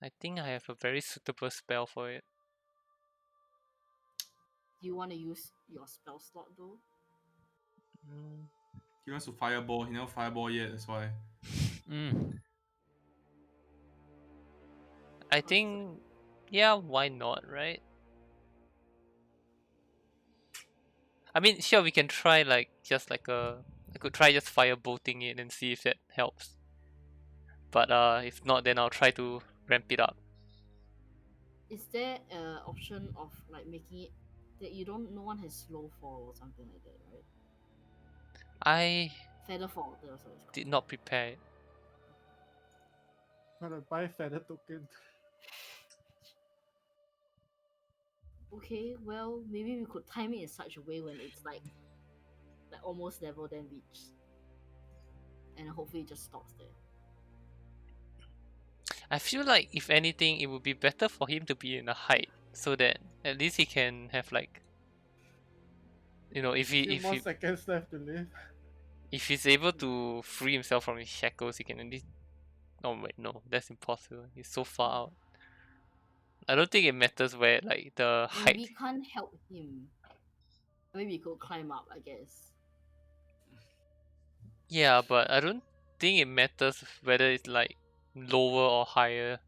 [SPEAKER 6] I think I have a very suitable spell for it.
[SPEAKER 5] Do you want to use your spell slot though?
[SPEAKER 6] Mm,
[SPEAKER 2] He wants to fireball. He never fireball yet. That's why.
[SPEAKER 1] Mm.
[SPEAKER 6] I
[SPEAKER 5] How's
[SPEAKER 6] think, yeah, why not, right? I mean, sure, we can try like just like I could try just firebolting it and see if that helps. But if not, then I'll try to ramp it up.
[SPEAKER 5] Is there an option of like making it that you don't? No one has slow fall or something like that, right?
[SPEAKER 6] I
[SPEAKER 5] Feather fall. That's what it's called.
[SPEAKER 6] did not prepare it.
[SPEAKER 3] Gotta buy feather token.
[SPEAKER 5] Okay, well maybe we could time it in such a way when it's like almost level then reach, and hopefully it just stops there.
[SPEAKER 6] I feel like if anything, it would be better for him to be in a height so that at least he can have like, if
[SPEAKER 3] Few
[SPEAKER 6] he
[SPEAKER 3] more seconds left to live.
[SPEAKER 6] if he's able to free himself from his shackles, he can at least. Oh wait, no, that's impossible. He's so far out. I don't think it matters where like the
[SPEAKER 5] And
[SPEAKER 6] height.
[SPEAKER 5] we can't help him. Maybe we could climb up, I guess.
[SPEAKER 6] Yeah, but I don't think it matters whether it's like lower or higher.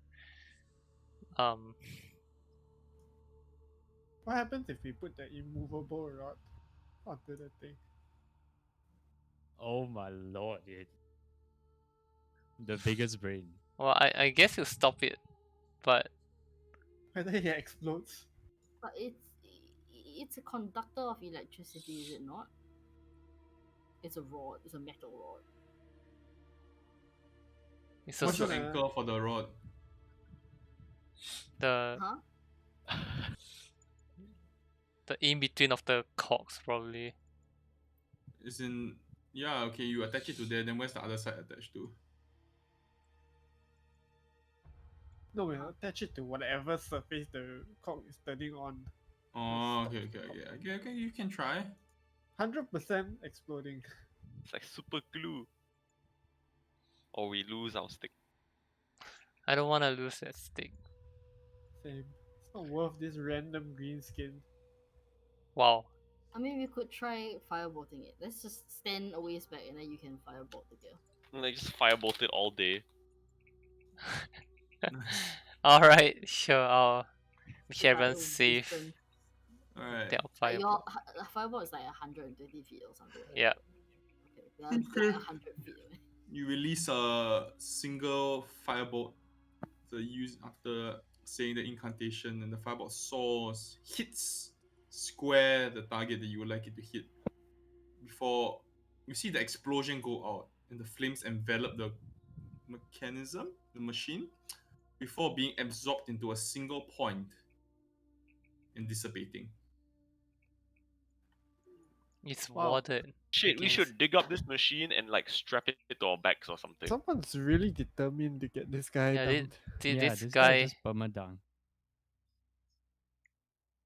[SPEAKER 3] What happens if we put the immovable rod onto the thing?
[SPEAKER 1] Oh my lord, dude. The biggest brain.
[SPEAKER 6] Well, I guess you stop it, but
[SPEAKER 3] Whether it explodes.
[SPEAKER 5] But it's a conductor of electricity, is it not? It's a rod. It's a metal rod.
[SPEAKER 6] it's
[SPEAKER 2] What's
[SPEAKER 6] just
[SPEAKER 2] your
[SPEAKER 3] Wasn't a-
[SPEAKER 2] anchor for the rod?
[SPEAKER 6] the
[SPEAKER 5] Huh?
[SPEAKER 6] the in between of the cogs probably.
[SPEAKER 2] Is in yeah. Okay, you attach it to there. Then where's the other side attached to?
[SPEAKER 3] No, we'll attach it to whatever surface the cock is turning on.
[SPEAKER 2] Oh,
[SPEAKER 3] Stop,
[SPEAKER 2] okay, okay,
[SPEAKER 3] stop.
[SPEAKER 2] okay, okay, okay. You can try.
[SPEAKER 3] 100% exploding.
[SPEAKER 4] It's like super glue. Or we lose our stick.
[SPEAKER 6] I don't want to lose that stick.
[SPEAKER 3] Same. It's not worth this random green skin.
[SPEAKER 6] Wow.
[SPEAKER 5] I mean, we could try firebolting it. Let's just stand a ways back and then you can firebolt the girl.
[SPEAKER 4] And they just firebolt it all day.
[SPEAKER 6] All right, sure. I'll make
[SPEAKER 5] See
[SPEAKER 6] sure
[SPEAKER 5] how it
[SPEAKER 6] everyone's
[SPEAKER 5] will
[SPEAKER 6] safe.
[SPEAKER 5] distance.
[SPEAKER 2] All right.
[SPEAKER 6] Then I'll
[SPEAKER 5] Like
[SPEAKER 6] fire.
[SPEAKER 5] your fireball is like 120 feet or something. Like
[SPEAKER 6] Yeah.
[SPEAKER 5] that. Okay, we are 100 feet away.
[SPEAKER 2] You release a single firebolt to use after saying the incantation, and the firebolt soars, hits square the target that you would like it to hit. Before you see the explosion go out, and the flames envelop the mechanism, the machine, before being absorbed into a single point and dissipating.
[SPEAKER 6] It's
[SPEAKER 3] Wow.
[SPEAKER 6] watered.
[SPEAKER 4] Shit, we
[SPEAKER 6] against-
[SPEAKER 4] should dig up this machine and like strap it to our backs or something.
[SPEAKER 3] Someone's really determined to get this guy
[SPEAKER 6] Yeah,
[SPEAKER 3] dumped.
[SPEAKER 1] Yeah,
[SPEAKER 6] this
[SPEAKER 1] this
[SPEAKER 6] guy
[SPEAKER 1] just perma-dunk.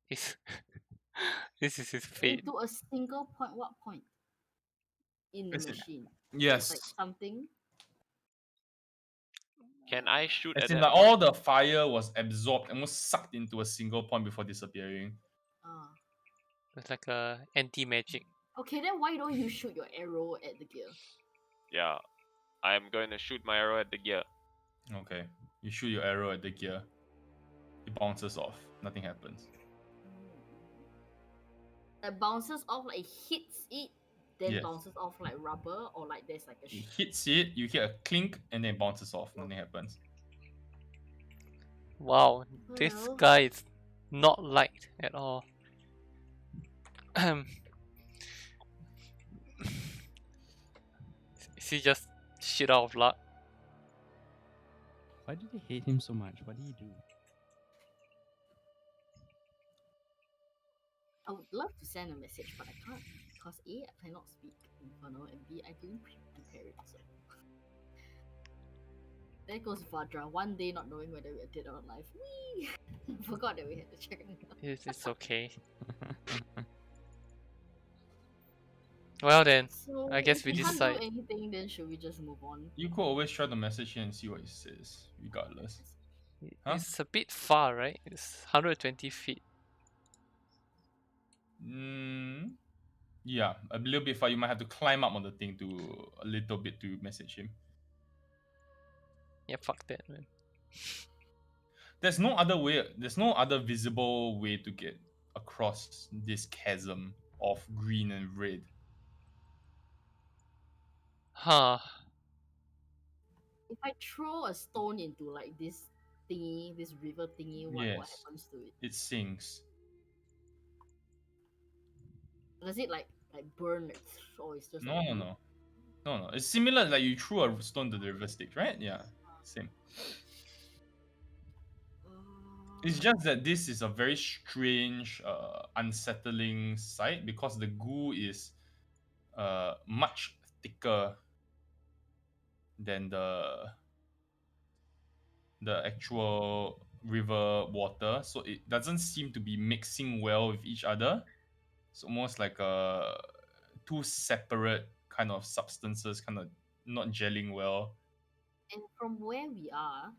[SPEAKER 6] is. This is his fate.
[SPEAKER 5] Into a single point. What point? In the
[SPEAKER 2] As in-
[SPEAKER 5] machine.
[SPEAKER 2] Yes.
[SPEAKER 5] Like something.
[SPEAKER 4] Can I shoot
[SPEAKER 2] As
[SPEAKER 4] at
[SPEAKER 2] in,
[SPEAKER 4] that
[SPEAKER 2] like,
[SPEAKER 4] point?
[SPEAKER 2] all the fire was absorbed, almost sucked into a single point before disappearing.
[SPEAKER 5] Ah.
[SPEAKER 6] It's like a anti-magic.
[SPEAKER 5] Okay, then why don't you shoot your arrow at the gear?
[SPEAKER 4] Yeah, I'm going to shoot my arrow at the gear.
[SPEAKER 2] Okay. You shoot your arrow at the gear. It bounces off. Nothing happens.
[SPEAKER 5] It bounces off, like it hits it, then
[SPEAKER 2] Yes.
[SPEAKER 5] bounces off like rubber, or like there's like a
[SPEAKER 2] It hits it, you hear a clink, and then it bounces off. Nothing happens.
[SPEAKER 6] Wow, this
[SPEAKER 5] Well.
[SPEAKER 6] guy is not liked at all. Is he just shit out of luck?
[SPEAKER 1] Why did they hate him so much? What did he do?
[SPEAKER 5] I would love to send a message, but I can't because A, I cannot speak Infernal, and B, I didn't prepare it. So there goes Vajra, one day not knowing whether we are dead or alive. Whee! Forgot that we had to check on it.
[SPEAKER 6] It's okay. Well then,
[SPEAKER 5] So
[SPEAKER 6] I guess
[SPEAKER 5] if
[SPEAKER 6] we
[SPEAKER 5] can't
[SPEAKER 6] decide.
[SPEAKER 5] do anything, then should we just move on?
[SPEAKER 2] You could always try to message him and see what he says, regardless. Huh?
[SPEAKER 6] It's a bit far, right? It's 120 feet.
[SPEAKER 2] Yeah, a little bit far. You might have to climb up on the thing to a little bit to message him.
[SPEAKER 6] Yeah, fuck that, man.
[SPEAKER 2] There's no other way. There's no other visible way to get across this chasm of green and red.
[SPEAKER 6] Huh.
[SPEAKER 5] If I throw a stone into like this thingy, this river thingy, what
[SPEAKER 2] Yes.
[SPEAKER 5] happens to it?
[SPEAKER 2] It sinks.
[SPEAKER 5] Does it like burn it, or it's just
[SPEAKER 2] No,
[SPEAKER 5] like
[SPEAKER 2] no,
[SPEAKER 5] wood?
[SPEAKER 2] no. No, no. It's similar, like you threw a stone to the river Styx, right? Yeah, same. It's just that this is a very strange, unsettling sight because the goo is much thicker than the actual river water, so it doesn't seem to be mixing well with each other. It's almost like two separate kind of substances, kind of not gelling well.
[SPEAKER 5] And from where we are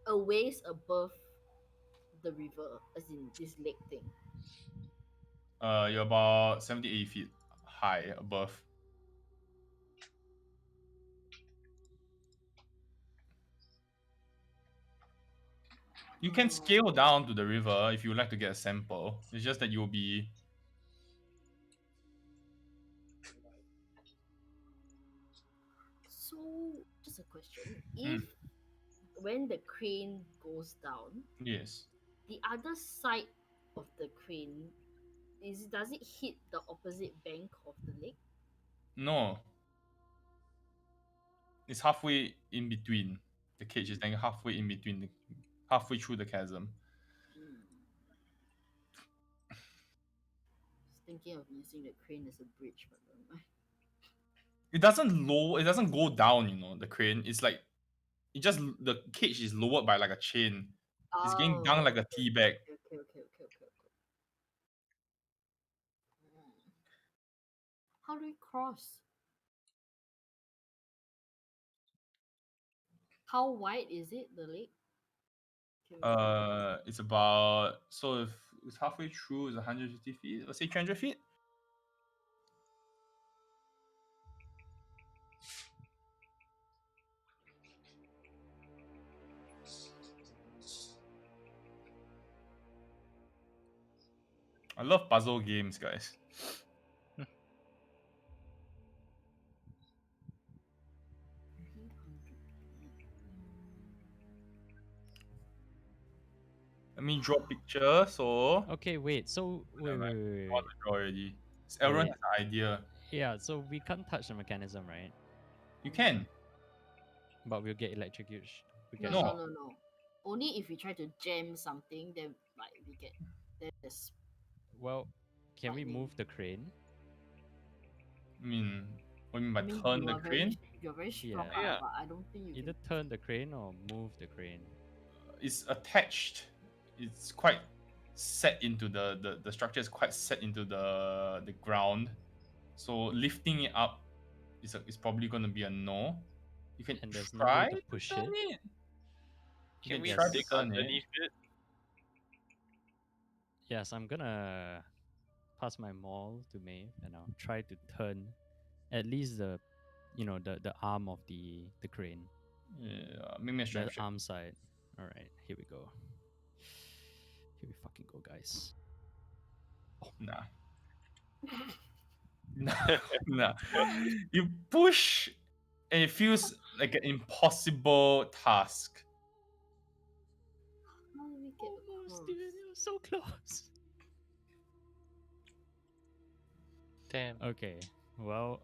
[SPEAKER 5] a ways above the river, as in this lake thing.
[SPEAKER 2] You're about 78 feet high above. You can scale down to the river if you would like to get a sample. It's just that you'll be.
[SPEAKER 5] So, just a question: if when the crane goes down,
[SPEAKER 2] Yes.
[SPEAKER 5] the other side of the crane does it hit the opposite bank of the lake?
[SPEAKER 2] No. It's halfway in between. The cage is then halfway in between, halfway through the chasm.
[SPEAKER 5] Just thinking of using the crane as a bridge, but never mind.
[SPEAKER 2] It doesn't lower. It doesn't go down. The crane. It's like the cage is lowered by like a chain. It's getting down like a tea bag.
[SPEAKER 5] Okay. How do we cross? How wide is it, the lake?
[SPEAKER 2] It's about, so if it's halfway through, it's 150 feet. Let's say 300 feet. I love puzzle games, guys. Let me draw picture. So
[SPEAKER 1] Okay, wait. So wait.
[SPEAKER 2] I want to draw already. So
[SPEAKER 1] Wait.
[SPEAKER 2] everyone has an idea.
[SPEAKER 1] Yeah. So we can't touch the mechanism, right?
[SPEAKER 2] You can.
[SPEAKER 1] But we'll get electrocuted. Because
[SPEAKER 2] No.
[SPEAKER 5] No. Only if we try to jam something, then like we get there's.
[SPEAKER 1] Well, can we
[SPEAKER 5] Lightning.
[SPEAKER 1] move the crane?
[SPEAKER 2] I mean, what do you mean by
[SPEAKER 5] I mean,
[SPEAKER 2] turn the crane?
[SPEAKER 5] You're very strong,
[SPEAKER 1] Yeah.
[SPEAKER 5] but I don't think you
[SPEAKER 1] Either
[SPEAKER 5] can.
[SPEAKER 1] turn the crane or move the crane.
[SPEAKER 2] It's attached. It's quite set into the structure is quite set into the ground. So lifting it up it's probably gonna be a no. You can
[SPEAKER 1] And there's no way
[SPEAKER 2] try
[SPEAKER 1] to
[SPEAKER 2] to
[SPEAKER 1] push
[SPEAKER 2] turn
[SPEAKER 1] it.
[SPEAKER 2] it. You
[SPEAKER 4] Can
[SPEAKER 2] can
[SPEAKER 4] we
[SPEAKER 2] try to
[SPEAKER 4] dig
[SPEAKER 2] turn it.
[SPEAKER 4] underneath it?
[SPEAKER 1] Yes, I'm gonna pass my maul to Maeve, and I'll try to turn at least the, the arm of the crane,
[SPEAKER 2] Yeah, make me a
[SPEAKER 1] the
[SPEAKER 2] strength check.
[SPEAKER 1] arm side. All right, here we go. Here we fucking go, guys.
[SPEAKER 2] Nah. Nah. Nah. You push and it feels like an impossible task.
[SPEAKER 5] How do we get
[SPEAKER 1] Almost,
[SPEAKER 5] across?
[SPEAKER 1] dude. It was so close.
[SPEAKER 6] Damn.
[SPEAKER 1] Okay. Well.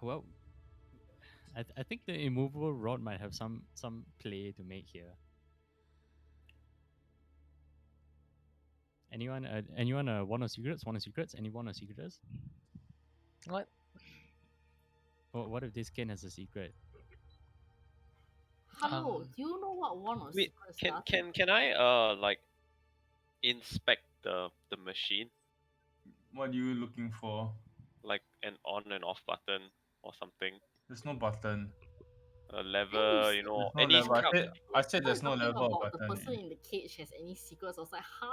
[SPEAKER 1] Well. I think the immovable rod might have some play to make here. Anyone? Anyone? Want of secrets? Want of secrets? Anyone of secrets?
[SPEAKER 6] What?
[SPEAKER 1] What if this cane has a secret?
[SPEAKER 5] Hello,
[SPEAKER 6] Um,
[SPEAKER 5] do you know what one of
[SPEAKER 4] Wait,
[SPEAKER 5] secrets
[SPEAKER 4] can
[SPEAKER 5] does?
[SPEAKER 4] can I like inspect the machine,
[SPEAKER 2] What are you looking for?
[SPEAKER 4] like an on and off button or something?
[SPEAKER 2] There's no button.
[SPEAKER 4] A lever, you
[SPEAKER 2] There's
[SPEAKER 4] know,
[SPEAKER 2] no
[SPEAKER 4] any
[SPEAKER 2] level.
[SPEAKER 4] kind of
[SPEAKER 2] I said
[SPEAKER 5] I
[SPEAKER 2] there's
[SPEAKER 5] was
[SPEAKER 2] no
[SPEAKER 5] talking
[SPEAKER 2] level or
[SPEAKER 5] about the
[SPEAKER 2] button.
[SPEAKER 5] person in the cage has any secrets. I was like, huh?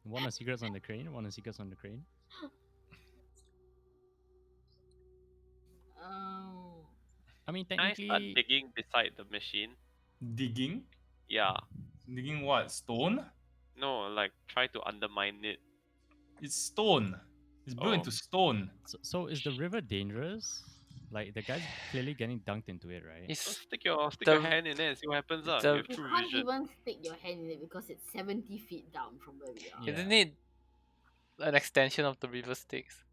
[SPEAKER 1] Want of secrets on the crane? Want of secrets on the crane?
[SPEAKER 5] Um,
[SPEAKER 1] I mean,
[SPEAKER 4] Can I start
[SPEAKER 1] technically,
[SPEAKER 4] digging beside the machine?
[SPEAKER 2] Digging?
[SPEAKER 4] Yeah.
[SPEAKER 2] Digging what? Stone?
[SPEAKER 4] No, like try to undermine it.
[SPEAKER 2] It's stone. It's built
[SPEAKER 4] Oh.
[SPEAKER 2] into stone.
[SPEAKER 1] so is the river dangerous? Like the guy's clearly getting dunked into it, right?
[SPEAKER 4] Just
[SPEAKER 6] it's
[SPEAKER 4] stick your
[SPEAKER 6] the
[SPEAKER 4] hand in there and see what happens. You
[SPEAKER 6] the
[SPEAKER 4] have
[SPEAKER 5] you
[SPEAKER 4] true
[SPEAKER 5] can't
[SPEAKER 4] vision.
[SPEAKER 5] even stick your hand in it because it's 70 feet down from where we are.
[SPEAKER 1] Yeah.
[SPEAKER 6] isn't it an extension of the river Styx?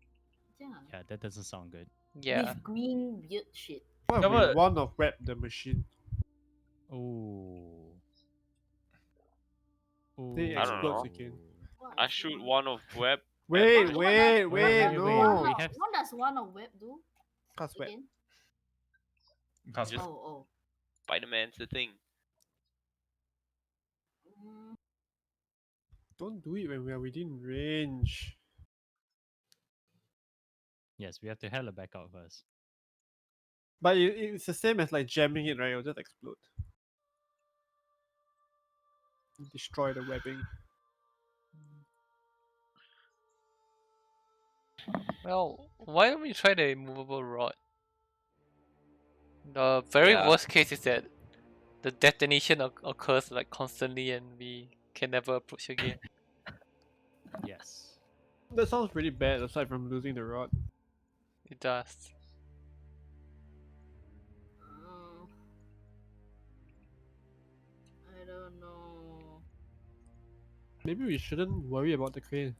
[SPEAKER 5] Yeah.
[SPEAKER 1] Yeah, that doesn't sound good.
[SPEAKER 6] Yeah.
[SPEAKER 5] With green weird shit.
[SPEAKER 3] What
[SPEAKER 2] Yeah,
[SPEAKER 3] if we
[SPEAKER 2] but-
[SPEAKER 3] one of web the machine?
[SPEAKER 1] Oh.
[SPEAKER 3] They
[SPEAKER 4] I don't
[SPEAKER 3] explodes
[SPEAKER 4] know.
[SPEAKER 3] again.
[SPEAKER 5] What
[SPEAKER 4] I
[SPEAKER 5] is
[SPEAKER 4] shoot
[SPEAKER 5] one?
[SPEAKER 4] one of web.
[SPEAKER 3] Wait,
[SPEAKER 5] What
[SPEAKER 3] wait,
[SPEAKER 5] does-
[SPEAKER 3] wait,
[SPEAKER 1] wait,
[SPEAKER 3] no.
[SPEAKER 1] we have-
[SPEAKER 5] What does one of web do
[SPEAKER 3] Cast web.
[SPEAKER 5] again?
[SPEAKER 2] Cast
[SPEAKER 4] Just-
[SPEAKER 2] web.
[SPEAKER 5] Oh,
[SPEAKER 4] Spider-Man's the thing.
[SPEAKER 5] oh. Mm,
[SPEAKER 3] Don't do it when we are within range.
[SPEAKER 1] Yes, we have to hella back out first.
[SPEAKER 3] But it's the same as like jamming it, right? It'll just explode. Destroy the webbing.
[SPEAKER 6] Well, why don't we try the immovable rod? The very
[SPEAKER 4] Yeah.
[SPEAKER 6] worst case is that the detonation occurs like constantly and we can never approach again.
[SPEAKER 1] Yes.
[SPEAKER 3] That sounds pretty bad aside from losing the rod.
[SPEAKER 6] It does.
[SPEAKER 5] I don't know.
[SPEAKER 3] Maybe we shouldn't worry about the crane.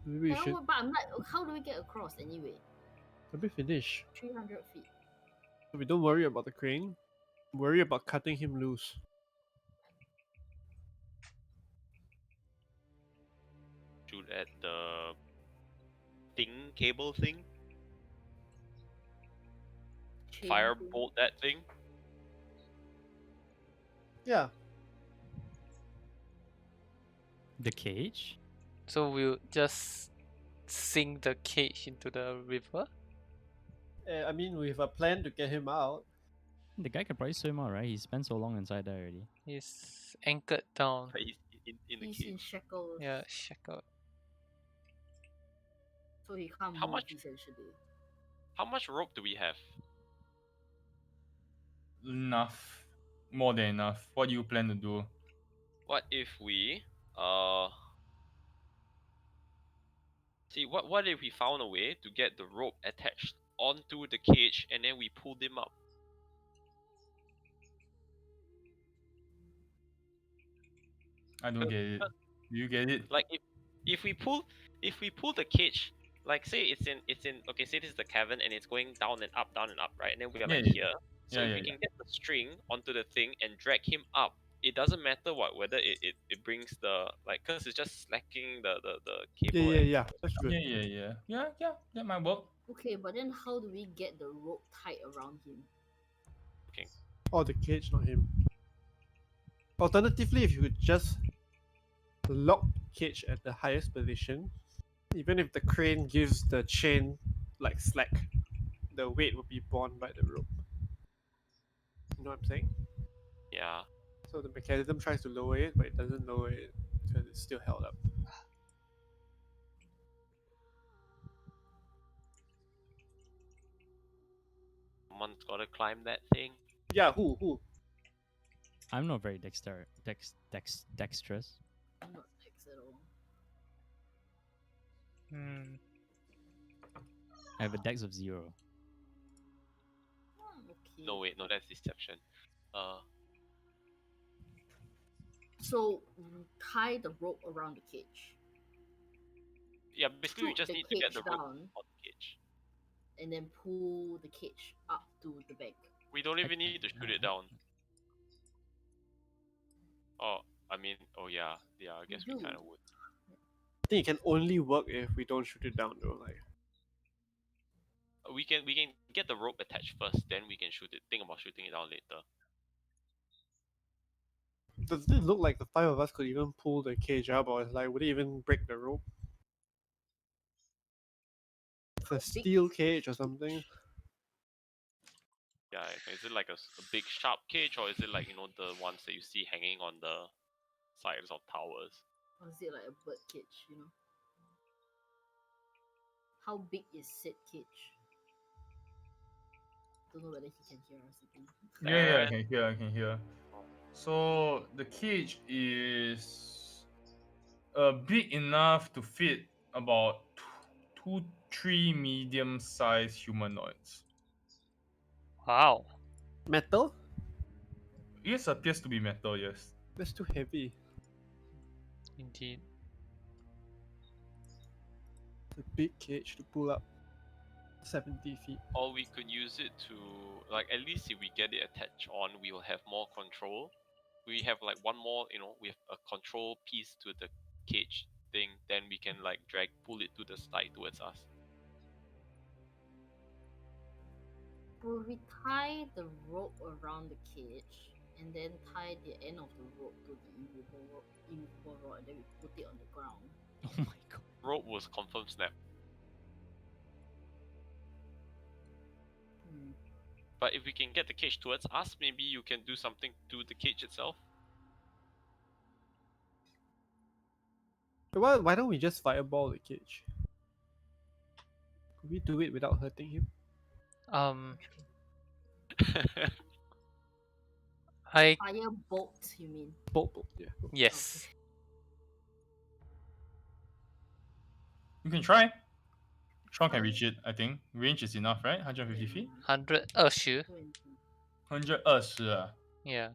[SPEAKER 3] Maybe we
[SPEAKER 5] Yeah,
[SPEAKER 3] should.
[SPEAKER 5] but I'm like, how do we get across anyway?
[SPEAKER 3] Maybe finish.
[SPEAKER 5] 300 feet.
[SPEAKER 3] So we don't worry about the crane. Worry about cutting him loose.
[SPEAKER 4] Shoot at the cable thing.
[SPEAKER 5] Chain
[SPEAKER 4] Fire
[SPEAKER 5] thing.
[SPEAKER 4] bolt that thing.
[SPEAKER 3] Yeah.
[SPEAKER 1] The cage?
[SPEAKER 6] So we'll just sink the cage into the river.
[SPEAKER 3] I mean, we have a plan to get him out.
[SPEAKER 1] The guy can probably swim out, right? He spent so long inside there already.
[SPEAKER 6] He's anchored down.
[SPEAKER 4] But he's in the
[SPEAKER 5] He's in
[SPEAKER 4] cage.
[SPEAKER 5] shackles.
[SPEAKER 6] Yeah, shackled.
[SPEAKER 5] So he can't
[SPEAKER 4] How
[SPEAKER 5] move
[SPEAKER 4] much-
[SPEAKER 5] essentially.
[SPEAKER 4] How much rope do we have?
[SPEAKER 2] Enough. More than enough. What do you plan to do?
[SPEAKER 4] What if we see what if we found a way to get the rope attached onto the cage and then we pulled him up?
[SPEAKER 2] I don't get it. Do you get it?
[SPEAKER 4] Like if we pull the cage, like say it's in okay, say this is the cavern and it's going down and up, right? And then we are
[SPEAKER 2] Yeah,
[SPEAKER 4] like
[SPEAKER 2] yeah.
[SPEAKER 4] here. So
[SPEAKER 2] Yeah,
[SPEAKER 4] if
[SPEAKER 2] yeah,
[SPEAKER 4] we
[SPEAKER 2] yeah.
[SPEAKER 4] can get the string onto the thing and drag him up, it doesn't matter whether it brings the like because it's just slacking the
[SPEAKER 3] Yeah,
[SPEAKER 4] cable.
[SPEAKER 3] yeah,
[SPEAKER 4] and-
[SPEAKER 3] yeah. That's good.
[SPEAKER 2] Yeah. That might work.
[SPEAKER 5] Okay, but then how do we get the rope tied around him?
[SPEAKER 3] Oh, the cage, not him. Alternatively, if you could just lock cage at the highest position, Even if the crane gives the chain like slack, the weight will be borne by the rope. You know what I'm saying?
[SPEAKER 4] Yeah.
[SPEAKER 3] So the mechanism tries to lower it, but it doesn't lower it because it's still held up.
[SPEAKER 4] Someone's gotta climb that thing.
[SPEAKER 3] Yeah, who?
[SPEAKER 1] I'm not very dexterous.
[SPEAKER 5] I'm not X at all.
[SPEAKER 6] Hmm.
[SPEAKER 1] I have a dex of 0.
[SPEAKER 5] Okay.
[SPEAKER 4] No, wait, no, that's deception.
[SPEAKER 5] So tie the rope around the cage
[SPEAKER 4] Yeah, basically we
[SPEAKER 5] Shoot
[SPEAKER 4] just
[SPEAKER 5] the
[SPEAKER 4] need to get
[SPEAKER 5] cage
[SPEAKER 4] the rope
[SPEAKER 5] down.
[SPEAKER 4] on the cage.
[SPEAKER 5] and then pull the cage up to the bank.
[SPEAKER 4] We don't even need to shoot it down. Oh, I mean, oh yeah, I guess we
[SPEAKER 5] do.
[SPEAKER 4] kind of would.
[SPEAKER 3] I think it can only work if we don't shoot it down though. Like,
[SPEAKER 4] We can get the rope attached first, then we can shoot it. Think about shooting it down later.
[SPEAKER 3] does it look like the five of us could even pull the cage up, or like would it even break the rope? It's a
[SPEAKER 5] Big
[SPEAKER 3] steel cage or something.
[SPEAKER 4] Yeah, is it like a big sharp cage, or is it like, you know, the ones that you see hanging on the sides of towers?
[SPEAKER 5] Or is it like a bird cage, you know? How big is said cage? Don't know whether he can hear us again.
[SPEAKER 2] Yeah, I
[SPEAKER 4] And-
[SPEAKER 2] can hear, I can hear. So the cage is big enough to fit about two, 3 medium-sized humanoids.
[SPEAKER 6] Wow.
[SPEAKER 3] Metal?
[SPEAKER 2] It appears to be metal, yes.
[SPEAKER 3] That's too heavy.
[SPEAKER 6] Indeed.
[SPEAKER 3] It's a big cage to pull up 70 feet.
[SPEAKER 4] Or we could use it to, like, at least if we get it attached on, we will have more control. We have like one more, you know, we have a control piece to the cage thing, then we can like pull it to the side towards us.
[SPEAKER 5] Will we tie the rope around the cage and then tie the end of the rope to the immovable rod and then we put it on the ground?
[SPEAKER 1] Oh my god.
[SPEAKER 4] Rope was confirmed snap.
[SPEAKER 5] Hmm.
[SPEAKER 4] But if we can get the cage towards us, maybe you can do something to the cage itself.
[SPEAKER 3] Why don't we just fireball the cage? Could we do it without hurting him?
[SPEAKER 6] I
[SPEAKER 5] Fire bolt, you mean?
[SPEAKER 3] Bolt, yeah.
[SPEAKER 6] yes.
[SPEAKER 2] You can try. Sean can reach it, I think. Range is enough, right? 150 feet?
[SPEAKER 6] 100 sure.
[SPEAKER 2] 120 啊
[SPEAKER 6] Yeah.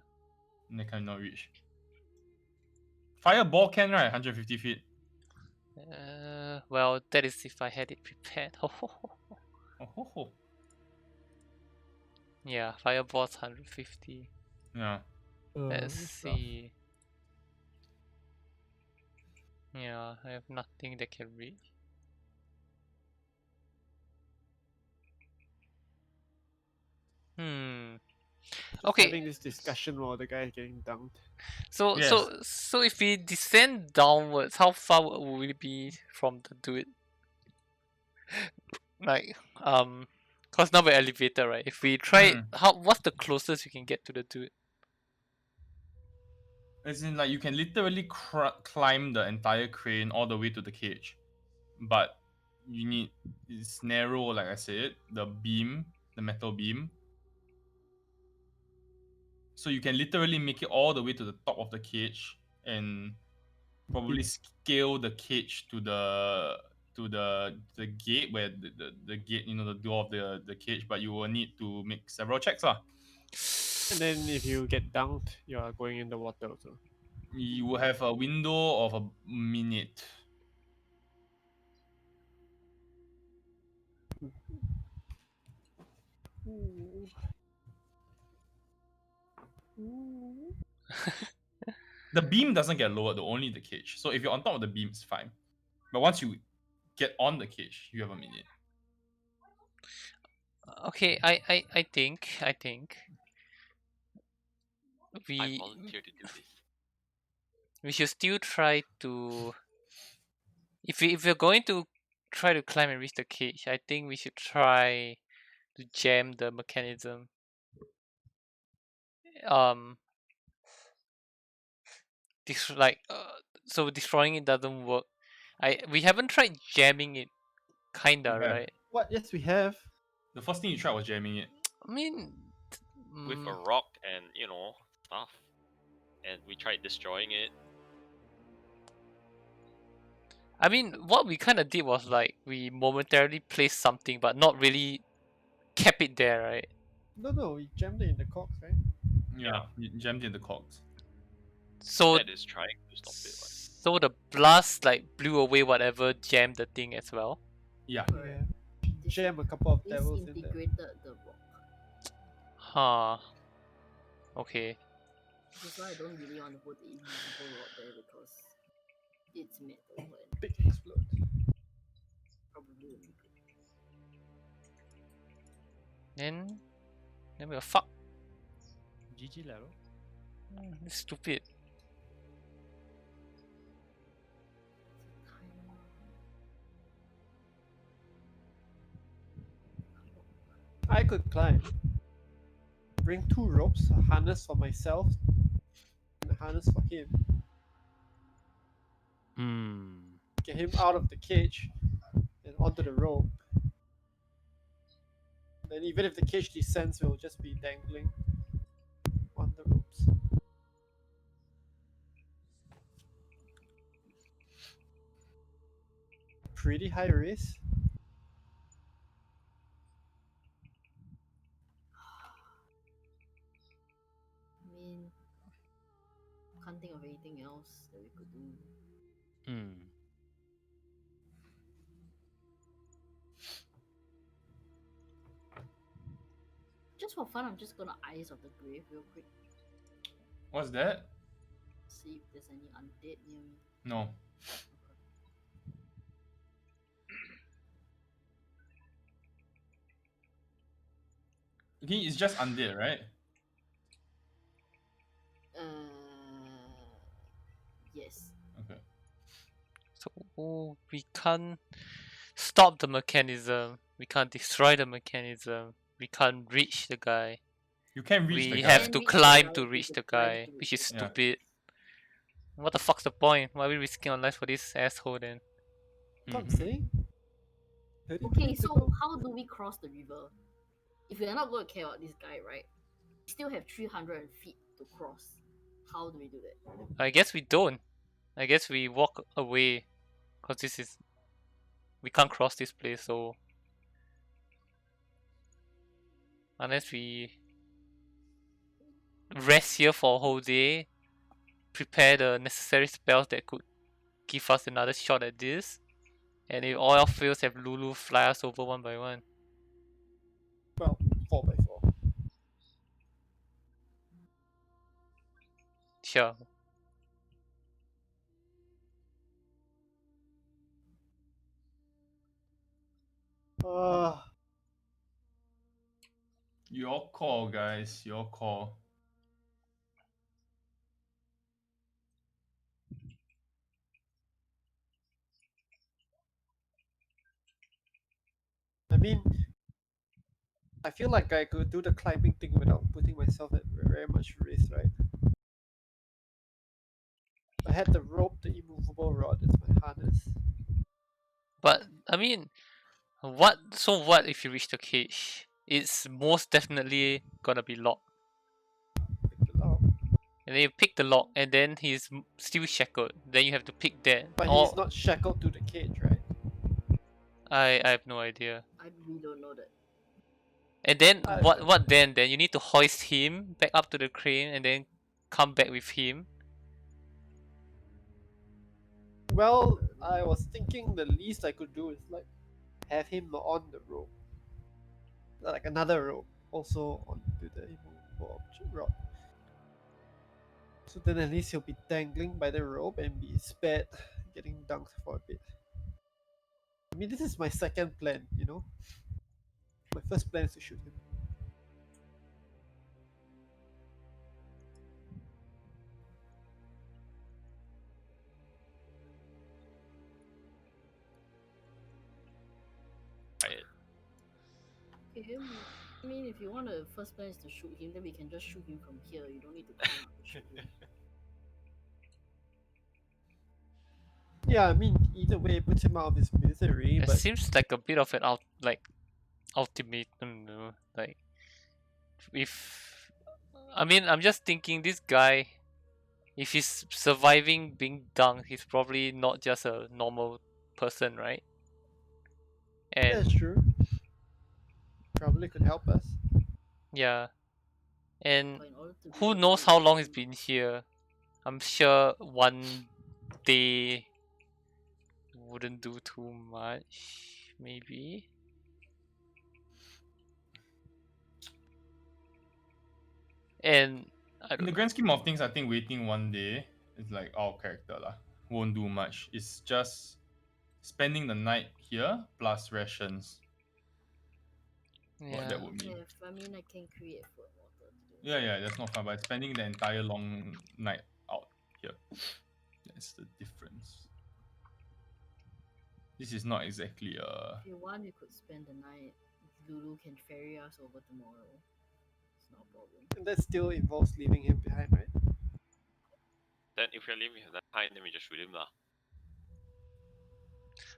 [SPEAKER 2] They cannot reach. Fireball can, right? 150 feet.
[SPEAKER 6] Well, that is if I had it prepared.
[SPEAKER 2] Oh, ho, ho.
[SPEAKER 6] Yeah, fireball's 150.
[SPEAKER 2] Yeah.
[SPEAKER 6] Let's
[SPEAKER 3] that's rough.
[SPEAKER 6] see. Yeah, I have nothing that can reach.
[SPEAKER 3] Just
[SPEAKER 6] Okay.
[SPEAKER 3] having this discussion while the guy is getting dunked.
[SPEAKER 6] So
[SPEAKER 2] Yes.
[SPEAKER 6] so if we descend downwards, how far will we be from the dude? Like cause now we're elevator, right? If we try, what's the closest we can get to the dude?
[SPEAKER 2] As in, like, you can literally climb the entire crane all the way to the cage. But you need, it's narrow, like I said, the beam, the metal beam. So you can literally make it all the way to the top of the cage and probably scale the cage to the gate where the gate, you know, the door of the cage, but you will need to make several checks.
[SPEAKER 3] And then if you get dunked, you are going in the water also.
[SPEAKER 2] You will have a window of a minute. The beam doesn't get lowered though, only the cage. So if you're on top of the beam, it's fine. But once you get on the cage, you have a minute.
[SPEAKER 6] Okay, I think
[SPEAKER 4] I
[SPEAKER 6] we
[SPEAKER 4] volunteer to do this.
[SPEAKER 6] we should still try to if we're going to try to climb and reach the cage, I think we should try to jam the mechanism. So destroying it doesn't work. We haven't tried jamming it, kinda,
[SPEAKER 2] We have.
[SPEAKER 6] right?
[SPEAKER 3] What? Yes, we have.
[SPEAKER 2] The first thing you tried was jamming it.
[SPEAKER 6] I mean,
[SPEAKER 4] with a
[SPEAKER 6] mm,
[SPEAKER 4] rock and stuff, and we tried destroying it.
[SPEAKER 6] I mean, what we kind of did was like we momentarily placed something, but not really kept it there, right?
[SPEAKER 3] No, we jammed it in the cogs, right?
[SPEAKER 2] Yeah, you jammed it in the cogs.
[SPEAKER 6] So
[SPEAKER 4] That is trying to stop it. Right?
[SPEAKER 6] so the blast like blew away whatever jammed the thing as well.
[SPEAKER 2] Yeah.
[SPEAKER 3] Yeah. Jam a couple of devils in there.
[SPEAKER 5] Disintegrated the rock.
[SPEAKER 6] Huh. Okay.
[SPEAKER 5] That's why I don't really want to put the invisible rod there because it's metal and
[SPEAKER 3] Big explode.
[SPEAKER 5] probably won't be good.
[SPEAKER 6] Then we're fucked.
[SPEAKER 1] GG level.
[SPEAKER 6] This is stupid.
[SPEAKER 3] I could climb. Bring 2 ropes, a harness for myself, and a harness for him. Get him out of the cage and onto the rope. Then even if the cage descends, we'll just be dangling on the ropes. Pretty high risk.
[SPEAKER 5] I mean, can't think of anything else that we could do. Just for fun, I'm just gonna Eyes of the Grave real quick.
[SPEAKER 2] What's that?
[SPEAKER 5] See if there's any undead near me.
[SPEAKER 2] No. Okay, it's just undead, right?
[SPEAKER 5] Yes.
[SPEAKER 2] Okay.
[SPEAKER 6] So we can't stop the mechanism. We can't destroy the mechanism. We can't reach the guy.
[SPEAKER 2] You can reach the
[SPEAKER 6] We
[SPEAKER 2] guy.
[SPEAKER 6] have
[SPEAKER 5] Can
[SPEAKER 6] to
[SPEAKER 5] reach the
[SPEAKER 6] climb
[SPEAKER 5] guy,
[SPEAKER 6] to
[SPEAKER 5] we
[SPEAKER 6] reach
[SPEAKER 5] could
[SPEAKER 6] the
[SPEAKER 5] climb
[SPEAKER 6] guy,
[SPEAKER 5] to
[SPEAKER 6] which
[SPEAKER 5] reach
[SPEAKER 6] is
[SPEAKER 5] the
[SPEAKER 2] Yeah.
[SPEAKER 6] stupid. What the fuck's the point? Why are we risking our lives for this asshole then?
[SPEAKER 3] What I'm
[SPEAKER 2] Mhm.
[SPEAKER 3] saying? 30
[SPEAKER 5] Okay,
[SPEAKER 3] minutes
[SPEAKER 5] so
[SPEAKER 3] ago?
[SPEAKER 5] how do we cross the river? If we're not going to care about this guy, right? We still have 300 feet to cross. How do we do that?
[SPEAKER 6] I guess we don't. I guess we walk away, cause we can't cross this place. So unless we rest here for a whole day, prepare the necessary spells that could give us another shot at this, and if all else fails, have Lulu fly us over one by one.
[SPEAKER 3] Well, 4x4.
[SPEAKER 6] Sure.
[SPEAKER 2] Your call, guys. Your call.
[SPEAKER 3] I mean, I feel like I could do the climbing thing without putting myself at very much risk, right? I had the rope, the immovable rod as my harness.
[SPEAKER 6] But I mean, what? So what if you reach the cage? It's most definitely gonna be locked.
[SPEAKER 3] Pick it up.
[SPEAKER 6] And then you pick the lock, and then he's still shackled. Then you have to pick that.
[SPEAKER 3] But
[SPEAKER 6] Or
[SPEAKER 3] he's not shackled to the cage, right?
[SPEAKER 6] I have no idea.
[SPEAKER 5] We don't know that.
[SPEAKER 6] And then
[SPEAKER 3] I-
[SPEAKER 6] what then? Then you need to hoist him back up to the crane, and then come back with him.
[SPEAKER 3] Well, I was thinking the least I could do is like have him on the rope. Like another rope, also onto the immovable rod. So then at least he'll be dangling by the rope and be spared getting dunked for a bit. I mean, this is my second plan, you know? My first plan is to shoot him.
[SPEAKER 5] him. I mean, if you want to first plan is to shoot him, then we can just shoot him from here. You don't need to climb up to shoot him.
[SPEAKER 3] Yeah, I mean, either way, it puts him out of his misery.
[SPEAKER 6] It
[SPEAKER 3] But
[SPEAKER 6] seems like a bit of an ultimatum, though. Like, if I mean, I'm just thinking this guy, if he's surviving being dunked, he's probably not just a normal person, right? And
[SPEAKER 3] that's true. Probably could help us.
[SPEAKER 6] yeah, and
[SPEAKER 5] But in order to
[SPEAKER 6] who
[SPEAKER 5] do
[SPEAKER 6] knows
[SPEAKER 5] that,
[SPEAKER 6] how
[SPEAKER 5] you
[SPEAKER 6] long he's
[SPEAKER 5] need-
[SPEAKER 6] been here? I'm sure one day wouldn't do too much, maybe. And I
[SPEAKER 2] In
[SPEAKER 6] don't
[SPEAKER 2] the
[SPEAKER 6] know.
[SPEAKER 2] grand scheme of things, I think waiting one day is like our character lah. Won't do much. It's just spending the night here plus rations. What
[SPEAKER 6] Yeah.
[SPEAKER 2] that would mean.
[SPEAKER 5] If I mean, I can create food and water to do.
[SPEAKER 2] Yeah, that's not fun. But spending the entire long night out here, that's the difference. This is not exactly a.
[SPEAKER 5] If you want, you could spend the night. Lulu can ferry us over tomorrow. It's no problem.
[SPEAKER 3] And that still involves leaving him behind, right?
[SPEAKER 4] Then if you're leaving him that behind, then we just shoot him lah.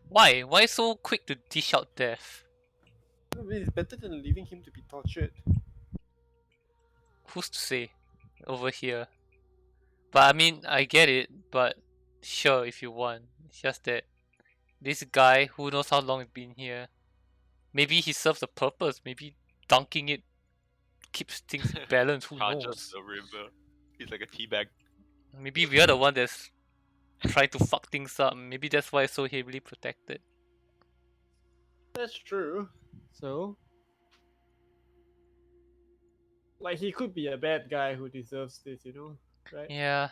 [SPEAKER 6] Why? Why so quick to dish out death?
[SPEAKER 3] I mean, it's better than leaving him to be tortured.
[SPEAKER 6] Who's to say? Over here. But I mean, I get it, but sure if you want. It's just that this guy, who knows how long he's been here, maybe he serves a purpose. Maybe dunking it keeps things balanced. Who
[SPEAKER 4] Charges
[SPEAKER 6] knows?
[SPEAKER 4] the river. He's like a teabag.
[SPEAKER 6] Maybe we are the one that's trying to fuck things up. Maybe that's why it's so heavily protected.
[SPEAKER 3] That's true. So, like, he could be a bad guy who deserves this, you know, right?
[SPEAKER 6] Yeah.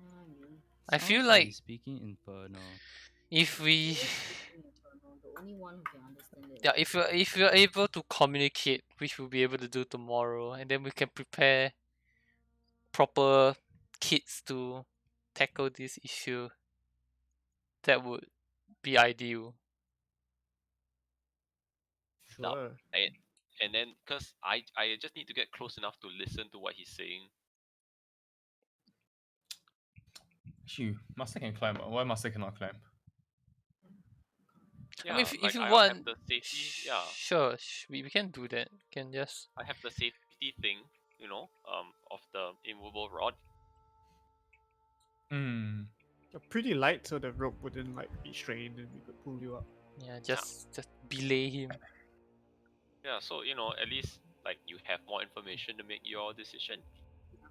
[SPEAKER 5] I mean,
[SPEAKER 6] I feel
[SPEAKER 1] Sounds
[SPEAKER 6] like
[SPEAKER 1] he's speaking Inferno.
[SPEAKER 6] if we
[SPEAKER 5] he is speaking Inferno, the only one who can understand it.
[SPEAKER 6] yeah, if we're able to communicate, which we'll be able to do tomorrow, and then we can prepare proper kits to tackle this issue, that would be ideal.
[SPEAKER 4] Now,
[SPEAKER 3] Sure.
[SPEAKER 4] and then because I just need to get close enough to listen to what he's saying.
[SPEAKER 2] Actually, Master can climb. Why Master cannot climb?
[SPEAKER 4] Yeah,
[SPEAKER 6] I mean, if
[SPEAKER 4] like
[SPEAKER 6] you
[SPEAKER 4] I
[SPEAKER 6] want,
[SPEAKER 4] have the safety. Yeah,
[SPEAKER 6] sure, we can do that. Can just
[SPEAKER 4] I have the safety thing. You know, of the immovable rod.
[SPEAKER 2] Hmm.
[SPEAKER 3] You're pretty light, so the rope wouldn't like be strained, and we could pull you up.
[SPEAKER 6] yeah, just belay him.
[SPEAKER 4] Yeah, so you know, at least like you have more information to make your decision.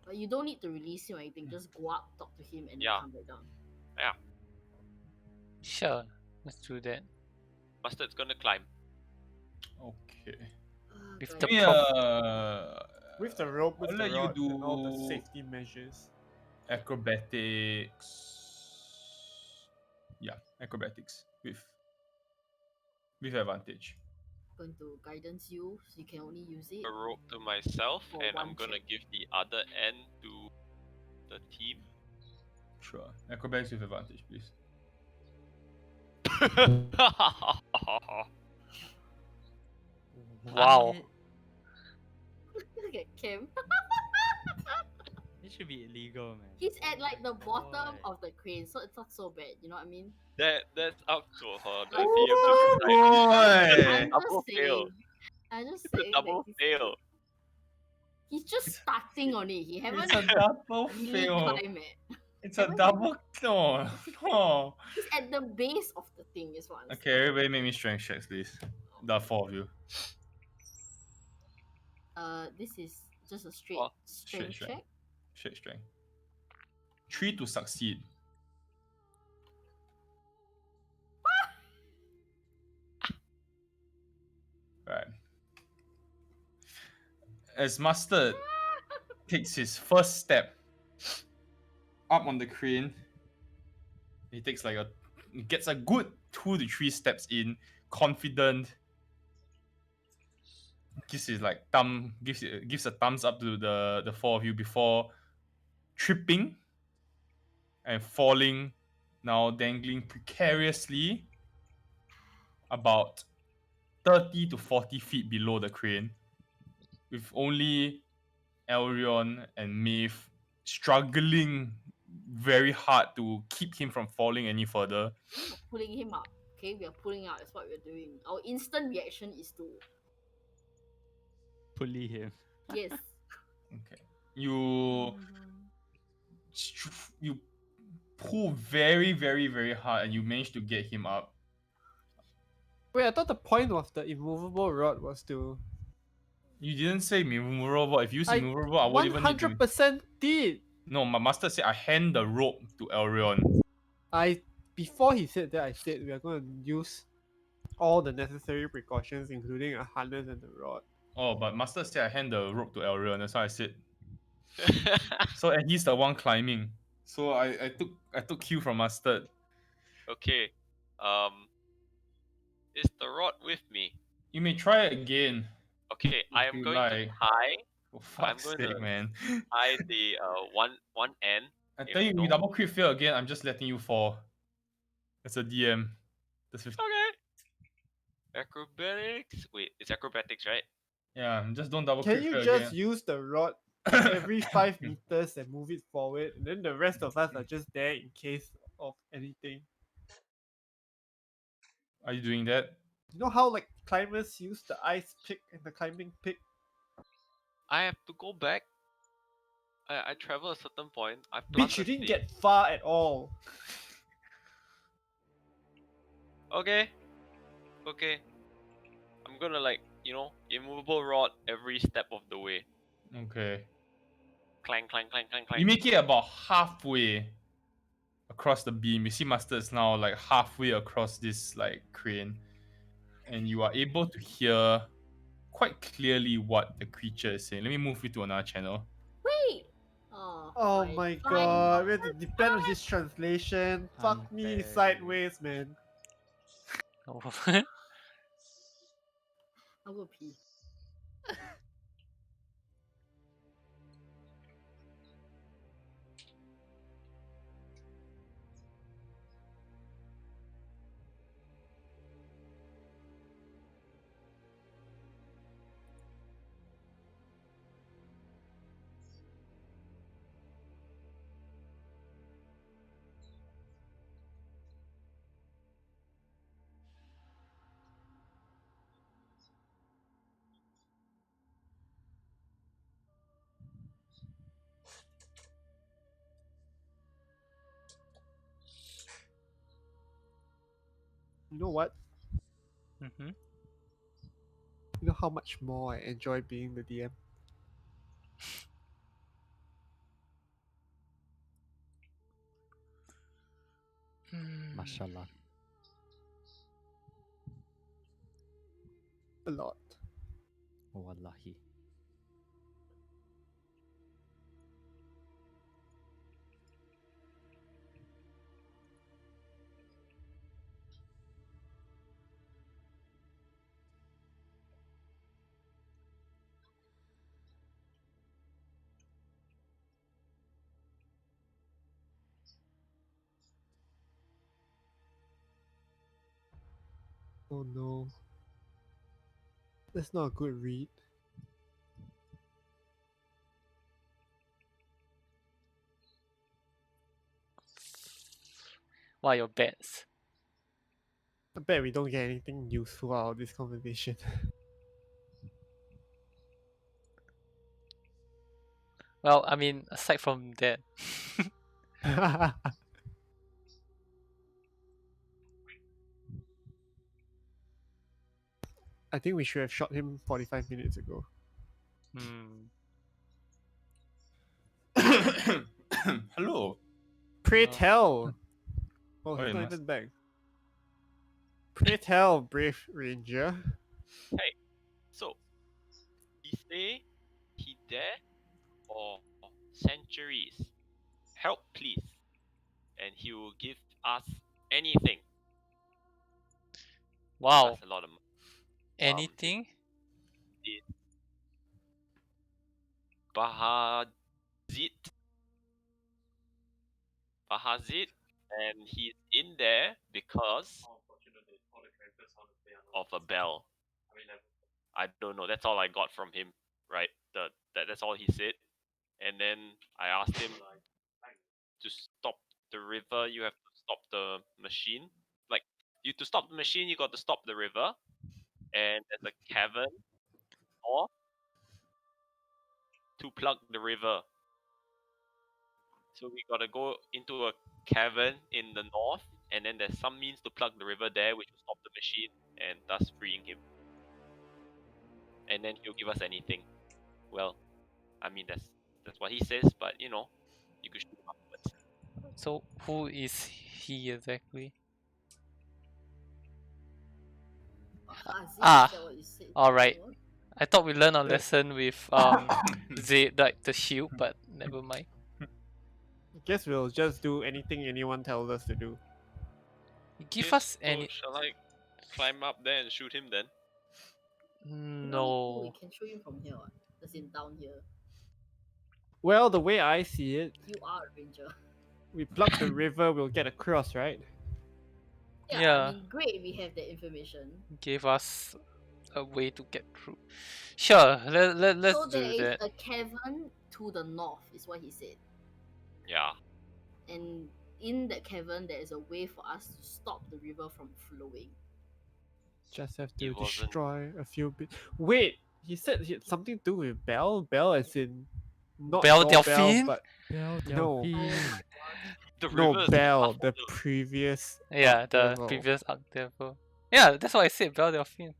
[SPEAKER 5] But you don't need to release him or anything. Just go up, talk to him, and
[SPEAKER 4] Yeah.
[SPEAKER 5] then come back down.
[SPEAKER 6] Sure, let's do that.
[SPEAKER 4] Mustard's gonna climb.
[SPEAKER 2] Okay.
[SPEAKER 6] With
[SPEAKER 5] God,
[SPEAKER 6] the
[SPEAKER 2] Me,
[SPEAKER 3] With the rope, with
[SPEAKER 2] I'll
[SPEAKER 3] the
[SPEAKER 2] let you
[SPEAKER 3] rod, and all the
[SPEAKER 2] do
[SPEAKER 3] safety measures.
[SPEAKER 2] acrobatics. Yeah, acrobatics with advantage.
[SPEAKER 5] going to guidance you, so you can only use it.
[SPEAKER 4] A rope to myself,
[SPEAKER 5] For
[SPEAKER 4] and I'm
[SPEAKER 5] one
[SPEAKER 4] gonna
[SPEAKER 5] check.
[SPEAKER 4] give the other end to the team.
[SPEAKER 2] Sure. Acrobatics with advantage, please.
[SPEAKER 6] Wow.
[SPEAKER 5] Look at Kim.
[SPEAKER 1] It should be illegal, man.
[SPEAKER 5] He's at like the bottom
[SPEAKER 1] Boy.
[SPEAKER 5] of the crane, so it's not so bad. You know what I mean?
[SPEAKER 4] That's up to her. The
[SPEAKER 2] Oh
[SPEAKER 4] DM to decide.
[SPEAKER 2] boy!
[SPEAKER 5] I'm
[SPEAKER 4] Double
[SPEAKER 5] just
[SPEAKER 4] fail.
[SPEAKER 5] saying. I'm just
[SPEAKER 4] It's a
[SPEAKER 5] saying
[SPEAKER 4] double
[SPEAKER 5] that
[SPEAKER 4] fail.
[SPEAKER 5] he's just starting on it. He haven't
[SPEAKER 2] It's a double
[SPEAKER 5] really
[SPEAKER 2] fail.
[SPEAKER 5] climbed it.
[SPEAKER 2] It's a double no. No.
[SPEAKER 5] He's at the base of the thing, is what I'm
[SPEAKER 2] Okay, everybody make me strength checks, please. The four of you.
[SPEAKER 5] saying. This is just a straight
[SPEAKER 4] Oh,
[SPEAKER 5] strength
[SPEAKER 2] strength.
[SPEAKER 5] check.
[SPEAKER 2] Straight strength. 3 to succeed. Right. As Mustard takes his first step up on the crane, he takes he gets a good 2 to 3 steps in, confident. Gives a thumbs up to the four of you before tripping and falling, now dangling precariously about 30 to 40 feet below the crane, with only Elrion and Maeve struggling very hard to keep him from falling any further.
[SPEAKER 5] We're pulling him up. Okay, we are pulling out. That's what we're doing. Our instant reaction is to
[SPEAKER 1] Pulley him.
[SPEAKER 5] yes.
[SPEAKER 2] Okay.
[SPEAKER 5] Oh
[SPEAKER 2] You
[SPEAKER 5] my god.
[SPEAKER 2] you pull very, very, very hard and you manage to get him up.
[SPEAKER 3] Wait, I thought the point of the immovable rod was to.
[SPEAKER 2] You didn't say immovable. If you use
[SPEAKER 3] I
[SPEAKER 2] immovable, I won't even need to.
[SPEAKER 3] 100% did.
[SPEAKER 2] No, my master said I hand the rope to Elrion.
[SPEAKER 3] I before he said that, I said we are going to use all the necessary precautions, including a harness and the rod.
[SPEAKER 2] Oh, but master said I hand the rope to Elrion. That's why I said. So and he's the one climbing. So I took cue from mustard.
[SPEAKER 4] Okay. Is the rod with me?
[SPEAKER 2] You may try again
[SPEAKER 4] Okay, I
[SPEAKER 2] if
[SPEAKER 4] am
[SPEAKER 2] you
[SPEAKER 4] going to
[SPEAKER 2] like.
[SPEAKER 4] tie.
[SPEAKER 2] For
[SPEAKER 4] I'm
[SPEAKER 2] fuck's
[SPEAKER 4] going
[SPEAKER 2] sake,
[SPEAKER 4] to
[SPEAKER 2] man.
[SPEAKER 4] tie the one end.
[SPEAKER 2] I tell you, we double crit fail again. I'm just letting you fall. That's a DM. That's 50.
[SPEAKER 4] Okay. Acrobatics. Wait, it's acrobatics, right?
[SPEAKER 2] Yeah, just don't double
[SPEAKER 3] Can
[SPEAKER 2] crit
[SPEAKER 3] you
[SPEAKER 2] fail
[SPEAKER 3] just
[SPEAKER 2] again.
[SPEAKER 3] use the rod every 5 meters and move it forward, and then the rest of us are just there in case of anything?
[SPEAKER 2] Are you doing that?
[SPEAKER 3] You know how like climbers use the ice pick and the climbing pick?
[SPEAKER 4] I have to go back. I travel a certain point. I plant
[SPEAKER 3] Bitch, you
[SPEAKER 4] the
[SPEAKER 3] didn't
[SPEAKER 4] seed.
[SPEAKER 3] get far at all.
[SPEAKER 4] Okay. Okay. I'm gonna immovable rod every step of the way.
[SPEAKER 2] Okay.
[SPEAKER 4] Clang, clang, clang, clang, clang.
[SPEAKER 2] You make it about halfway across the beam. You see Mustard is now like halfway across this like crane. And you are able to hear quite clearly what the creature is saying. Let me move you to another channel.
[SPEAKER 5] Wait. Oh,
[SPEAKER 3] Oh
[SPEAKER 5] fine,
[SPEAKER 3] my
[SPEAKER 5] fine,
[SPEAKER 3] god, we
[SPEAKER 5] fine,
[SPEAKER 3] have to depend on his translation. Fuck me
[SPEAKER 1] Unfair.
[SPEAKER 3] sideways, man.
[SPEAKER 6] Oh.
[SPEAKER 5] I'll go pee.
[SPEAKER 3] You know what?
[SPEAKER 6] Mm-hmm.
[SPEAKER 3] You know how much more I enjoy being the DM?
[SPEAKER 1] Mashallah.
[SPEAKER 3] A lot.
[SPEAKER 1] Wallahi.
[SPEAKER 3] Oh no. That's not a good read.
[SPEAKER 6] What are your bets?
[SPEAKER 3] I bet we don't get anything useful out of this conversation.
[SPEAKER 6] Well, I mean, aside from that,
[SPEAKER 3] I think we should have shot him 45 minutes ago.
[SPEAKER 6] hmm,
[SPEAKER 2] Hello.
[SPEAKER 3] Pray
[SPEAKER 6] Oh.
[SPEAKER 3] tell! Oh,
[SPEAKER 2] Wait,
[SPEAKER 3] he's not
[SPEAKER 2] must-
[SPEAKER 3] even back. Pray tell, brave ranger.
[SPEAKER 4] So, he stay, he there, or centuries. Help, please. And he will give us anything.
[SPEAKER 6] wow,
[SPEAKER 4] That's a lot of money.
[SPEAKER 6] anything?
[SPEAKER 4] Bahazit. Bahazit. And he's in there because of a bell. I don't know. That's all I got from him, right? That's all he said. And then I asked him to stop the river. You have to stop the machine. Like you to stop the machine, you got to stop the river. And there's a cavern or to plug the river. So we gotta go into a cavern in the north, and then there's some means to plug the river there, which will stop the machine and thus freeing him. And then he'll give us anything. Well, I mean that's what he says, but you know, you could shoot him afterwards.
[SPEAKER 6] So who is he exactly?
[SPEAKER 5] Haziq,
[SPEAKER 6] Ah,
[SPEAKER 5] is that what you said?
[SPEAKER 6] alright.
[SPEAKER 5] What?
[SPEAKER 6] I thought we learned our
[SPEAKER 3] Yeah.
[SPEAKER 6] lesson with Zed, like the shield, but never mind.
[SPEAKER 3] I guess we'll just do anything anyone tells us to do.
[SPEAKER 6] Give
[SPEAKER 4] Okay,
[SPEAKER 6] us
[SPEAKER 4] so
[SPEAKER 6] any.
[SPEAKER 4] shall I climb up there and shoot him then?
[SPEAKER 5] No, we
[SPEAKER 6] No.
[SPEAKER 5] can show you from here. What? As in down here.
[SPEAKER 3] Well, the way I see it,
[SPEAKER 5] You are a ranger.
[SPEAKER 3] we plug the river, we'll get across, right?
[SPEAKER 5] Yeah,
[SPEAKER 6] Yeah.
[SPEAKER 5] I mean, great. We have that information.
[SPEAKER 6] Give us a way to get through. Sure, let's
[SPEAKER 5] So there
[SPEAKER 6] do
[SPEAKER 5] is
[SPEAKER 6] that.
[SPEAKER 5] a cavern to the north, is what he said.
[SPEAKER 4] Yeah.
[SPEAKER 5] And in that cavern, there is a way for us to stop the river from flowing.
[SPEAKER 3] Just have
[SPEAKER 4] It
[SPEAKER 3] to
[SPEAKER 4] wasn't-
[SPEAKER 3] destroy a few bits. Wait, he said he had something to do with Bell? Bell as in not
[SPEAKER 6] Belle
[SPEAKER 3] your Bell,
[SPEAKER 6] Delphine?
[SPEAKER 3] but
[SPEAKER 1] Belle
[SPEAKER 3] No.
[SPEAKER 5] Oh
[SPEAKER 1] Delphine.
[SPEAKER 5] my god.
[SPEAKER 4] The
[SPEAKER 3] no
[SPEAKER 4] river is
[SPEAKER 3] Bell,
[SPEAKER 4] half
[SPEAKER 3] the
[SPEAKER 4] of the-
[SPEAKER 3] previous
[SPEAKER 6] Yeah, the
[SPEAKER 3] Archdevil.
[SPEAKER 6] previous Archdevil. Yeah, that's what I said, Belle Delphine.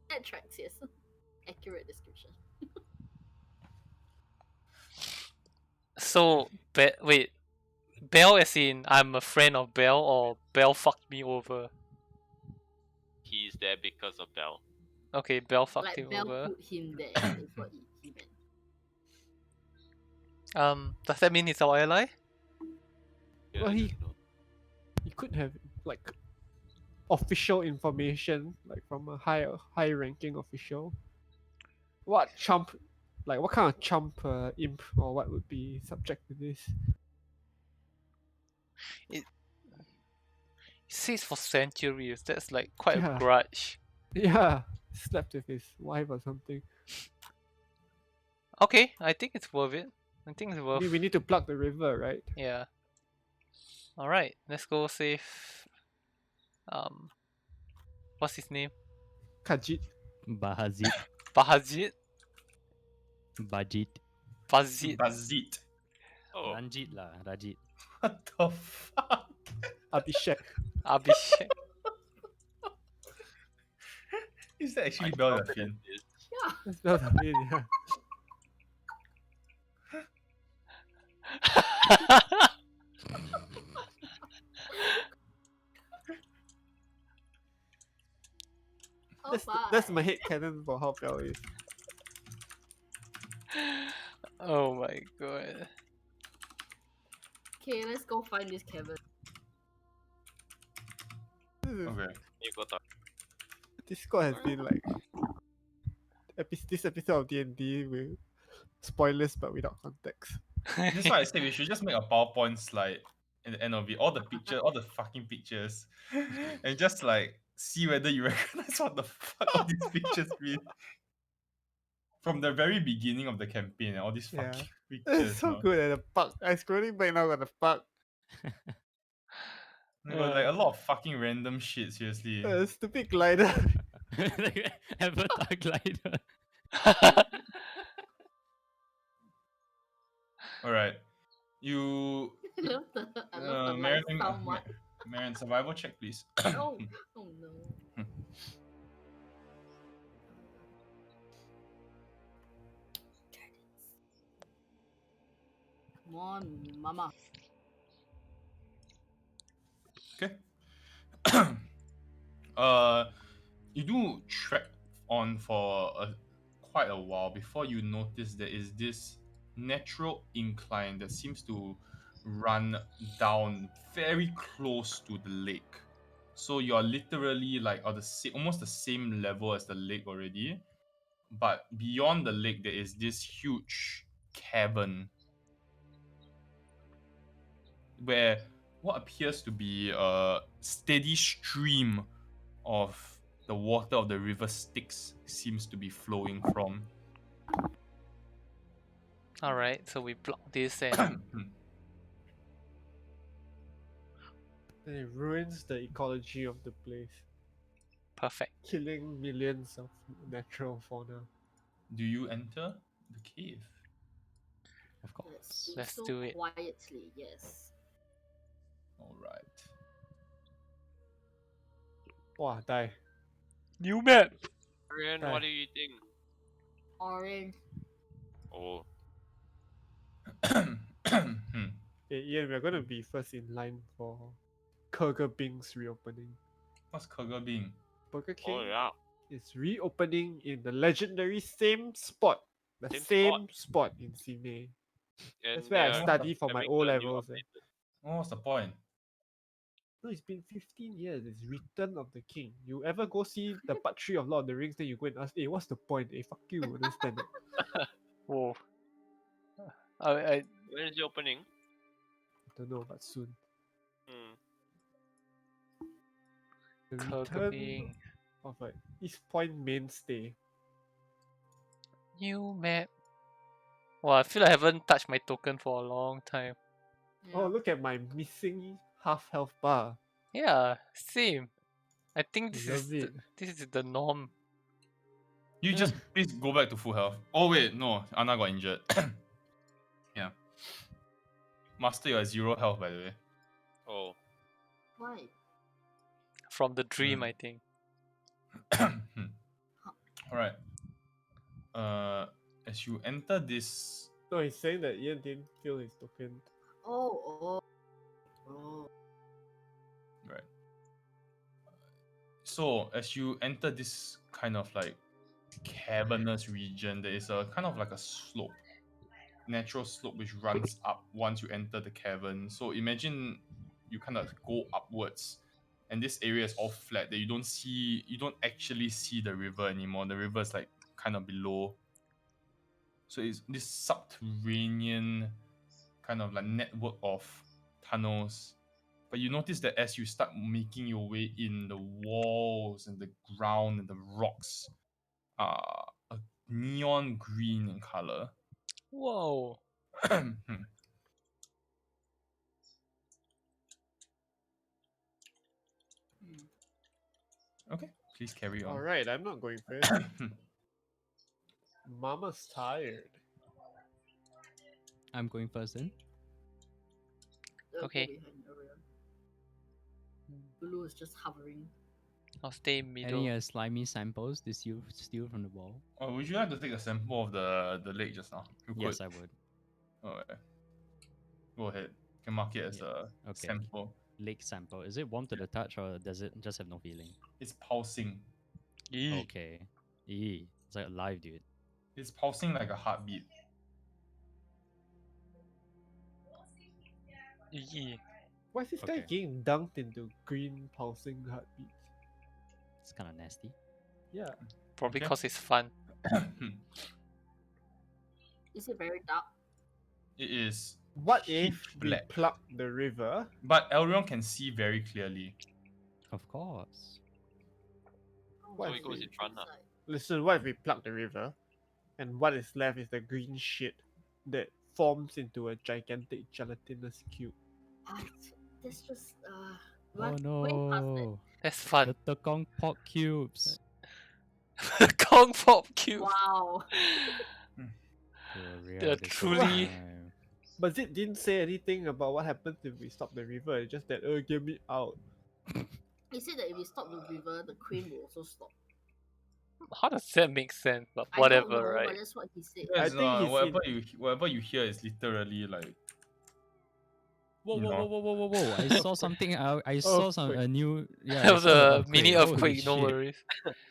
[SPEAKER 5] That tracks, yes. Accurate description.
[SPEAKER 6] So, wait, Belle as in I'm a friend of Belle, or Belle fucked me over?
[SPEAKER 4] He's there because of Bell.
[SPEAKER 6] Okay, Belle fucked
[SPEAKER 5] Like
[SPEAKER 6] him
[SPEAKER 5] Bell
[SPEAKER 6] over.
[SPEAKER 5] put him there, is what he meant.
[SPEAKER 6] Does that mean he's our ally?
[SPEAKER 4] Yeah,
[SPEAKER 3] Well,
[SPEAKER 4] I
[SPEAKER 3] he-
[SPEAKER 4] don't know.
[SPEAKER 3] He could have like official information, like from a high ranking official. What chump, like what kind of chump imp or what would be subject to this?
[SPEAKER 6] He says for centuries. That's like quite
[SPEAKER 3] Yeah.
[SPEAKER 6] a grudge.
[SPEAKER 3] Yeah, slept with his wife or something.
[SPEAKER 6] Okay, I think it's worth it. I think it's
[SPEAKER 3] I
[SPEAKER 6] worth.
[SPEAKER 3] mean, we need to plug the river, right?
[SPEAKER 6] Yeah. All right, let's go save. What's his name?
[SPEAKER 3] Kajit.
[SPEAKER 1] Bahazit.
[SPEAKER 6] Bahazit.
[SPEAKER 1] Bajit.
[SPEAKER 6] Bazit.
[SPEAKER 2] Bazit.
[SPEAKER 4] Oh,
[SPEAKER 1] Ranjit lah. Rajit.
[SPEAKER 2] What the fuck?
[SPEAKER 3] Abhishek.
[SPEAKER 6] Abhishek.
[SPEAKER 2] Is that actually
[SPEAKER 4] I
[SPEAKER 2] Bell
[SPEAKER 4] felt it
[SPEAKER 2] Delphine?
[SPEAKER 4] in this.
[SPEAKER 5] Yeah.
[SPEAKER 3] That's Bell Delphine, yeah.
[SPEAKER 5] Oh,
[SPEAKER 3] That's my
[SPEAKER 5] bye.
[SPEAKER 3] head canon for how Bell is.
[SPEAKER 6] Oh my god.
[SPEAKER 5] Okay, let's go find this cavern.
[SPEAKER 2] Okay.
[SPEAKER 4] You got the
[SPEAKER 3] Discord has been like this episode of D&D with spoilers but without context.
[SPEAKER 2] That's why I said we should just make a PowerPoint slide at the end of it. All the fucking pictures. And just like see whether you recognize what the fuck all these pictures mean. From the very beginning of the campaign, all these
[SPEAKER 3] Yeah.
[SPEAKER 2] fucking
[SPEAKER 3] It's
[SPEAKER 2] pictures.
[SPEAKER 3] so
[SPEAKER 2] no?
[SPEAKER 3] good at the bug. I'm scrolling back now at the bug.
[SPEAKER 2] They got like a lot of fucking random shit, seriously.
[SPEAKER 3] Stupid glider.
[SPEAKER 1] Like Avatar glider.
[SPEAKER 2] Alright. You
[SPEAKER 5] I love the light
[SPEAKER 2] Marion,
[SPEAKER 5] someone.
[SPEAKER 2] Marion, survival check please.
[SPEAKER 5] Oh, oh no. Come on, mama.
[SPEAKER 2] Okay. You do trek on for quite a while before you notice there is this natural incline that seems to run down very close to the lake. So you're literally like on almost the same level as the lake already, but beyond the lake there is this huge cavern where what appears to be a steady stream of the water of the river Styx seems to be flowing from.
[SPEAKER 6] Alright, so we block this and
[SPEAKER 3] And it ruins the ecology of the place,
[SPEAKER 6] perfect.
[SPEAKER 3] killing millions of natural fauna.
[SPEAKER 2] Do you enter the cave?
[SPEAKER 1] Of course.
[SPEAKER 6] Let's
[SPEAKER 5] so
[SPEAKER 6] do it.
[SPEAKER 5] quietly, yes.
[SPEAKER 2] All right.
[SPEAKER 3] Wow, die.
[SPEAKER 6] New map!
[SPEAKER 4] Arian,
[SPEAKER 3] Hi.
[SPEAKER 4] what are you eating?
[SPEAKER 5] Orange.
[SPEAKER 4] Oh,
[SPEAKER 3] Hey, Ian, we're gonna be first in line for Burger Bing's reopening.
[SPEAKER 2] What's Burger Bing?
[SPEAKER 3] Burger King
[SPEAKER 4] yeah.
[SPEAKER 3] is reopening in the legendary same spot. The
[SPEAKER 4] Same
[SPEAKER 3] same spot in Simei.
[SPEAKER 4] And
[SPEAKER 3] That's where I
[SPEAKER 4] they are
[SPEAKER 3] study for my
[SPEAKER 4] having
[SPEAKER 3] O
[SPEAKER 4] the new
[SPEAKER 3] levels.
[SPEAKER 4] update.
[SPEAKER 2] Oh, what's the point?
[SPEAKER 3] No, it's been 15 years. It's Return of the King. You ever go see the part 3 of Lord of the Rings, then you go and ask, hey, what's the point? Hey, fuck you, understand it?
[SPEAKER 6] Whoa. I
[SPEAKER 4] When is the opening?
[SPEAKER 3] Don't know, but soon.
[SPEAKER 4] Hmm.
[SPEAKER 3] The
[SPEAKER 6] Burger
[SPEAKER 3] return
[SPEAKER 6] Bing.
[SPEAKER 3] of a East Point mainstay.
[SPEAKER 6] New map. Well, I feel I haven't touched my token for a long time.
[SPEAKER 5] Yeah.
[SPEAKER 3] Oh, look at my missing half health bar.
[SPEAKER 6] Yeah, same. I think this
[SPEAKER 3] Love it.
[SPEAKER 6] this is the norm.
[SPEAKER 2] You just please go back to full health. Oh wait, no, Anna got injured. Yeah. Master, you're at 0 health by the way.
[SPEAKER 4] Oh,
[SPEAKER 5] Why?
[SPEAKER 6] From the dream,
[SPEAKER 2] Mm.
[SPEAKER 6] I think.
[SPEAKER 2] Alright. As you enter this,
[SPEAKER 3] No, he's saying that Ian didn't fill his token.
[SPEAKER 5] Oh. Oh.
[SPEAKER 2] right. So as you enter this kind of like cavernous region, there is a kind of like a slope, natural slope which runs up once you enter the cavern. So imagine you kind of go upwards, and this area is all flat. That you don't actually see the river anymore. The river is like kind of below. So it's this subterranean kind of like network of tunnels. But you notice that as you start making your way in, the walls and the ground and the rocks are a neon green in color.
[SPEAKER 6] Whoa.
[SPEAKER 2] Okay, please carry on.
[SPEAKER 3] Alright, I'm not going first. Mama's tired.
[SPEAKER 1] I'm going first then.
[SPEAKER 5] Go
[SPEAKER 6] Okay.
[SPEAKER 5] behind Arian. Blue is just hovering.
[SPEAKER 6] I'll stay middle.
[SPEAKER 1] Any slimy samples did you steal from the wall?
[SPEAKER 2] Oh, would you like to take a sample of the lake just now? You
[SPEAKER 1] Yes,
[SPEAKER 2] could.
[SPEAKER 1] I would.
[SPEAKER 2] Alright. Go ahead. You can mark it as
[SPEAKER 1] Yeah,
[SPEAKER 2] a
[SPEAKER 1] okay.
[SPEAKER 2] sample.
[SPEAKER 1] Lake sample. Is it warm to the touch or does it just have no feeling?
[SPEAKER 2] It's pulsing.
[SPEAKER 6] Yee.
[SPEAKER 1] Okay. Eee. It's like alive, dude.
[SPEAKER 2] It's pulsing like a heartbeat.
[SPEAKER 6] Yee.
[SPEAKER 3] Why is this guy
[SPEAKER 1] Okay.
[SPEAKER 3] getting dunked into green pulsing heartbeats?
[SPEAKER 1] It's kind of nasty.
[SPEAKER 3] Yeah.
[SPEAKER 6] Probably
[SPEAKER 2] Okay.
[SPEAKER 6] because it's fun.
[SPEAKER 5] Is it very dark?
[SPEAKER 2] It is.
[SPEAKER 3] What
[SPEAKER 2] Pitch
[SPEAKER 3] if we
[SPEAKER 2] black.
[SPEAKER 3] plug the river?
[SPEAKER 2] But Elrond can see very clearly.
[SPEAKER 1] Of course.
[SPEAKER 3] What
[SPEAKER 4] so
[SPEAKER 3] if
[SPEAKER 4] it goes
[SPEAKER 3] we-
[SPEAKER 4] in front now.
[SPEAKER 5] Inside.
[SPEAKER 3] Listen, what if we plug the river, and what is left is the green shit that forms into a gigantic gelatinous cube?
[SPEAKER 5] Ah, that's just
[SPEAKER 1] Oh
[SPEAKER 5] going past that.
[SPEAKER 1] no.
[SPEAKER 6] That's fun.
[SPEAKER 1] The Tekong pork cubes.
[SPEAKER 6] Kong Pop Cube.
[SPEAKER 5] Wow.
[SPEAKER 1] They were real
[SPEAKER 6] They're
[SPEAKER 1] this
[SPEAKER 6] truly-
[SPEAKER 1] time.
[SPEAKER 3] But Zid didn't say anything about what happens if we stop the river. It's just that, get me out.
[SPEAKER 5] He said that if we stop the river, the crane will also stop.
[SPEAKER 6] How does that make sense? But
[SPEAKER 5] I don't
[SPEAKER 6] whatever,
[SPEAKER 5] know,
[SPEAKER 6] right?
[SPEAKER 5] but that's what he said.
[SPEAKER 3] I
[SPEAKER 2] Yes,
[SPEAKER 3] think he's
[SPEAKER 2] whatever you hear is literally like
[SPEAKER 1] Whoa,
[SPEAKER 2] You
[SPEAKER 1] whoa,
[SPEAKER 2] know.
[SPEAKER 1] whoa, whoa, whoa, whoa! I saw something. I saw some
[SPEAKER 3] Earthquake.
[SPEAKER 1] a new. Yeah,
[SPEAKER 6] That
[SPEAKER 1] I
[SPEAKER 6] was
[SPEAKER 1] saw an
[SPEAKER 6] a mini
[SPEAKER 1] Holy
[SPEAKER 6] earthquake, no
[SPEAKER 1] shit.
[SPEAKER 6] worries.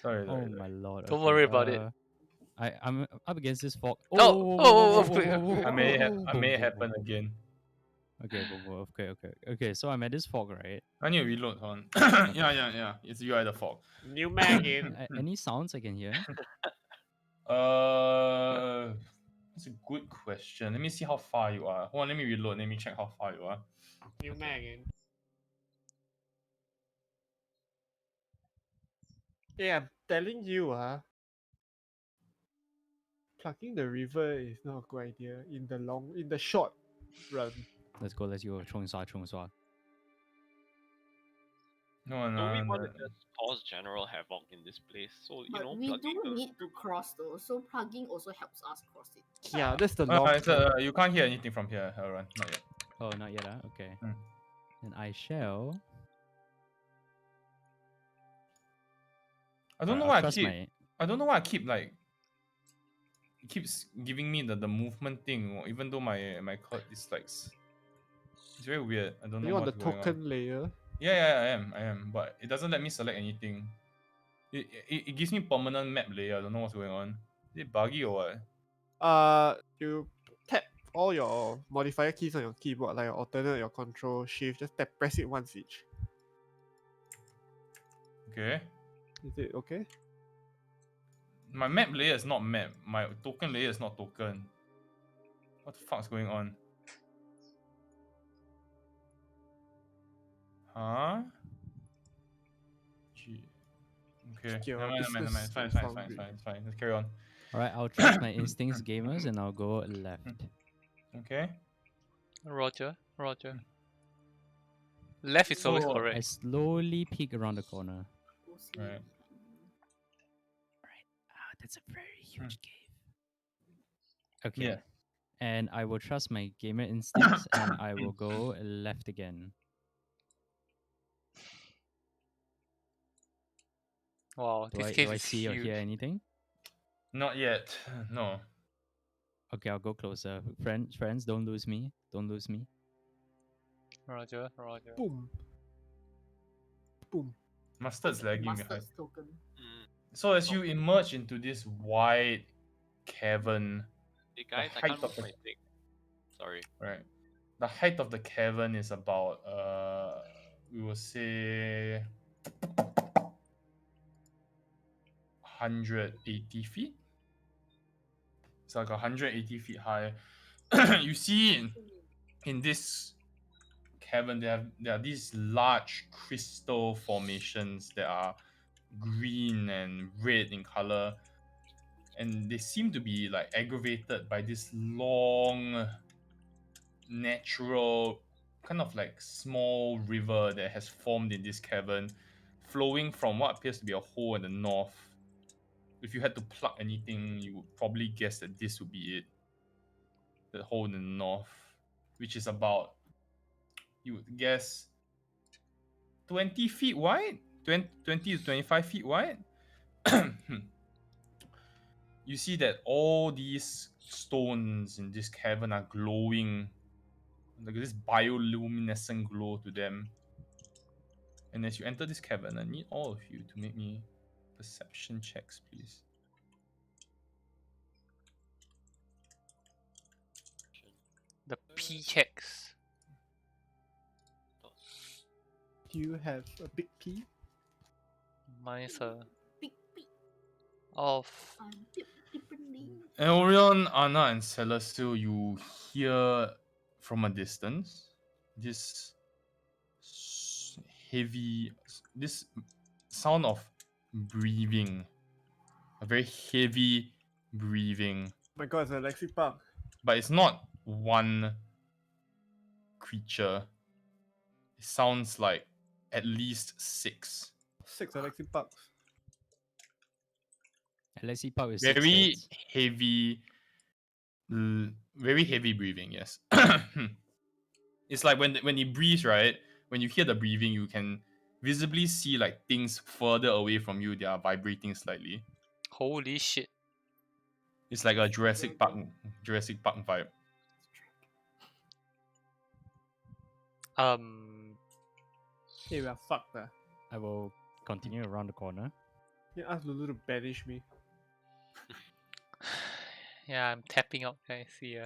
[SPEAKER 2] sorry.
[SPEAKER 1] Oh my lord.
[SPEAKER 6] Don't
[SPEAKER 1] okay,
[SPEAKER 6] worry about it.
[SPEAKER 1] I'm up against this fog.
[SPEAKER 6] Earthquake,
[SPEAKER 2] I may
[SPEAKER 1] Boom,
[SPEAKER 2] happen
[SPEAKER 1] boom.
[SPEAKER 2] again.
[SPEAKER 1] Okay, okay. So I'm at this fog, right?
[SPEAKER 2] I need to reload on. Yeah. It's you at the fog.
[SPEAKER 3] New Megan.
[SPEAKER 1] Any sounds I can hear?
[SPEAKER 2] That's a good question. Let me see how far you are. Hold on, let me reload. Let me check how far you are.
[SPEAKER 3] New Megan. Hey, I'm telling you, plugging the river is not a good idea in the short run.
[SPEAKER 1] Let's go. Let's go. Chung Swa.
[SPEAKER 2] No,
[SPEAKER 4] Do we
[SPEAKER 2] no,
[SPEAKER 4] want
[SPEAKER 2] no.
[SPEAKER 4] to just cause general havoc in this place? So
[SPEAKER 5] But we
[SPEAKER 4] plugging
[SPEAKER 5] do
[SPEAKER 4] the
[SPEAKER 5] need to cross though, so plugging also helps us cross it.
[SPEAKER 3] Yeah, that's the long term.
[SPEAKER 2] You can't hear anything from here, Aaron. Not yet.
[SPEAKER 1] Oh, not yet. Okay.
[SPEAKER 2] Hmm.
[SPEAKER 1] Then I shall.
[SPEAKER 2] I don't know
[SPEAKER 1] I'll
[SPEAKER 2] why
[SPEAKER 1] trust my.
[SPEAKER 2] I don't know why I keep like it keeps giving me the movement thing, even though my card is like it's very weird. I don't
[SPEAKER 3] Are
[SPEAKER 2] know
[SPEAKER 3] you on the
[SPEAKER 2] what's going on.
[SPEAKER 3] token layer?
[SPEAKER 2] Yeah, I am, but it doesn't let me select anything. It gives me permanent map layer. I don't know what's going on. Is it buggy or what?
[SPEAKER 3] You tap all your modifier keys on your keyboard, like your alternate, your control, shift. Just press it once each.
[SPEAKER 2] Okay.
[SPEAKER 3] Is it okay?
[SPEAKER 2] My map layer is not map. My token layer is not token. What the fuck's going on? Huh? Gee. Okay.
[SPEAKER 3] Your
[SPEAKER 2] Never mind.
[SPEAKER 3] business
[SPEAKER 2] It's fine.
[SPEAKER 3] foundry.
[SPEAKER 2] It's fine. Let's carry on.
[SPEAKER 1] All right. I'll trust my instincts, gamers, and I'll go left.
[SPEAKER 2] Okay.
[SPEAKER 6] Roger. Left is always
[SPEAKER 2] So-
[SPEAKER 1] I
[SPEAKER 6] correct.
[SPEAKER 1] slowly peek around the corner.
[SPEAKER 5] Go see.
[SPEAKER 2] Right.
[SPEAKER 1] That's a very huge cave. Okay.
[SPEAKER 2] Yeah.
[SPEAKER 1] And I will trust my gamer instincts, and I will go left again.
[SPEAKER 6] Wow,
[SPEAKER 1] Do
[SPEAKER 6] this
[SPEAKER 1] I
[SPEAKER 6] cave
[SPEAKER 1] do I
[SPEAKER 6] is
[SPEAKER 1] see or
[SPEAKER 6] huge.
[SPEAKER 1] hear anything?
[SPEAKER 2] Not yet. No.
[SPEAKER 1] Okay, I'll go closer. Friends, don't lose me. Don't lose me.
[SPEAKER 6] Roger.
[SPEAKER 3] Boom. Boom.
[SPEAKER 2] Mustard's lagging behind.
[SPEAKER 5] Mustard's token.
[SPEAKER 4] Mm.
[SPEAKER 2] So as you emerge into this wide cavern,
[SPEAKER 4] Hey guys, I
[SPEAKER 2] height
[SPEAKER 4] can't
[SPEAKER 2] of
[SPEAKER 4] move
[SPEAKER 2] the-
[SPEAKER 4] my thing. Sorry.
[SPEAKER 2] right? The height of the cavern is about we will say 180 feet. It's like 180 feet high. You see in this cavern there are these large crystal formations that are green and red in color, and they seem to be like aggravated by this long natural kind of like small river that has formed in this cavern, flowing from what appears to be a hole in the north. If you had to pluck anything, you would probably guess that this would be it. The hole in the north, which is about, you would guess, 20 feet wide? 20 to 25 feet wide? You see that all these stones in this cavern are glowing, like this bioluminescent glow to them. And as you enter this cavern, I need all of you to make me perception checks, please.
[SPEAKER 6] The P checks.
[SPEAKER 3] Do you have a big P?
[SPEAKER 6] Mine is a
[SPEAKER 5] Big beat.
[SPEAKER 6] of
[SPEAKER 5] Differently.
[SPEAKER 2] And Orion, Anna, and Celestial, you hear from a distance this this sound of breathing, a very heavy breathing,
[SPEAKER 3] Oh my god, it's Alexi Park.
[SPEAKER 2] but it's not one creature. It sounds like at least 6.
[SPEAKER 3] 6 Alexi Parks.
[SPEAKER 1] LSE Pub is 6
[SPEAKER 2] Very
[SPEAKER 1] heads.
[SPEAKER 2] heavy, very heavy breathing. Yes, it's like when it breathes, right? When you hear the breathing, you can visibly see like things further away from you. They are vibrating slightly.
[SPEAKER 6] holy shit.
[SPEAKER 2] It's like a Jurassic Park vibe.
[SPEAKER 3] Hey, we are fucked.
[SPEAKER 1] I will continue around the corner.
[SPEAKER 3] You ask Lulu to banish me.
[SPEAKER 6] Yeah, I'm tapping out, guys. See ya.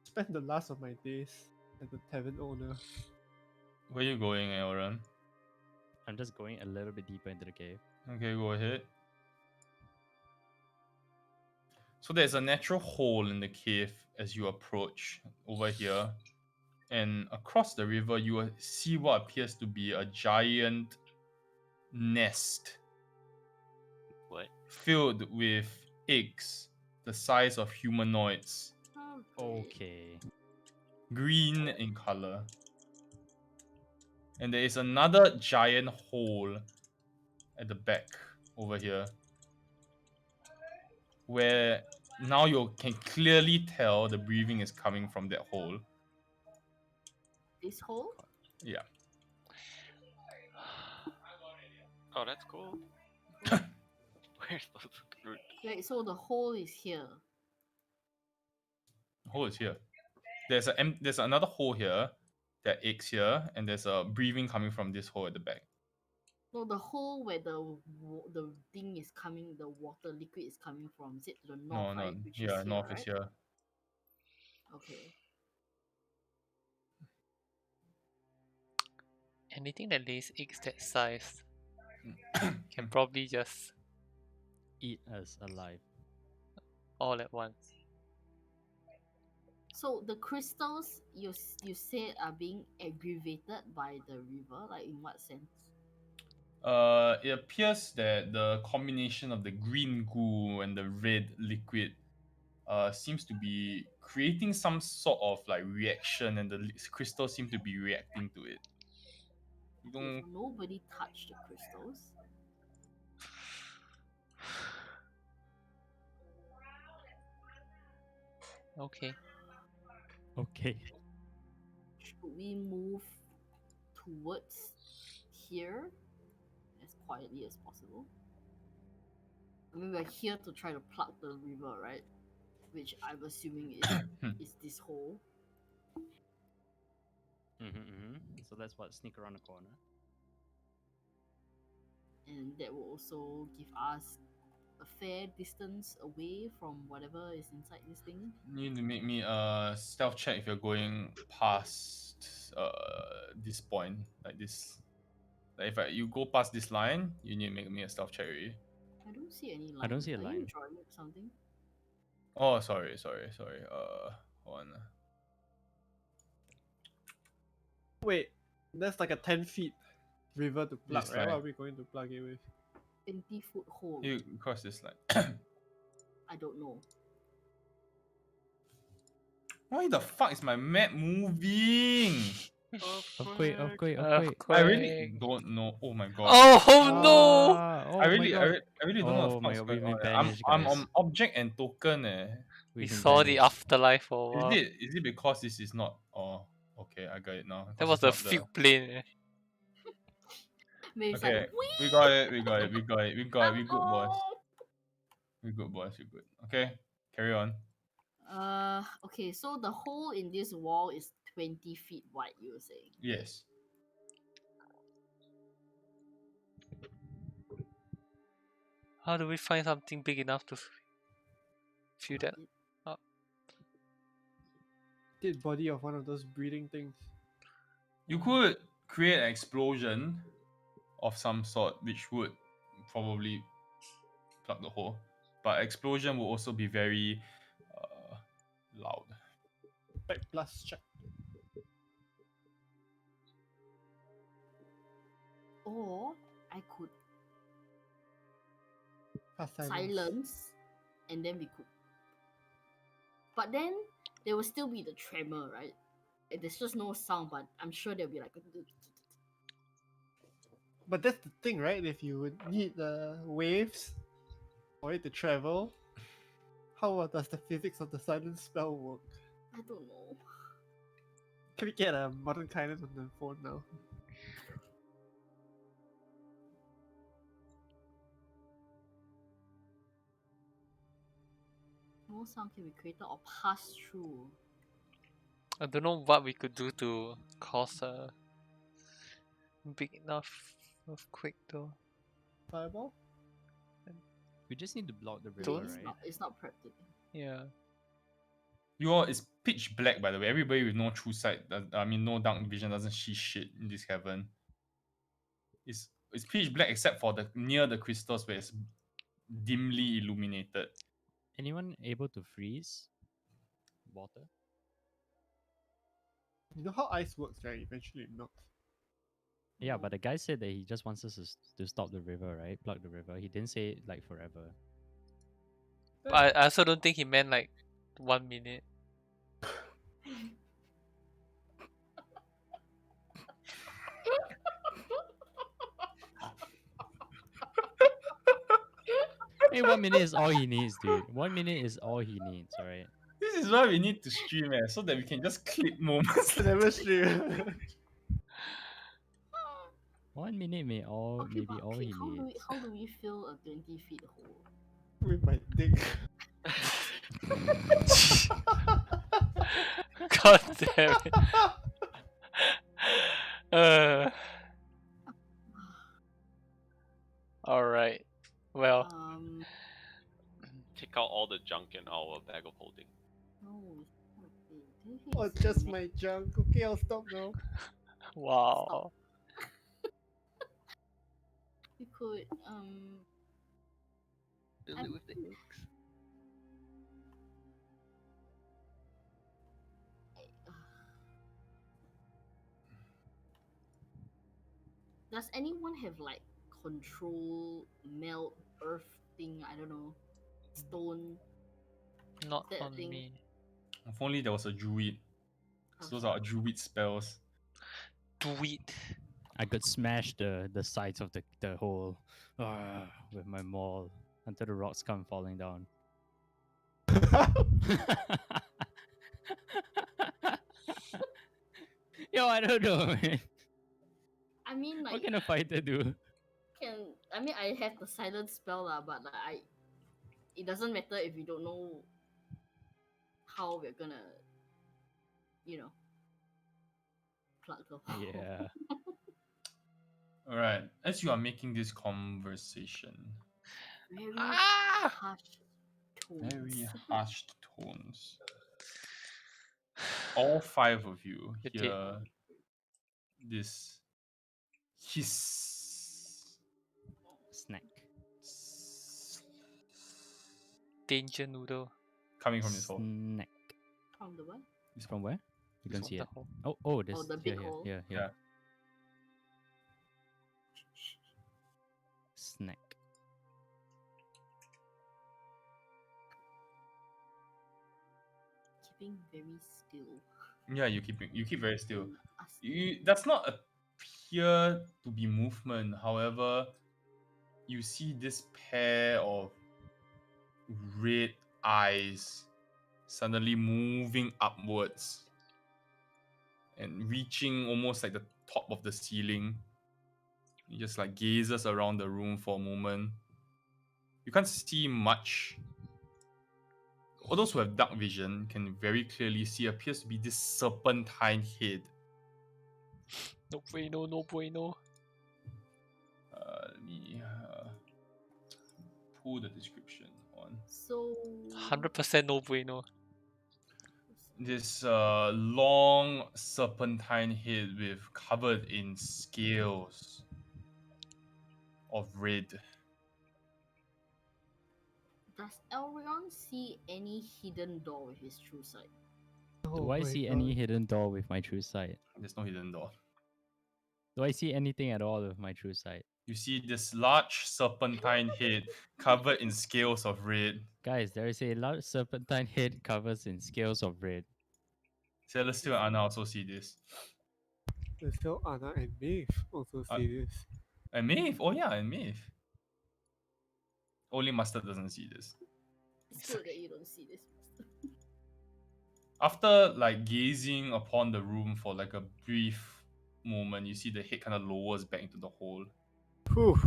[SPEAKER 3] Spend the last of my days as a tavern owner.
[SPEAKER 2] Where you going, Aaron?
[SPEAKER 1] I'm just going a little bit deeper into the cave.
[SPEAKER 2] Okay, go ahead. So there's a natural hole in the cave as you approach over here. And across the river, you will see what appears to be a giant nest
[SPEAKER 4] What?
[SPEAKER 2] filled with eggs the size of humanoids,
[SPEAKER 1] Okay.
[SPEAKER 2] green in color. And there is another giant hole at the back over here where now you can clearly tell the breathing is coming from that hole.
[SPEAKER 5] This hole?
[SPEAKER 2] Yeah.
[SPEAKER 4] Oh, that's cool. Where's those fruit?
[SPEAKER 5] Wait, so the hole is here.
[SPEAKER 2] The hole is here. There's another hole here, there are eggs here, and there's a breathing coming from this hole at the back.
[SPEAKER 5] No, the hole where the thing is coming, the water liquid is coming from, is it to the north,
[SPEAKER 2] No,
[SPEAKER 5] right? Which
[SPEAKER 2] yeah,
[SPEAKER 5] is here,
[SPEAKER 2] north
[SPEAKER 5] right?
[SPEAKER 2] is here.
[SPEAKER 5] Okay.
[SPEAKER 6] Anything that lays eggs that size can probably just
[SPEAKER 1] Eat us alive.
[SPEAKER 6] all at once.
[SPEAKER 5] So the crystals you said are being aggravated by the river, like in what sense?
[SPEAKER 2] It appears that the combination of the green goo and the red liquid seems to be creating some sort of like reaction, and the crystals seem to be reacting to it. You
[SPEAKER 5] Okay,
[SPEAKER 2] don't.
[SPEAKER 5] so nobody touched the crystals.
[SPEAKER 6] Okay.
[SPEAKER 1] Okay.
[SPEAKER 5] Should we move towards here as quietly as possible? I mean, we're here to try to plug the river, right? Which I'm assuming is this hole.
[SPEAKER 1] So that's what, sneak around the corner.
[SPEAKER 5] And that will also give us a fair distance away from whatever is inside this thing.
[SPEAKER 2] You need to make me a stealth check if you're going past this point, like this. Like if you go past this line, you need to make me a stealth check already.
[SPEAKER 5] I don't see any line.
[SPEAKER 1] I don't see a
[SPEAKER 5] Are you
[SPEAKER 1] line.
[SPEAKER 5] drawing something?
[SPEAKER 2] Oh, sorry. Hold on.
[SPEAKER 3] Wait, that's like a 10 feet river to plug,
[SPEAKER 2] This
[SPEAKER 3] right? What
[SPEAKER 2] line.
[SPEAKER 3] are we going to plug it with?
[SPEAKER 5] 20-foot hole.
[SPEAKER 2] You cross this line.
[SPEAKER 5] I don't know.
[SPEAKER 2] Why the fuck is my map moving?
[SPEAKER 1] Earthquake, earthquake, earthquake.
[SPEAKER 2] I really
[SPEAKER 6] Earthquake.
[SPEAKER 2] don't know. Oh my god.
[SPEAKER 6] Oh no!
[SPEAKER 1] Oh
[SPEAKER 2] I
[SPEAKER 1] my
[SPEAKER 2] really,
[SPEAKER 1] god.
[SPEAKER 2] I really don't know
[SPEAKER 1] Oh
[SPEAKER 2] what the
[SPEAKER 1] my
[SPEAKER 2] fuck's
[SPEAKER 1] god,
[SPEAKER 2] going
[SPEAKER 1] we've
[SPEAKER 2] on.
[SPEAKER 1] been
[SPEAKER 2] I'm
[SPEAKER 1] banished,
[SPEAKER 2] I'm
[SPEAKER 1] guys.
[SPEAKER 2] on object and token.
[SPEAKER 6] We
[SPEAKER 1] We've been
[SPEAKER 6] saw the
[SPEAKER 1] banished.
[SPEAKER 6] afterlife for a while.
[SPEAKER 2] Is it because this is not? Oh, okay, I got it now.
[SPEAKER 6] That
[SPEAKER 2] 'Cause
[SPEAKER 6] was
[SPEAKER 2] it's
[SPEAKER 6] a
[SPEAKER 2] not the.
[SPEAKER 6] field plane.
[SPEAKER 5] Maybe it's
[SPEAKER 2] Okay,
[SPEAKER 5] like,
[SPEAKER 2] we got it. We good boys.
[SPEAKER 5] oh!
[SPEAKER 2] We good boys. We good. Okay, carry on.
[SPEAKER 5] Okay, so the hole in this wall is 20 feet wide, you were saying.
[SPEAKER 2] Yes.
[SPEAKER 6] How do we find something big enough to fill that up?
[SPEAKER 3] Dead body of one of those breeding things.
[SPEAKER 2] You could create an explosion of some sort, which would probably plug the hole. But explosion will also be very loud.
[SPEAKER 3] Back plus check.
[SPEAKER 5] Or I could
[SPEAKER 3] Pass
[SPEAKER 5] silence and then we could. But then there will still be the tremor, right? There's just no sound, but I'm sure there'll be like
[SPEAKER 3] But that's the thing, right? If you would need the waves for it to travel, how does the physics of the silence spell work?
[SPEAKER 5] I don't know.
[SPEAKER 3] Can we get a modern kindness on the phone now?
[SPEAKER 5] No sound can be created or pass through.
[SPEAKER 6] I don't know what we could do to cause a big enough earthquake though.
[SPEAKER 3] Fireball?
[SPEAKER 1] We just need to block the river,
[SPEAKER 3] Don't-
[SPEAKER 1] right?
[SPEAKER 5] It's not prepped.
[SPEAKER 6] Yeah.
[SPEAKER 2] It's pitch black, by the way. Everybody with no true sight, no dark vision, doesn't see shit in this cavern. It's pitch black except for the near the crystals where it's dimly illuminated.
[SPEAKER 1] Anyone able to freeze water?
[SPEAKER 3] You know how ice works, right? Eventually it melts.
[SPEAKER 1] Yeah, but the guy said that he just wants us to stop the river, right? Plug the river. He didn't say like forever.
[SPEAKER 6] But I also don't think he meant like 1 minute.
[SPEAKER 1] Hey, 1 minute is all he needs, dude. 1 minute is all he needs, alright?
[SPEAKER 2] This is why we need to stream, so that we can just clip moments.
[SPEAKER 3] Never stream.
[SPEAKER 1] 1 minute may all
[SPEAKER 5] Okay,
[SPEAKER 1] maybe
[SPEAKER 5] but
[SPEAKER 1] all
[SPEAKER 5] okay,
[SPEAKER 1] he needs.
[SPEAKER 5] how do we fill a 20 feet hole?
[SPEAKER 3] With my dick.
[SPEAKER 6] God damn it. Alright. Well,
[SPEAKER 4] Take out all the junk in our bag of holding.
[SPEAKER 5] No, it's not okay. 20 feet
[SPEAKER 3] Oh,
[SPEAKER 5] is
[SPEAKER 3] just
[SPEAKER 5] ma-
[SPEAKER 3] my junk. Okay, I'll stop now.
[SPEAKER 6] wow.
[SPEAKER 5] We could
[SPEAKER 7] Fill it with the eggs.
[SPEAKER 5] Does anyone have like control melt earth thing? I don't know. Stone.
[SPEAKER 6] Not
[SPEAKER 5] That
[SPEAKER 6] on
[SPEAKER 5] thing.
[SPEAKER 6] me.
[SPEAKER 2] If only there was a druid. So those are druid spells.
[SPEAKER 6] Do it.
[SPEAKER 1] I could smash the sides of the hole with my maul until the rocks come falling down. Yo, I don't know, man.
[SPEAKER 5] I mean, like,
[SPEAKER 1] What can a fighter do?
[SPEAKER 5] I have the silent spell lah, but like it doesn't matter if we don't know how we're gonna, plug the hole.
[SPEAKER 1] Yeah.
[SPEAKER 2] Alright, as you are making this conversation,
[SPEAKER 5] Very
[SPEAKER 6] Ah!
[SPEAKER 5] hushed tones.
[SPEAKER 2] very hushed tones, all five of you
[SPEAKER 6] You're dead.
[SPEAKER 2] hear this hiss.
[SPEAKER 1] Snack.
[SPEAKER 6] Danger noodle.
[SPEAKER 2] Coming from this hole.
[SPEAKER 1] Snack.
[SPEAKER 5] From the what?
[SPEAKER 1] It's from where? You don't
[SPEAKER 6] From
[SPEAKER 1] see
[SPEAKER 6] the
[SPEAKER 1] it.
[SPEAKER 6] hole.
[SPEAKER 1] Oh, this
[SPEAKER 5] the
[SPEAKER 1] here,
[SPEAKER 5] big hole.
[SPEAKER 1] here.
[SPEAKER 2] Yeah.
[SPEAKER 1] Snack.
[SPEAKER 5] Keeping very still.
[SPEAKER 2] Yeah, you keep very still.
[SPEAKER 5] And us-
[SPEAKER 2] That's not appear to be movement. However, you see this pair of red eyes suddenly moving upwards and reaching almost like the top of the ceiling. He just like gazes around the room for a moment. You can't see much. All those who have dark vision can very clearly see appears to be this serpentine head.
[SPEAKER 6] No bueno, no bueno.
[SPEAKER 2] Let me pull the description on.
[SPEAKER 5] So
[SPEAKER 6] 100% no bueno.
[SPEAKER 2] This long serpentine head with covered in scales of red.
[SPEAKER 5] does Elrion see any hidden door with his true sight?
[SPEAKER 1] Do
[SPEAKER 3] Oh
[SPEAKER 1] I
[SPEAKER 3] my
[SPEAKER 1] see
[SPEAKER 3] God.
[SPEAKER 1] any hidden door with my true sight?
[SPEAKER 2] There's no hidden door.
[SPEAKER 1] Do I see anything at all with my true sight?
[SPEAKER 2] You see this large serpentine head covered in scales of red.
[SPEAKER 1] Guys, there is a large serpentine head covers in scales of red.
[SPEAKER 2] Celestial and Anna also see this.
[SPEAKER 3] There's still Anna and Maeve also see this.
[SPEAKER 2] And Maeve, oh yeah, and Maeve. Only Mustard doesn't see this.
[SPEAKER 5] It's good that you don't see this.
[SPEAKER 2] After like gazing upon the room for like a brief moment, you see the head kind of lowers back into the hole.
[SPEAKER 3] Whew.
[SPEAKER 5] Okay,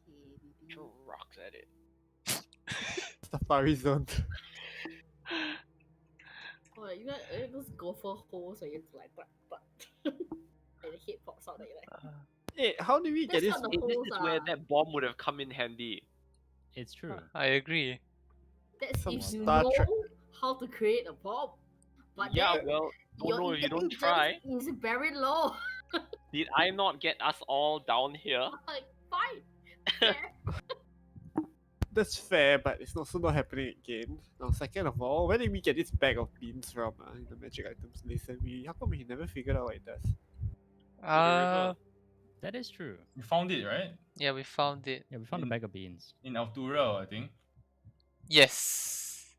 [SPEAKER 5] baby.
[SPEAKER 4] Throw rocks at it.
[SPEAKER 3] Safari zone.
[SPEAKER 5] Oh, you got those gopher holes where you have to like but and the head pops out like that.
[SPEAKER 3] Hey, how do we get
[SPEAKER 5] That's
[SPEAKER 3] this?
[SPEAKER 5] not
[SPEAKER 4] Hey,
[SPEAKER 5] the
[SPEAKER 4] this
[SPEAKER 5] holes
[SPEAKER 4] is where
[SPEAKER 5] are.
[SPEAKER 4] that bomb would have come in handy.
[SPEAKER 1] It's true.
[SPEAKER 6] I agree.
[SPEAKER 5] That's
[SPEAKER 3] Some
[SPEAKER 5] if you
[SPEAKER 3] Star
[SPEAKER 5] know
[SPEAKER 3] Trek.
[SPEAKER 5] how to create a bomb. But
[SPEAKER 4] Yeah,
[SPEAKER 5] then
[SPEAKER 4] well, don't
[SPEAKER 5] your
[SPEAKER 4] know if you don't
[SPEAKER 5] intelligence
[SPEAKER 4] try.
[SPEAKER 5] is very low.
[SPEAKER 4] Did I not get us all down here?
[SPEAKER 5] Like, fine. Yeah.
[SPEAKER 3] That's fair, but it's also not happening again. Now, second of all, where did we get this bag of beans from in the magic items list? And how come we never figured out what it does?
[SPEAKER 6] Uh,
[SPEAKER 1] That is true.
[SPEAKER 2] You found it, right?
[SPEAKER 6] yeah, we found it.
[SPEAKER 1] Yeah, we found a bag of beans.
[SPEAKER 2] In Altura, I think.
[SPEAKER 6] Yes.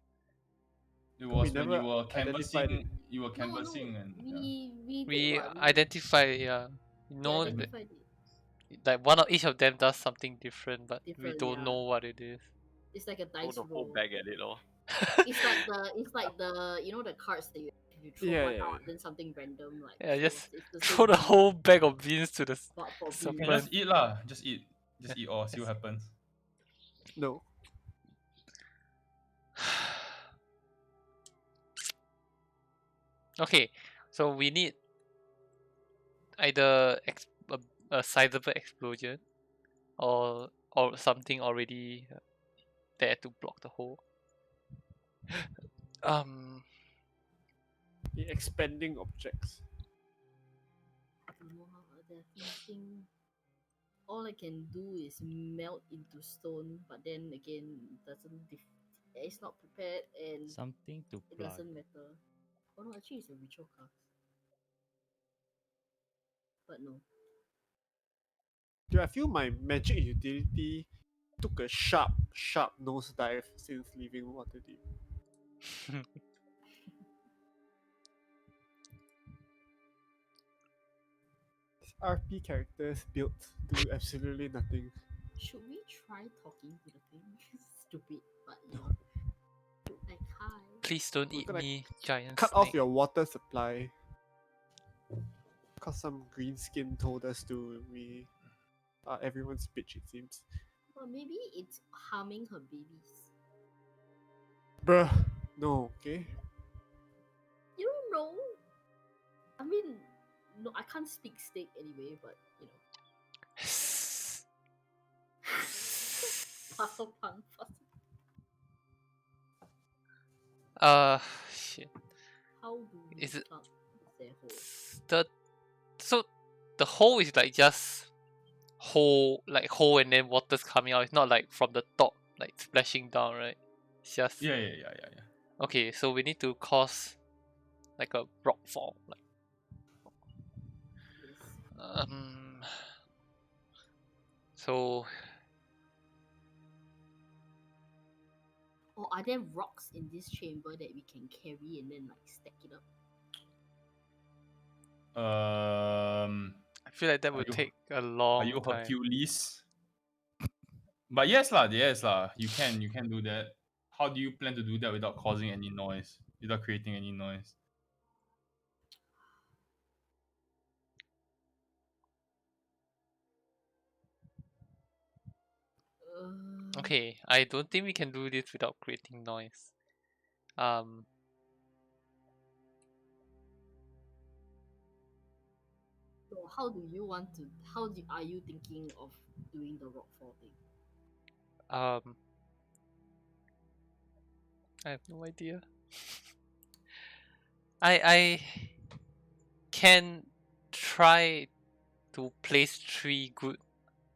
[SPEAKER 2] It
[SPEAKER 3] We
[SPEAKER 2] was when
[SPEAKER 3] never
[SPEAKER 2] you were
[SPEAKER 3] identified
[SPEAKER 2] canvassing.
[SPEAKER 3] it.
[SPEAKER 2] You were
[SPEAKER 5] No,
[SPEAKER 2] canvassing, and
[SPEAKER 5] we did
[SPEAKER 6] We
[SPEAKER 5] what?
[SPEAKER 6] identified, yeah. We
[SPEAKER 5] We
[SPEAKER 6] know that,
[SPEAKER 5] identified it.
[SPEAKER 6] like one of each of them does something different, but we
[SPEAKER 5] Different,
[SPEAKER 6] don't
[SPEAKER 5] yeah.
[SPEAKER 6] know what it is.
[SPEAKER 5] It's like a
[SPEAKER 4] Throw
[SPEAKER 5] dice
[SPEAKER 4] the whole
[SPEAKER 5] roll.
[SPEAKER 4] bag at it, or
[SPEAKER 5] It's like the you know the cards that you throw
[SPEAKER 3] Yeah,
[SPEAKER 5] one
[SPEAKER 3] yeah,
[SPEAKER 5] out,
[SPEAKER 3] yeah.
[SPEAKER 5] then something random like
[SPEAKER 6] Yeah,
[SPEAKER 5] so
[SPEAKER 6] just
[SPEAKER 5] it's the
[SPEAKER 6] throw
[SPEAKER 5] same
[SPEAKER 6] the
[SPEAKER 5] thing,
[SPEAKER 6] whole bag of beans to the
[SPEAKER 5] but for
[SPEAKER 2] you
[SPEAKER 5] beans.
[SPEAKER 2] can just eat lah. Just eat. Just eat all. See what happens.
[SPEAKER 3] No.
[SPEAKER 6] Okay, so we need either a sizable explosion or something already there to block the hole.
[SPEAKER 3] The expanding objects.
[SPEAKER 5] I don't know how there's nothing. All I can do is melt into stone, but then again, it doesn't. It's not prepared, and
[SPEAKER 1] Something to
[SPEAKER 5] it
[SPEAKER 1] plug.
[SPEAKER 5] doesn't matter. Oh no, actually, it's a ritual cast. But no.
[SPEAKER 3] Dude, I feel my magic utility took a sharp nosedive since leaving Waterdeep. RP characters built do absolutely nothing.
[SPEAKER 5] Should we try talking to the thing? Stupid, but you know. Like, hi.
[SPEAKER 6] Please don't
[SPEAKER 3] We're
[SPEAKER 6] eat
[SPEAKER 3] gonna
[SPEAKER 6] me, giant
[SPEAKER 3] Cut
[SPEAKER 6] snake.
[SPEAKER 3] off your water supply. Cause some green skin told us to. We are everyone's bitch, it seems.
[SPEAKER 5] Well, maybe it's harming her babies.
[SPEAKER 3] Bruh. No, okay.
[SPEAKER 5] You don't know. I mean, no, I can't speak steak anyway, but you know. Puzzle pun, puzzle.
[SPEAKER 6] Shit.
[SPEAKER 5] How do we
[SPEAKER 6] Is it
[SPEAKER 5] plug their hole?
[SPEAKER 6] so the hole is like just hole and then water's coming out. It's not like from the top like splashing down, right? It's just
[SPEAKER 2] Yeah.
[SPEAKER 6] okay. So we need to cause like a rock fall, like
[SPEAKER 5] Yes.
[SPEAKER 6] So
[SPEAKER 5] Or are there rocks in this chamber that we can carry and then like stack it up?
[SPEAKER 6] I feel like that
[SPEAKER 2] Are
[SPEAKER 6] would
[SPEAKER 2] you-
[SPEAKER 6] take a
[SPEAKER 2] Are
[SPEAKER 6] long
[SPEAKER 2] you
[SPEAKER 6] time.
[SPEAKER 2] Hercules? But yes lah. You can do that. How do you plan to do that without causing any noise? Without creating any noise?
[SPEAKER 6] Okay, I don't think we can do this without creating noise.
[SPEAKER 5] So how do you want to? Are you thinking of doing the rockfall thing?
[SPEAKER 6] I have no idea. I can try to place 3 good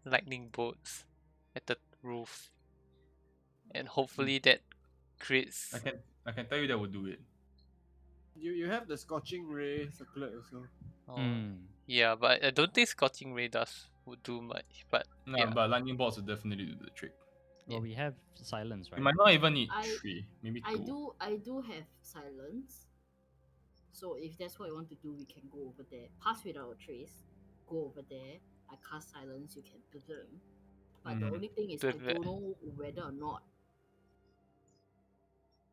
[SPEAKER 6] lightning bolts at the roof, and hopefully that creates.
[SPEAKER 2] I can tell you that would do it.
[SPEAKER 3] You have the scorching ray circlet also.
[SPEAKER 6] Yeah, but I don't think scorching ray would do much. But
[SPEAKER 2] No,
[SPEAKER 6] yeah,
[SPEAKER 2] but lightning bolts will definitely do the trick.
[SPEAKER 1] Well, we have silence,
[SPEAKER 2] You
[SPEAKER 1] right?
[SPEAKER 2] might not even need
[SPEAKER 5] I-
[SPEAKER 2] 3, maybe 2.
[SPEAKER 5] I do have silence. So if that's what you want to do, we can go over there. Pass without a trace. Go over there. I cast silence. You can pivot. But the
[SPEAKER 2] Mhm.
[SPEAKER 5] only thing is, I
[SPEAKER 6] Pivot.
[SPEAKER 5] don't know whether or not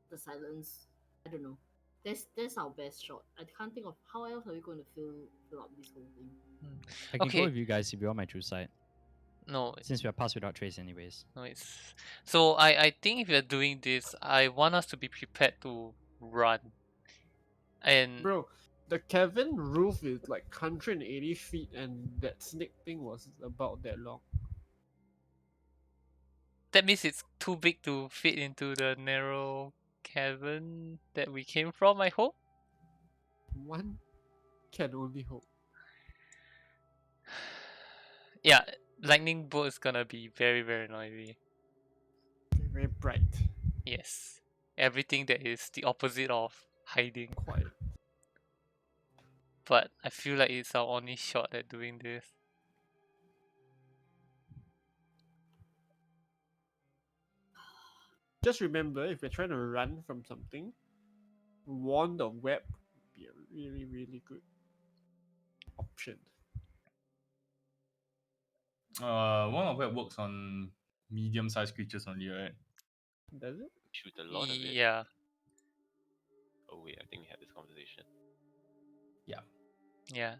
[SPEAKER 5] the silence. I don't know. That's our best shot. I can't think of how else are we going to fill up this whole thing.
[SPEAKER 1] I can
[SPEAKER 6] Okay.
[SPEAKER 1] go with you guys if you want my true sight.
[SPEAKER 6] no,
[SPEAKER 1] Since we are passed without trace, anyways.
[SPEAKER 6] no, it's so I think if you're doing this, I want us to be prepared to run. And
[SPEAKER 3] Bro, the cavern roof is like 180 feet, and that snake thing was about that long.
[SPEAKER 6] that means it's too big to fit into the narrow cavern that we came from, I hope.
[SPEAKER 3] One can only hope.
[SPEAKER 6] Yeah, lightning bolt is gonna be very, very noisy.
[SPEAKER 3] Very bright,
[SPEAKER 6] Yes. Everything that is the opposite of hiding.
[SPEAKER 3] quiet.
[SPEAKER 6] but I feel like it's our only shot at doing this.
[SPEAKER 3] Just remember, if we're trying to run from something, wand or web would be a really, really good option.
[SPEAKER 2] One of that works on medium-sized creatures only, right?
[SPEAKER 3] Does it?
[SPEAKER 4] Shoot a lot of it.
[SPEAKER 6] Yeah,
[SPEAKER 4] Oh wait, I think we had this conversation.
[SPEAKER 6] yeah.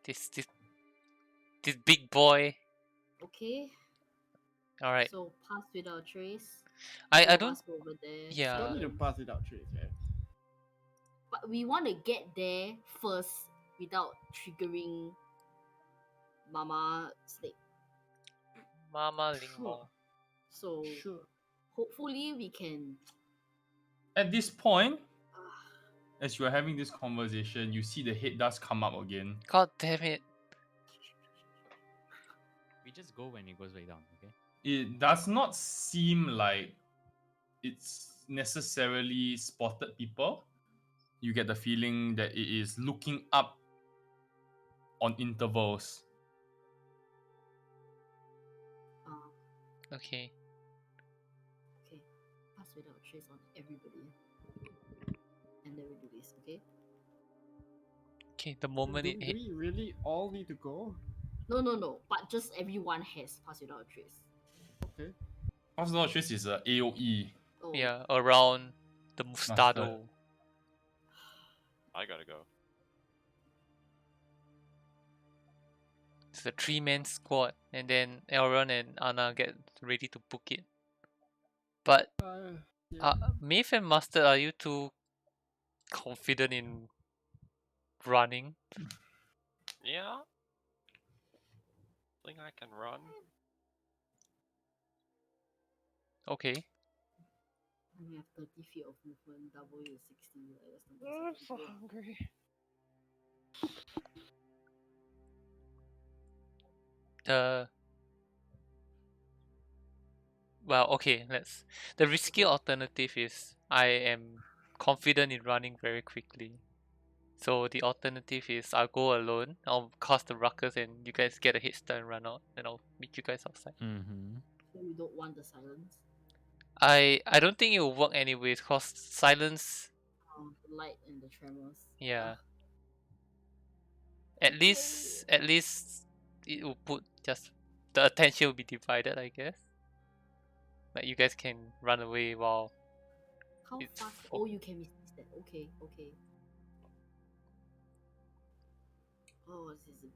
[SPEAKER 6] This big boy.
[SPEAKER 5] Okay.
[SPEAKER 6] All right.
[SPEAKER 5] So pass without trace.
[SPEAKER 6] I
[SPEAKER 5] Two of
[SPEAKER 6] don't.
[SPEAKER 5] us go over there.
[SPEAKER 6] Yeah.
[SPEAKER 3] Don't need to
[SPEAKER 5] silence.
[SPEAKER 3] pass without trace, right?
[SPEAKER 5] But we want to get there first without triggering Mama Snake.
[SPEAKER 6] Mama Ling
[SPEAKER 3] Sure.
[SPEAKER 6] Mong.
[SPEAKER 5] So
[SPEAKER 3] Sure.
[SPEAKER 5] hopefully we can.
[SPEAKER 2] At this point, as you are having this conversation, you see the head does come up again.
[SPEAKER 6] God damn it.
[SPEAKER 1] We just go when it goes way down, okay?
[SPEAKER 2] It does not seem like it's necessarily spotted people. You get the feeling that it is looking up on intervals.
[SPEAKER 6] Okay.
[SPEAKER 5] Okay, pass without trace on everybody. And then we do this, okay?
[SPEAKER 6] Okay. The moment
[SPEAKER 3] do,
[SPEAKER 6] it
[SPEAKER 3] do
[SPEAKER 6] hit.
[SPEAKER 3] we really all need to go?
[SPEAKER 5] No. But just everyone has pass without trace.
[SPEAKER 3] Okay.
[SPEAKER 2] Pass without trace is a AOE.
[SPEAKER 5] Oh,
[SPEAKER 6] Yeah, around the
[SPEAKER 2] Mustard.
[SPEAKER 6] mustado.
[SPEAKER 4] I gotta go.
[SPEAKER 6] It's a 3-man squad, and then Elron and Anna get ready to book it. But
[SPEAKER 3] Yeah.
[SPEAKER 6] Maeve and Mustard, are you too confident in running?
[SPEAKER 4] Yeah. Think I can run.
[SPEAKER 6] Okay.
[SPEAKER 5] and we have 30 feet of movement, double is 60.
[SPEAKER 7] I'm so hungry.
[SPEAKER 6] Well, okay, the risky alternative is I am confident in running very quickly. So the alternative is I'll go alone, I'll cast the ruckus and you guys get a head start and run out, and I'll meet you guys outside.
[SPEAKER 1] Mm-hmm.
[SPEAKER 5] So we don't want the silence.
[SPEAKER 6] I don't think it will work anyways, cause silence,
[SPEAKER 5] The light and the tremors.
[SPEAKER 6] yeah. At least it will put just the attention will be divided, I guess. Like you guys can run away while
[SPEAKER 5] How
[SPEAKER 6] it's
[SPEAKER 5] fast?
[SPEAKER 6] fo-
[SPEAKER 5] Oh, you can resist that. Okay. Oh, this is
[SPEAKER 2] Can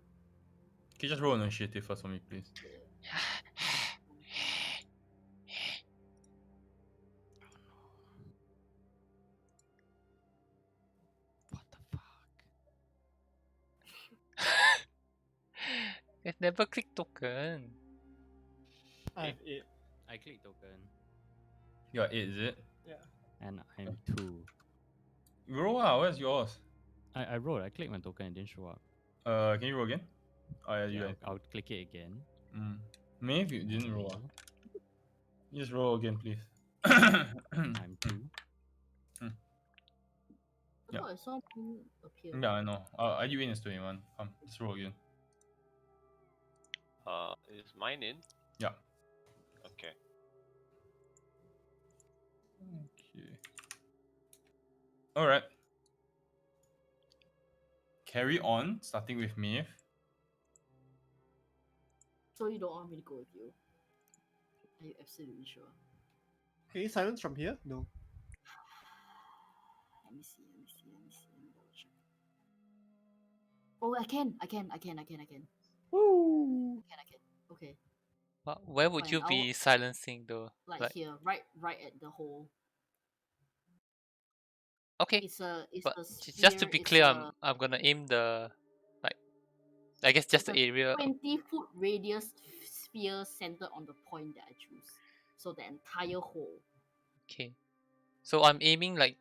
[SPEAKER 2] you just roll initiative first for me, please?
[SPEAKER 1] What the fuck?
[SPEAKER 6] It's never click token.
[SPEAKER 3] I have 8.
[SPEAKER 1] I click token,
[SPEAKER 2] You're 8, is it?
[SPEAKER 3] Yeah.
[SPEAKER 1] and I'm 2.
[SPEAKER 2] Roll where's yours?
[SPEAKER 1] I rolled. I clicked my token. It didn't show up.
[SPEAKER 2] Can you roll again? Oh yeah, you
[SPEAKER 1] Yeah,
[SPEAKER 2] have.
[SPEAKER 1] I'll click it again.
[SPEAKER 2] Maybe you didn't roll.
[SPEAKER 1] Roll.
[SPEAKER 2] Just roll again, please.
[SPEAKER 1] I'm 2.
[SPEAKER 5] I thought I saw him appear.
[SPEAKER 2] Yeah, I know. IU in is 21. Come, let's roll again.
[SPEAKER 4] Is mine in?
[SPEAKER 2] Yeah.
[SPEAKER 4] Okay.
[SPEAKER 2] Okay. Alright. Carry on, starting with Maeve.
[SPEAKER 5] So you don't want me to go with you? Are you absolutely sure?
[SPEAKER 3] Can you silence from here? No.
[SPEAKER 5] Let me see. Let me double check. Oh, I can.
[SPEAKER 3] Woo!
[SPEAKER 5] I can. Okay.
[SPEAKER 6] Where would
[SPEAKER 5] Fine,
[SPEAKER 6] you be silencing though?
[SPEAKER 5] Like here, right at the hole.
[SPEAKER 6] Okay,
[SPEAKER 5] It's a
[SPEAKER 6] but
[SPEAKER 5] sphere,
[SPEAKER 6] just to be
[SPEAKER 5] it's
[SPEAKER 6] clear,
[SPEAKER 5] a
[SPEAKER 6] I'm gonna aim the I guess just
[SPEAKER 5] it's
[SPEAKER 6] the
[SPEAKER 5] a
[SPEAKER 6] area.
[SPEAKER 5] 20-foot radius sphere centered on the point that I choose. So the entire hole.
[SPEAKER 6] Okay, so I'm aiming like.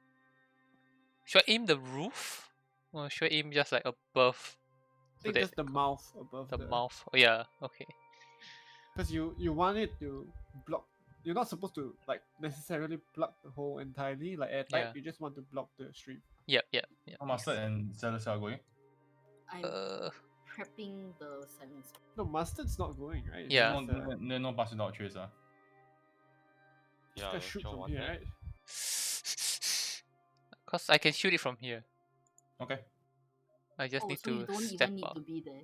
[SPEAKER 6] Should I aim the roof, or should I aim just like above?
[SPEAKER 3] I think just the mouth above
[SPEAKER 6] the mouth. Oh, yeah. Okay.
[SPEAKER 3] Because you want it to block you're not supposed to like necessarily plug the hole entirely. Like at night,
[SPEAKER 6] Yeah.
[SPEAKER 3] you just want to block the stream.
[SPEAKER 6] Yep.
[SPEAKER 2] How Mustard and Celeste are going?
[SPEAKER 5] I'm
[SPEAKER 6] Uh,
[SPEAKER 5] prepping the silence.
[SPEAKER 3] No, mustard's not going, right? It's
[SPEAKER 6] Yeah.
[SPEAKER 3] just,
[SPEAKER 2] No pass without trace.
[SPEAKER 3] just gonna shoot
[SPEAKER 4] don't
[SPEAKER 3] from
[SPEAKER 4] want
[SPEAKER 3] here,
[SPEAKER 4] that.
[SPEAKER 3] right?
[SPEAKER 6] Cause I can shoot it from here.
[SPEAKER 2] Okay.
[SPEAKER 6] I just
[SPEAKER 5] Oh,
[SPEAKER 6] need
[SPEAKER 5] so you
[SPEAKER 6] to
[SPEAKER 5] don't
[SPEAKER 6] step
[SPEAKER 5] even need
[SPEAKER 6] out.
[SPEAKER 5] to be there.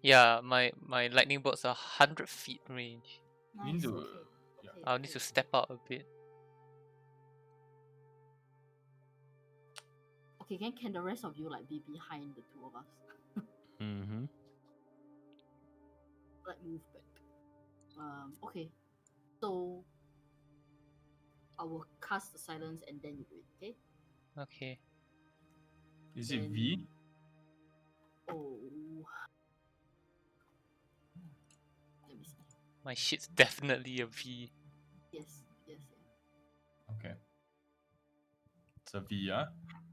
[SPEAKER 6] Yeah, my lightning bolts are 100 feet range.
[SPEAKER 2] You need
[SPEAKER 5] Nice.
[SPEAKER 2] to-
[SPEAKER 5] Okay.
[SPEAKER 2] yeah.
[SPEAKER 5] Okay,
[SPEAKER 6] I'll need
[SPEAKER 5] okay.
[SPEAKER 6] to step out a bit.
[SPEAKER 5] Okay, can the rest of you like be behind the two of us?
[SPEAKER 1] Mm-hmm.
[SPEAKER 5] Like move back. Okay. So I will cast the silence and then you do it, okay?
[SPEAKER 6] Okay.
[SPEAKER 2] Is it V?
[SPEAKER 5] Oh. Let me see.
[SPEAKER 6] My shit's definitely a V.
[SPEAKER 5] Yes.
[SPEAKER 2] Okay. It's a V, yeah?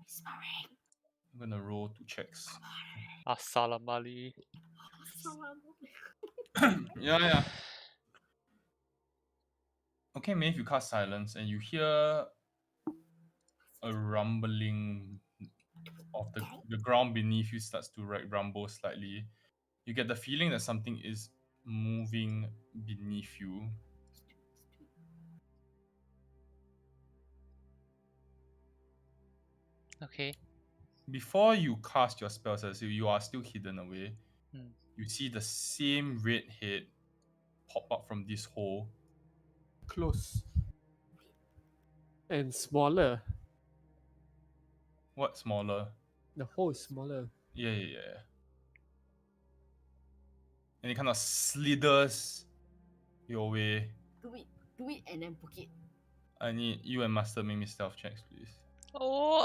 [SPEAKER 5] Whispering.
[SPEAKER 2] I'm gonna roll 2 checks.
[SPEAKER 6] Assalam Ali.
[SPEAKER 2] Yeah. Okay, maybe if you cast silence and you hear a rumbling of the ground beneath you starts to rumble slightly, you get the feeling that something is moving beneath you.
[SPEAKER 6] Okay.
[SPEAKER 2] Before you cast your spells, as you are still hidden away,
[SPEAKER 6] Hmm.
[SPEAKER 2] you see the same red head pop up from this hole.
[SPEAKER 3] Close. And smaller.
[SPEAKER 2] What smaller?
[SPEAKER 3] The hole is smaller.
[SPEAKER 2] Yeah. And it kind of slithers your way.
[SPEAKER 5] Do it and then book it.
[SPEAKER 2] I need you and Master make me stealth checks, please.
[SPEAKER 6] Oh,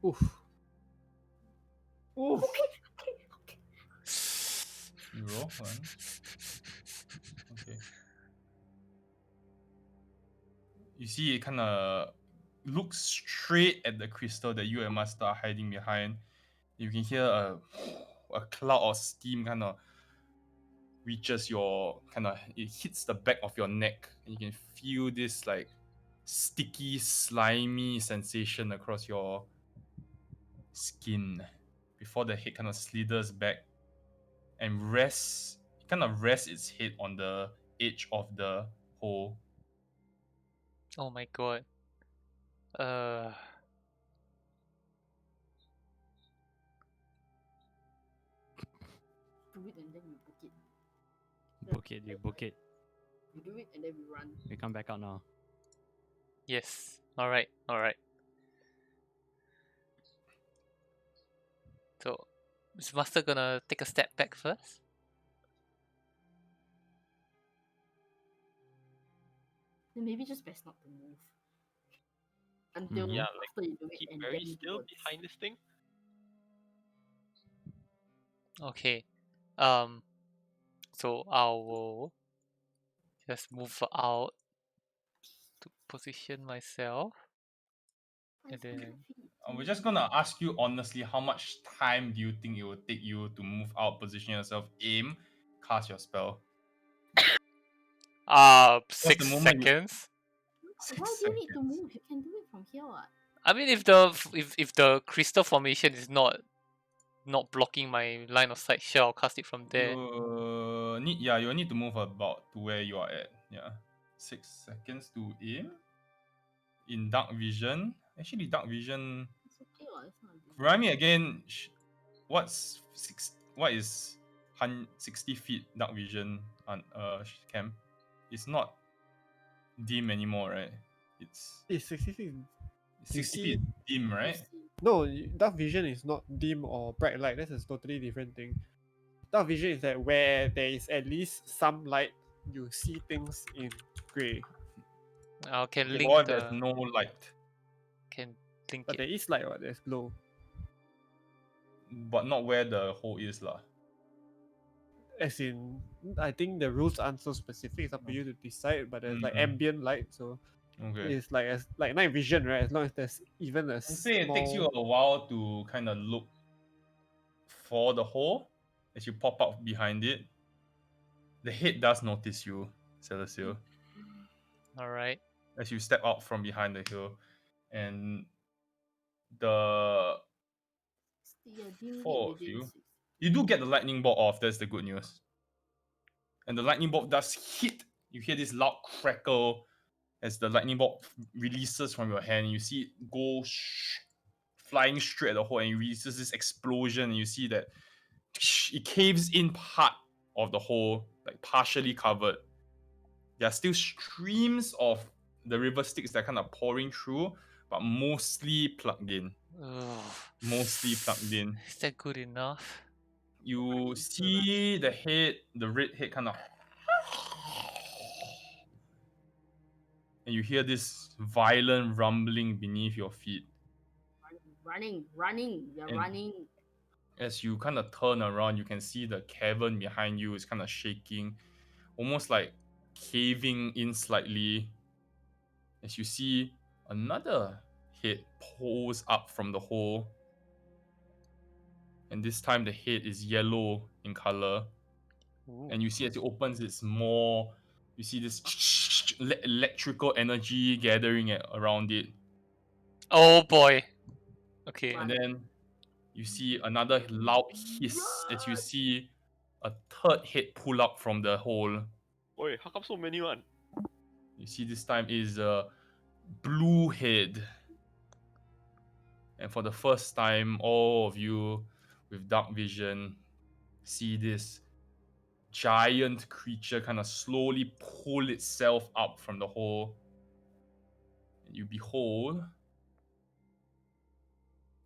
[SPEAKER 3] Oof. Oof.
[SPEAKER 2] You roll one. Okay. You see, it kind of looks straight at the crystal that you and Master are hiding behind. You can hear a cloud of steam kind of reaches it hits the back of your neck, and you can feel this like sticky, slimy sensation across your skin before the head kind of slithers back and kind of rests its head on the edge of the hole.
[SPEAKER 6] oh my god.
[SPEAKER 5] Do it and then you book it.
[SPEAKER 1] You book it.
[SPEAKER 5] You do it and then we run.
[SPEAKER 1] We come back out now.
[SPEAKER 6] Yes. Alright. So, is Master gonna take a step back first?
[SPEAKER 5] Then maybe just best not to move. Until
[SPEAKER 1] Mhm.
[SPEAKER 4] Yeah,
[SPEAKER 5] after you do it
[SPEAKER 4] Keep
[SPEAKER 5] and
[SPEAKER 4] very
[SPEAKER 5] then you
[SPEAKER 4] still
[SPEAKER 5] do
[SPEAKER 4] behind this thing.
[SPEAKER 6] Okay. So I will just move out to position myself. And then
[SPEAKER 2] We're just gonna ask you honestly, how much time do you think it will take you to move out, position yourself, aim, cast your spell?
[SPEAKER 6] 6
[SPEAKER 2] the moment you-
[SPEAKER 6] seconds.
[SPEAKER 5] Why do you need to move? You can do it from here. What?
[SPEAKER 6] I mean, if the crystal formation is not blocking my line of sight, sure, I'll cast it from there.
[SPEAKER 2] You'll need to move about to where you are at. Yeah. 6 seconds to aim. In dark vision. Actually, dark vision.
[SPEAKER 5] It's okay. It's not.
[SPEAKER 2] Remind me again. What is 60 feet dark vision on camp? It's not dim anymore, right? It's
[SPEAKER 3] It's 60 feet.
[SPEAKER 2] 60
[SPEAKER 3] see-
[SPEAKER 2] feet dim, right?
[SPEAKER 3] No, dark vision is not dim or bright light. That's a totally different thing. Dark vision is that where there is at least some light, you see things in grey.
[SPEAKER 6] I can
[SPEAKER 2] Okay,
[SPEAKER 6] link
[SPEAKER 2] or
[SPEAKER 6] the
[SPEAKER 2] there's no light,
[SPEAKER 6] can link
[SPEAKER 3] But
[SPEAKER 6] it.
[SPEAKER 3] there is light, or there's glow.
[SPEAKER 2] but not where the hole is, lah.
[SPEAKER 3] As in, I think the rules aren't so specific. It's up to you to decide. But there's like
[SPEAKER 2] Mm.
[SPEAKER 3] ambient light, so
[SPEAKER 2] Okay.
[SPEAKER 3] it's like night vision, right? As long as there's even a
[SPEAKER 2] Say it takes you
[SPEAKER 3] small.
[SPEAKER 2] a while to kind of look for the hole as you pop up behind it. The head does notice you, Celestial,
[SPEAKER 6] All right.
[SPEAKER 2] as you step out from behind the hill, and the
[SPEAKER 5] You're doing it
[SPEAKER 2] four of
[SPEAKER 5] within
[SPEAKER 2] you,
[SPEAKER 5] 6.
[SPEAKER 2] you do get the lightning bolt off. That's the good news. And the lightning bolt does hit. You hear this loud crackle as the lightning bolt releases from your hand. You see it go flying straight at the hole, and it releases this explosion. And you see that it caves in part of the hole, like partially covered. There are still streams of the river Styx that are kind of pouring through, but mostly plugged in.
[SPEAKER 6] Ugh.
[SPEAKER 2] Mostly plugged in.
[SPEAKER 6] Is that good enough?
[SPEAKER 2] You see the head, the red head kind of, and you hear this violent rumbling beneath your feet.
[SPEAKER 5] Running. You're
[SPEAKER 2] And-
[SPEAKER 5] running.
[SPEAKER 2] As you kind of turn around, you can see the cavern behind you is kind of shaking, almost like caving in slightly. As you see another head pulls up from the hole, and this time the head is yellow in color.
[SPEAKER 6] Ooh.
[SPEAKER 2] And you see as it opens, it's more. You see this electrical energy gathering around it,
[SPEAKER 6] Oh boy. Okay.
[SPEAKER 2] and then you see another loud hiss as you see a third head pull up from the hole.
[SPEAKER 4] Oi, how come so many one?
[SPEAKER 2] You see this time is a blue head. And for the first time, all of you with dark vision see this giant creature kind of slowly pull itself up from the hole. And you behold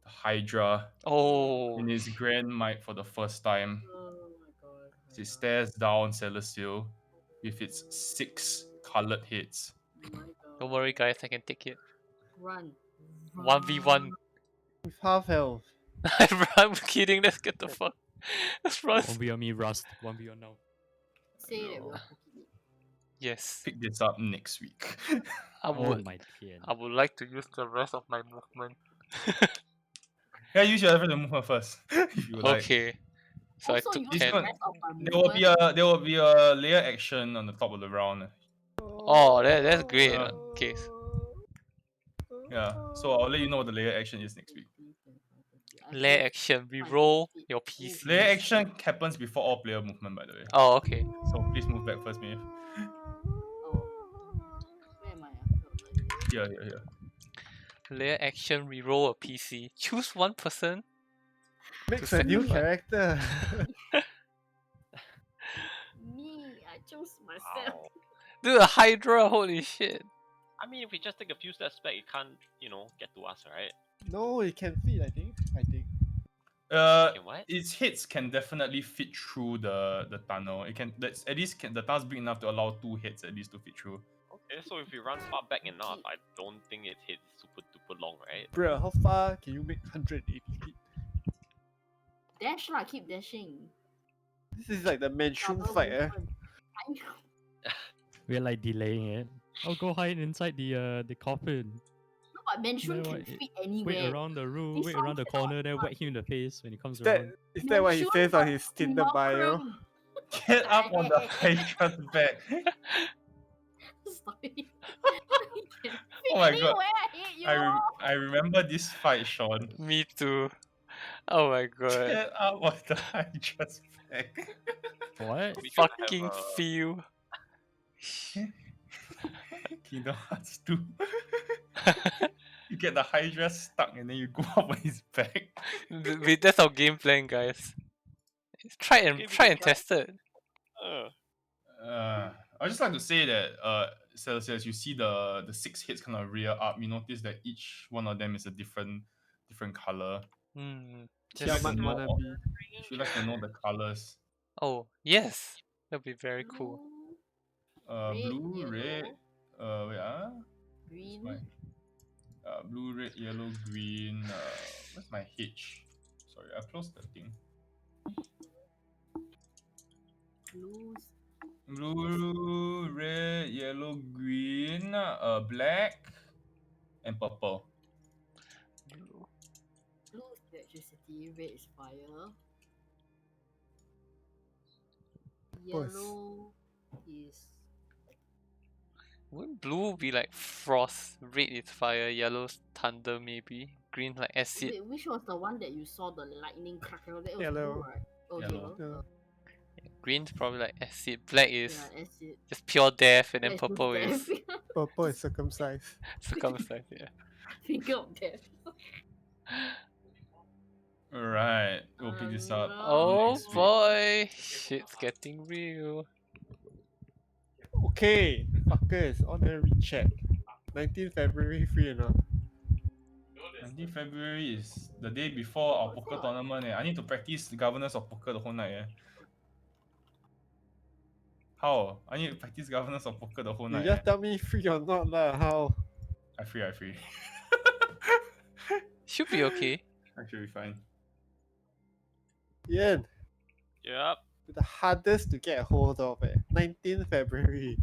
[SPEAKER 2] the Hydra
[SPEAKER 6] Oh.
[SPEAKER 2] in its grand might for the first time.
[SPEAKER 5] Oh my god.
[SPEAKER 2] As it stares down Celestial with its 6 colored heads.
[SPEAKER 5] Oh my
[SPEAKER 6] Don't
[SPEAKER 5] god.
[SPEAKER 6] worry, guys. I can take it.
[SPEAKER 5] Run.
[SPEAKER 6] 1v1.
[SPEAKER 3] With half health.
[SPEAKER 6] I'm kidding. Let's get the fuck. Let's run.
[SPEAKER 1] 1v on me, Rust. 1v on now.
[SPEAKER 5] Say that we're
[SPEAKER 2] No.
[SPEAKER 5] cooking it.
[SPEAKER 6] Yes.
[SPEAKER 2] Pick this up next week.
[SPEAKER 6] I
[SPEAKER 1] Oh
[SPEAKER 6] would.
[SPEAKER 1] my god.
[SPEAKER 6] I would like to use the rest of my movement.
[SPEAKER 2] Yeah, use your level movement first, if you like.
[SPEAKER 6] Okay. So
[SPEAKER 5] Also,
[SPEAKER 6] I took
[SPEAKER 5] use
[SPEAKER 2] This
[SPEAKER 5] the
[SPEAKER 6] 10.
[SPEAKER 2] one-
[SPEAKER 5] rest of my
[SPEAKER 2] There will
[SPEAKER 5] movement.
[SPEAKER 2] be a layer action on the top of the round.
[SPEAKER 6] Oh, that's great.
[SPEAKER 2] Uh,
[SPEAKER 6] Okay.
[SPEAKER 2] Yeah, so I'll let you know what the layer action is next week.
[SPEAKER 6] Layer action. Reroll your PC.
[SPEAKER 2] Layer action happens before all player movement, by the way.
[SPEAKER 6] Oh, okay.
[SPEAKER 2] So please move back first, Maeve.
[SPEAKER 5] Oh. Where am I?
[SPEAKER 2] Here.
[SPEAKER 6] Layer action. Reroll a PC. Choose one person.
[SPEAKER 3] Makes
[SPEAKER 6] To
[SPEAKER 3] a new
[SPEAKER 6] sacrifice.
[SPEAKER 3] character.
[SPEAKER 5] Me, I chose myself.
[SPEAKER 4] Ow.
[SPEAKER 6] Dude, a Hydra. Holy shit.
[SPEAKER 4] I mean, if we just take a few steps back, it can't, get to us, right?
[SPEAKER 3] No, it can fit, I think.
[SPEAKER 4] Okay, what?
[SPEAKER 2] Its hits can definitely fit through the tunnel. It can. That's at least the tunnel's big enough to allow 2 hits at least to fit through.
[SPEAKER 4] Okay, so if we run far back enough, I don't think it hits super duper long, right?
[SPEAKER 3] Bruh, how far can you make 180 feet?
[SPEAKER 5] Dash lah, keep dashing.
[SPEAKER 3] This is like the Manchun
[SPEAKER 5] Double
[SPEAKER 3] fight, eh?
[SPEAKER 5] movement. I know.
[SPEAKER 1] We're like delaying it. I'll go hide inside the coffin.
[SPEAKER 5] No, but Manchun
[SPEAKER 1] Then
[SPEAKER 5] can
[SPEAKER 1] what,
[SPEAKER 5] fit
[SPEAKER 1] Wait
[SPEAKER 5] anywhere.
[SPEAKER 1] around the room,
[SPEAKER 5] This
[SPEAKER 1] wait
[SPEAKER 5] one
[SPEAKER 1] around the
[SPEAKER 5] cannot
[SPEAKER 1] corner, then
[SPEAKER 5] run.
[SPEAKER 1] whack him in the face when he comes
[SPEAKER 3] Is that,
[SPEAKER 1] around.
[SPEAKER 3] is that what he
[SPEAKER 5] Manchun
[SPEAKER 3] says on
[SPEAKER 5] got
[SPEAKER 3] his Tinder bio?
[SPEAKER 5] knuckling.
[SPEAKER 2] Get up on the Hydra's back.
[SPEAKER 5] Stop it. He can fit
[SPEAKER 2] Oh my god.
[SPEAKER 5] anywhere. I hate you.
[SPEAKER 2] I remember this fight, Sean.
[SPEAKER 6] Me too. Oh my god.
[SPEAKER 2] Get up on the Hydra's back.
[SPEAKER 1] What?
[SPEAKER 4] We should
[SPEAKER 6] Fucking
[SPEAKER 4] have,
[SPEAKER 6] feel.
[SPEAKER 2] Kingdom Hearts 2. You get the Hydra stuck and then you go up on his back.
[SPEAKER 6] Wait, that's our game plan, guys. Try
[SPEAKER 4] Okay,
[SPEAKER 6] and
[SPEAKER 4] we
[SPEAKER 6] try
[SPEAKER 4] can
[SPEAKER 6] and
[SPEAKER 4] try.
[SPEAKER 6] test it.
[SPEAKER 2] I just like to say that Celsius, you see the 6 hits kind of rear up. You notice that each one of them is a different color.
[SPEAKER 6] Hmm.
[SPEAKER 2] If you like to
[SPEAKER 3] Tiamat
[SPEAKER 2] know,
[SPEAKER 3] wannabe.
[SPEAKER 2] if you like to know the colors,
[SPEAKER 6] Oh yes, that'd be very cool.
[SPEAKER 5] Red,
[SPEAKER 2] blue, red.
[SPEAKER 5] yellow,
[SPEAKER 2] Wait,
[SPEAKER 5] green.
[SPEAKER 2] my blue, red, yellow, green. Where's my H? Sorry, I closed the thing.
[SPEAKER 5] Blues.
[SPEAKER 2] Blue, red, yellow, green, black, and purple.
[SPEAKER 6] Blue.
[SPEAKER 5] Blue is electricity. Red is fire. Yellow is
[SPEAKER 6] Wouldn't blue be like frost? Red is fire, yellow's thunder maybe. Green like acid.
[SPEAKER 5] wait, which was the one that you saw the lightning crackle? That was
[SPEAKER 3] Yellow.
[SPEAKER 5] blue, right? Oh,
[SPEAKER 1] Yellow.
[SPEAKER 5] yellow.
[SPEAKER 6] Green's probably like acid. Black is
[SPEAKER 5] Yeah, acid.
[SPEAKER 6] just pure death, and then
[SPEAKER 5] That is
[SPEAKER 6] purple
[SPEAKER 5] just
[SPEAKER 6] is
[SPEAKER 5] death.
[SPEAKER 3] Purple is circumcised.
[SPEAKER 6] circumcised. Yeah.
[SPEAKER 5] Finger of death.
[SPEAKER 2] Alright, we'll pick this up
[SPEAKER 6] Oh
[SPEAKER 2] next week.
[SPEAKER 6] boy, shit's getting real.
[SPEAKER 3] Okay, fuckers, on a recheck. 19th February, free enough.
[SPEAKER 2] 19th February is the day before our poker tournament. I need to practice the governance of poker the whole night. How? I need to practice governance of poker the whole
[SPEAKER 3] You
[SPEAKER 2] night.
[SPEAKER 3] just tell me free or not lah. How?
[SPEAKER 2] I free.
[SPEAKER 6] Should be okay.
[SPEAKER 2] I should be fine.
[SPEAKER 3] Ian,
[SPEAKER 4] Yep.
[SPEAKER 3] the hardest to get a hold of 19th February.